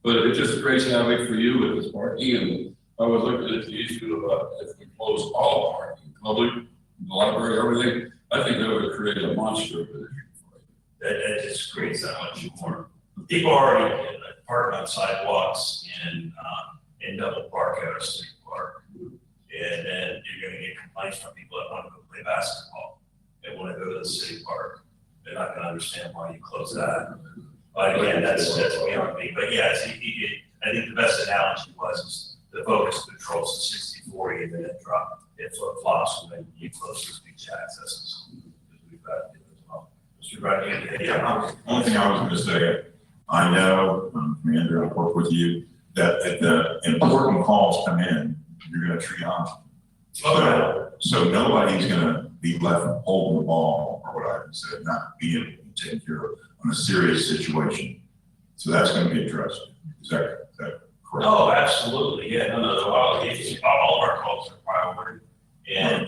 But it just creates havoc for you with this parking. And I was looking at the issue about if we close all parking, public, the library, everything, I think that would create a monster of an issue. That just creates that much more. People are already parking on sidewalks and double park at a city park. And then you're gonna get complaints from people that want to go play basketball. They want to go to the city park. They're not gonna understand why you close that. But again, that's beyond me. But yeah, I think the best analogy was the focus controls to 60-40 and then it flip flops when you close those beach accesses. We've got to do it as well. Mr. Rodriguez, Yeah, only thing I was going to say, I know, Commander, I work with you, that if the important calls come in, you're going to triage them. So nobody's going to be left holding the ball, or what I said, not being able to take care of on a serious situation. So that's going to be addressed. Is that correct? Oh, absolutely, yeah, no, well, all of our calls are priority. And,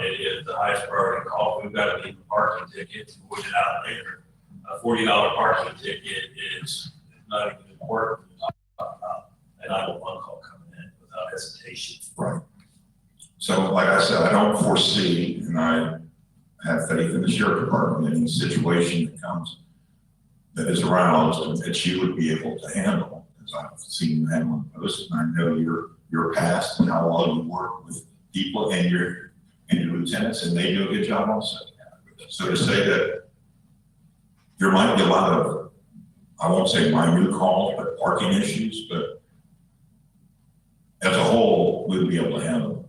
it is the highest priority call, we've got to leave the parking tickets, avoid it out later. A $40 parking ticket is not even important to talk about, and I will one call coming in without hesitation. Right. So like I said, I don't foresee, and I have faith in the sheriff department in the situation that comes, that is aroused, that you would be able to handle, as I've seen you handle those, and I know your past and how well you work with people and your lieutenants, and they do a good job also. So to say that there might be a lot of, I won't say minute calls, but parking issues, but as a whole, we'll be able to handle them,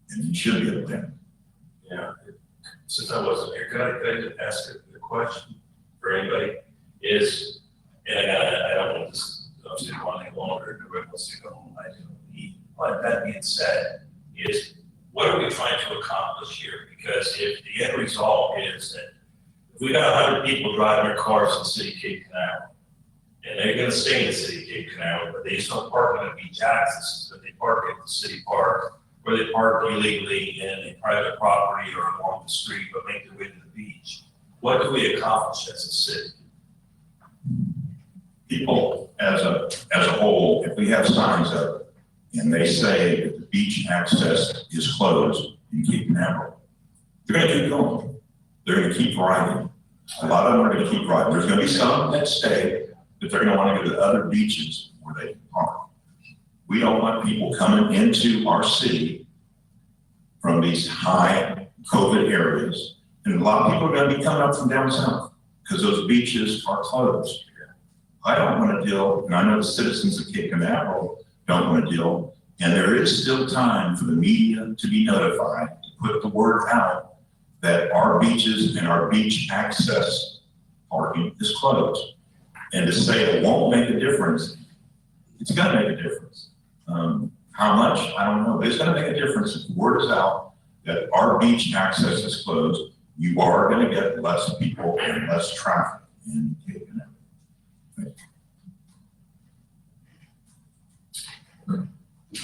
and you should be able to handle them. Yeah, since I wasn't here, could I just ask a question for anybody? Is, and I don't want this, obviously, one thing longer, everybody wants to go home, I don't need. But that being said, is what are we trying to accomplish here? Because if the end result is that if we got 100 people driving their cars in the city of Cape Canaveral, and they're gonna stay in the city of Cape Canaveral, but they just don't park on the beach access, but they park at the city park, or they park illegally in a private property or along the street, but make their way to the beach. What do we accomplish as a city? People as a whole, if we have signs up and they say that the beach access is closed in Cape Canaveral, they're gonna keep going. They're gonna keep riding. A lot of them are gonna keep riding. There's gonna be some that stay, but they're gonna wanna go to other beaches where they can park. We don't want people coming into our city from these high COVID areas. And a lot of people are gonna be coming up from down south because those beaches are closed. I don't want to deal, and I know the citizens of Cape Canaveral don't want to deal, and there is still time for the media to be notified, to put the word out that our beaches and our beach access parking is closed. And to say it won't make a difference, it's gonna make a difference. How much, I don't know, but it's gonna make a difference if the word is out that our beach access is closed. You are gonna get less people and less traffic in Cape Canaveral.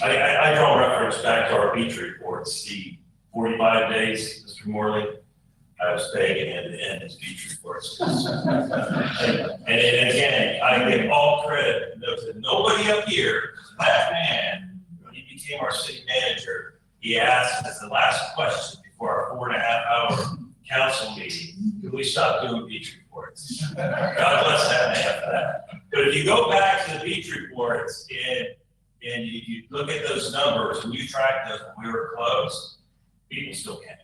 I draw reference back to our beach reports, the 45 days, Mr. Morley, I was begging him to end his beach reports. And again, I give all credit to nobody up here, that man, when he became our city manager, he asked as the last question before our 4.5-hour council meeting, can we stop doing beach reports? God bless that man for that. But if you go back to the beach reports and you look at those numbers, and you track those when we were closed, people still came.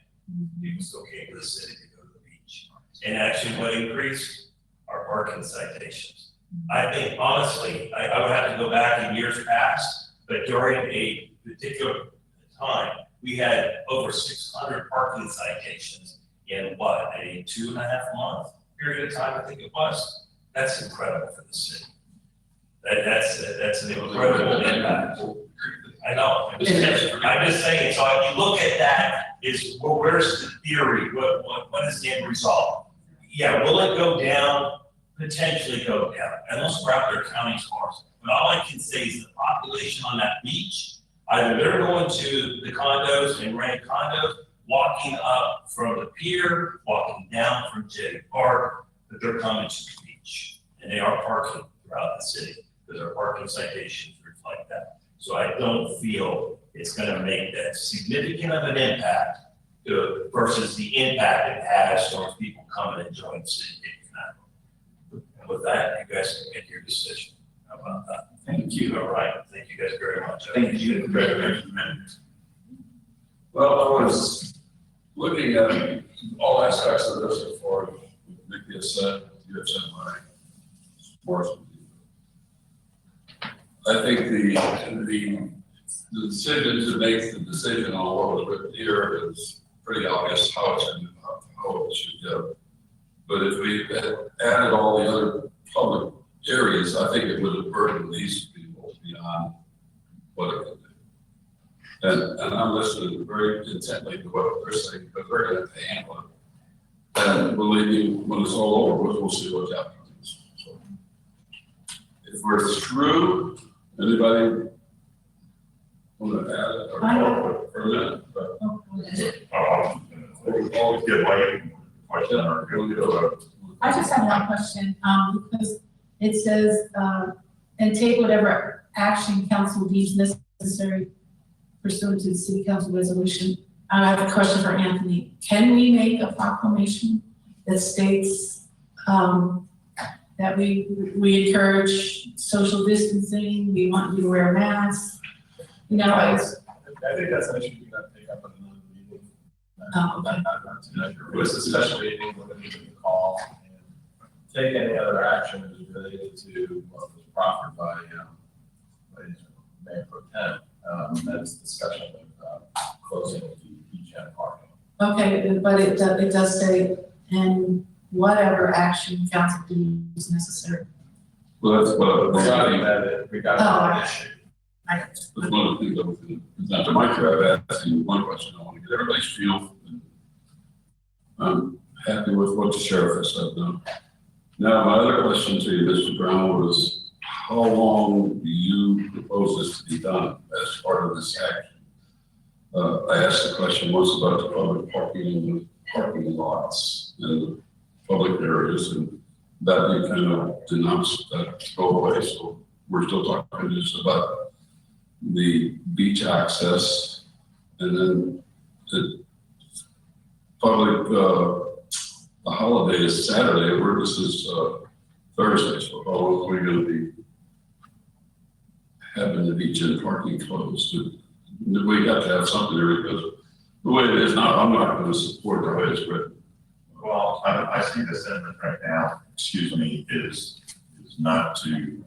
People still came to the city to go to the beach. And actually what increased our parking citations. I think honestly, I would have to go back in years past, but during a particular time, we had over 600 parking citations in what, a 2.5 month period of time, I think it was. That's incredible for the city. That's an incredible impact. I know, I'm just saying, so if you look at that, is well, where's the theory? What is the end result? Yeah, will it go down? Potentially go down, and let's grab their county scores. But all I can say is the population on that beach, either they're going to the condos and rent condos, walking up from the pier, walking down from Jetty Park, but they're coming to the beach. And they are parking throughout the city, because our parking citations reflect that. So I don't feel it's gonna make that significant of an impact versus the impact it has towards people coming and joining the city. And with that, you guys can make your decision. How about that? Thank you. All right, thank you guys very much. Thank you. Well, I was looking at all aspects of this before Nikki has said, you have said my support. I think the decision to make the decision on what was written here is pretty obvious how it should go. But if we had added all the other public areas, I think it would have burdened these people beyond what it could do. And I'm listening very intently to what they're saying, because they're going to have to handle it. And believe me, when it's all over, we'll see what happens. So if we're through Anybody want to add or talk for a minute? Always get late. Question or go. I just have one question, because it says, and take whatever action council deems necessary pursuant to the city council resolution. I have a question for Anthony. Can we make a proclamation that states, that we encourage social distancing, we want you to wear masks? You know, I think that's an issue you got to take up at another meeting. Not tonight. It was a special meeting, we're going to call and take any other action as related to what was proffered by Mayor Pro Tem. That's discussion of closing the beach and parking. okay, but it does say, and whatever action council deems necessary. Well, that's what. We got that issue. That's one of the things I was going to present to Mike. I've asked you one question. I want to get everybody's feel. I'm happy with what the sheriff has said now. Now, my other question to you, Mr. Brown, was how long do you propose this to be done as part of this action? I asked the question once about the public parking and the parking lots and the public areas, and that you kind of denounced that go away. So we're still talking just about the beach access, and then the public, the holiday is Saturday, where this is Thursday, so how long are we going to be having the beach and parking closed? We have to have something there, because the way it is now, I'm not going to support the way it's written. Well, I see the sentiment right now, excuse me, is not to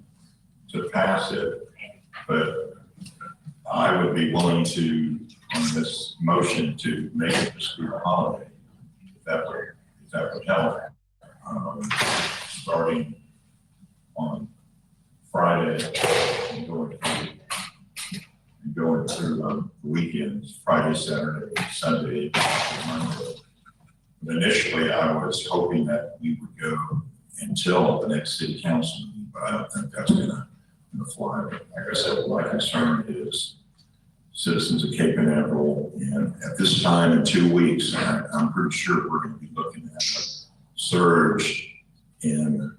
pass it, but I would be willing to, on this motion, to make it a school holiday, if that would help. Starting on Friday and going through the weekends, Friday, Saturday, Sunday, Monday. But initially, I was hoping that we would go until the next city council meeting, but I don't think that's gonna fly. Like I said, my concern is citizens of Cape Canaveral, and at this time in 2 weeks, I'm pretty sure we're gonna be looking at a surge in,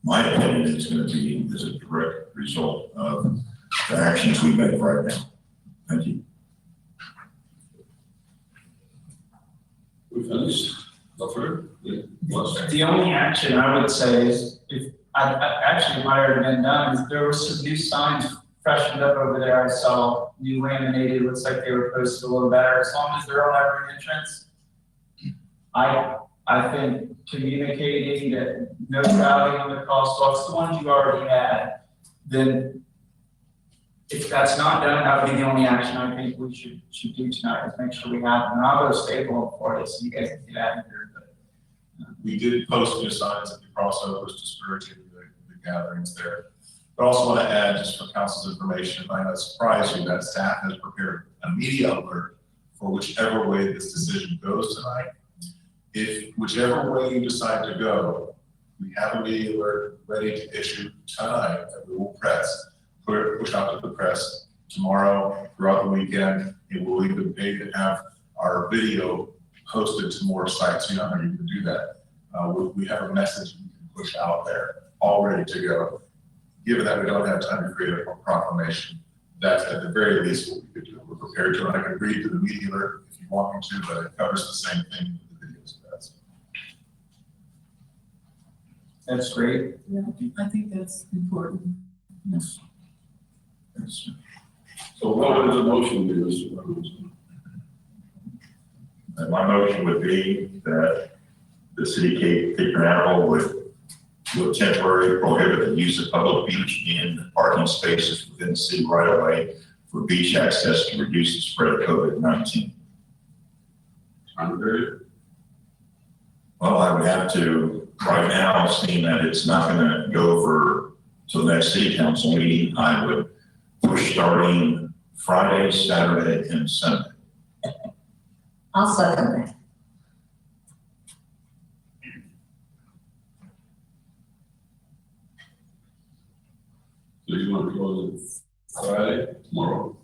my opinion, is gonna be as a direct result of the actions we make right now. Thank you. We finished? The only action I would say is, if I actually might have been done, is there were some new signs freshened up over there. I saw new laminated, looks like they were posted a little better, as long as they're on every entrance. I think communicating that no crowding on the crosswalks, the ones you already had, then if that's not done, that would be the only action I think we should do tonight, is make sure we have them. And I'll go stable for it, so you guys can get out of here. We did post new signs at the crossovers, discouraging the gatherings there. But also want to add, just for council's information, it might not surprise you that staff has prepared a media alert for whichever way this decision goes tonight. If whichever way you decide to go, we have a media alert ready to issue tonight that we will push out to the press tomorrow, throughout the weekend. It will even pay to have our video posted to more sites. You know how you can do that. We have a message we can push out there, all ready to go. Given that we don't have time to create a proclamation, that's at the very least what we could do. We're prepared to, and I can read to the media alert if you want me to, but it covers the same thing that the videos does. That's great. Yeah, I think that's important. Yes. So what would the motion be, Mr. Brown? And my motion would be that the city of Cape Canaveral would temporarily prohibit the use of public beach and parking spaces within the city right of way for beach access to reduce the spread of COVID-19. Time period? Well, I would have to, right now, seeing that it's not gonna go for till the next city council meeting, I would push starting Friday, Saturday, and Sunday. I'll second that. So you you want to close it Friday, tomorrow,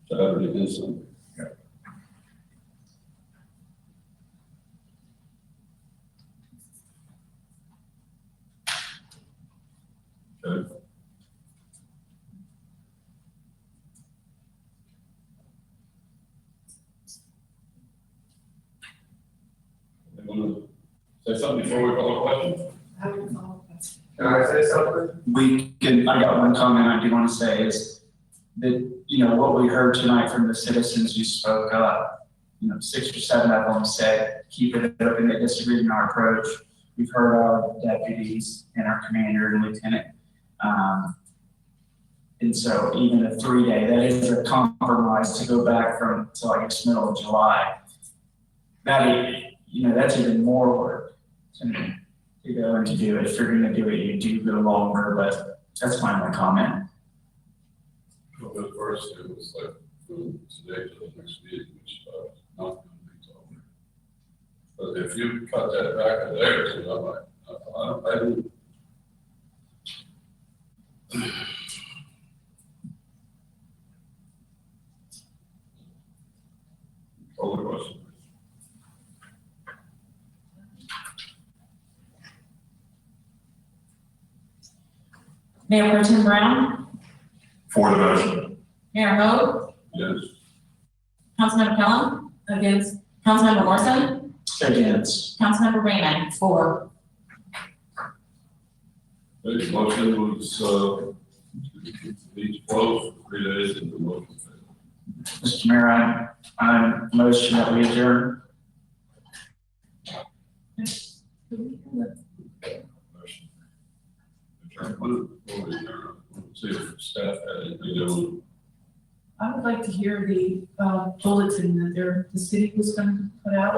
Saturday, and Sunday? Okay. Anyone want to say something before we call a question? Can I say something? I got one comment I do want to say is that, you know, what we heard tonight from the citizens who spoke up, you know, 6 or 7 of them said, keep it open, they disagreed in our approach. We've heard our deputies and our commander and lieutenant. And so even a 3-day, that is a compromise to go back from till I guess middle of July. That, you know, that's even more work to go and to do it. If you're gonna do it, you do go longer, but that's my comment. Well, at first, it was like from today to the next meeting, which not going to be longer. But if you cut that back a day or two, I'm like, I do. Call the question. Mayor Pro Tem Brown, For the motion. Mayor Hope, Yes. Councilmember Kellum, against, Councilmember Morrison, Against. Councilmember Raymond, 4. The motion was, each closed for 3 days and the motion failed. Mr. Mayor, I'm motion that we adjourn. Motion. See if staff had anything they want. I would like to hear the bulletin that the city was going to put out. I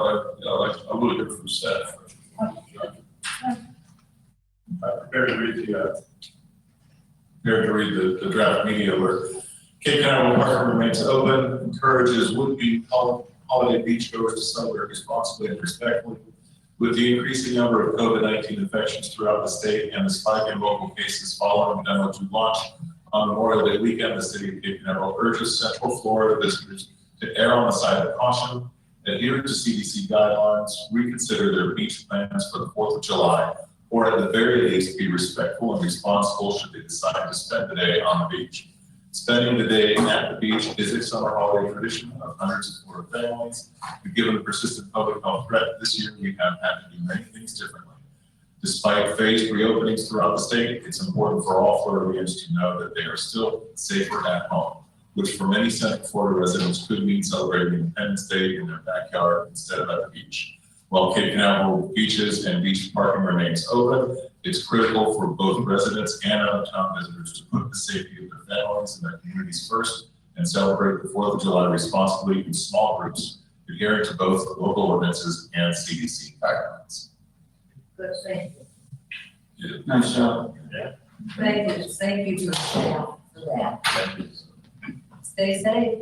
would hear from staff. I'm prepared to read the draft media where Cape Canaveral Park remains open, encourages would-be holiday beachgoers to celebrate responsibly and respectfully. With the increasing number of COVID-19 infections throughout the state and the spike in local cases following the Demo 2 launch on Memorial Day weekend, the city of Cape Canaveral urges Central Florida visitors to err on the side of caution, adhere to CDC guidelines, reconsider their beach plans for the 4th of July, or at the very least be respectful and responsible should they decide to spend the day on the beach. Spending the day at the beach is a summer holiday tradition of hundreds of Florida families. But given the persistent public health threat this year, we have had to do many things differently. Despite phased reopenings throughout the state, it's important for all Floridians to know that they are still safer at home, which for many Central Florida residents could mean celebrating Independence Day in their backyard instead of at the beach. While Cape Canaveral beaches and beach parking remains open, it's critical for both residents and out-of-town visitors to put the safety of their families and their communities first and celebrate the 4th of July responsibly in small groups, adhering to both local ordinances and CDC guidelines. Good, thank you. Yeah. Nice job. Thank you to the staff for that. Stay safe.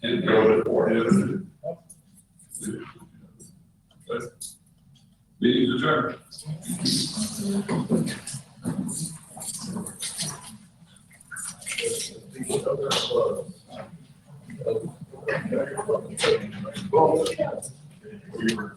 And go to board. Meeting's adjourned. We were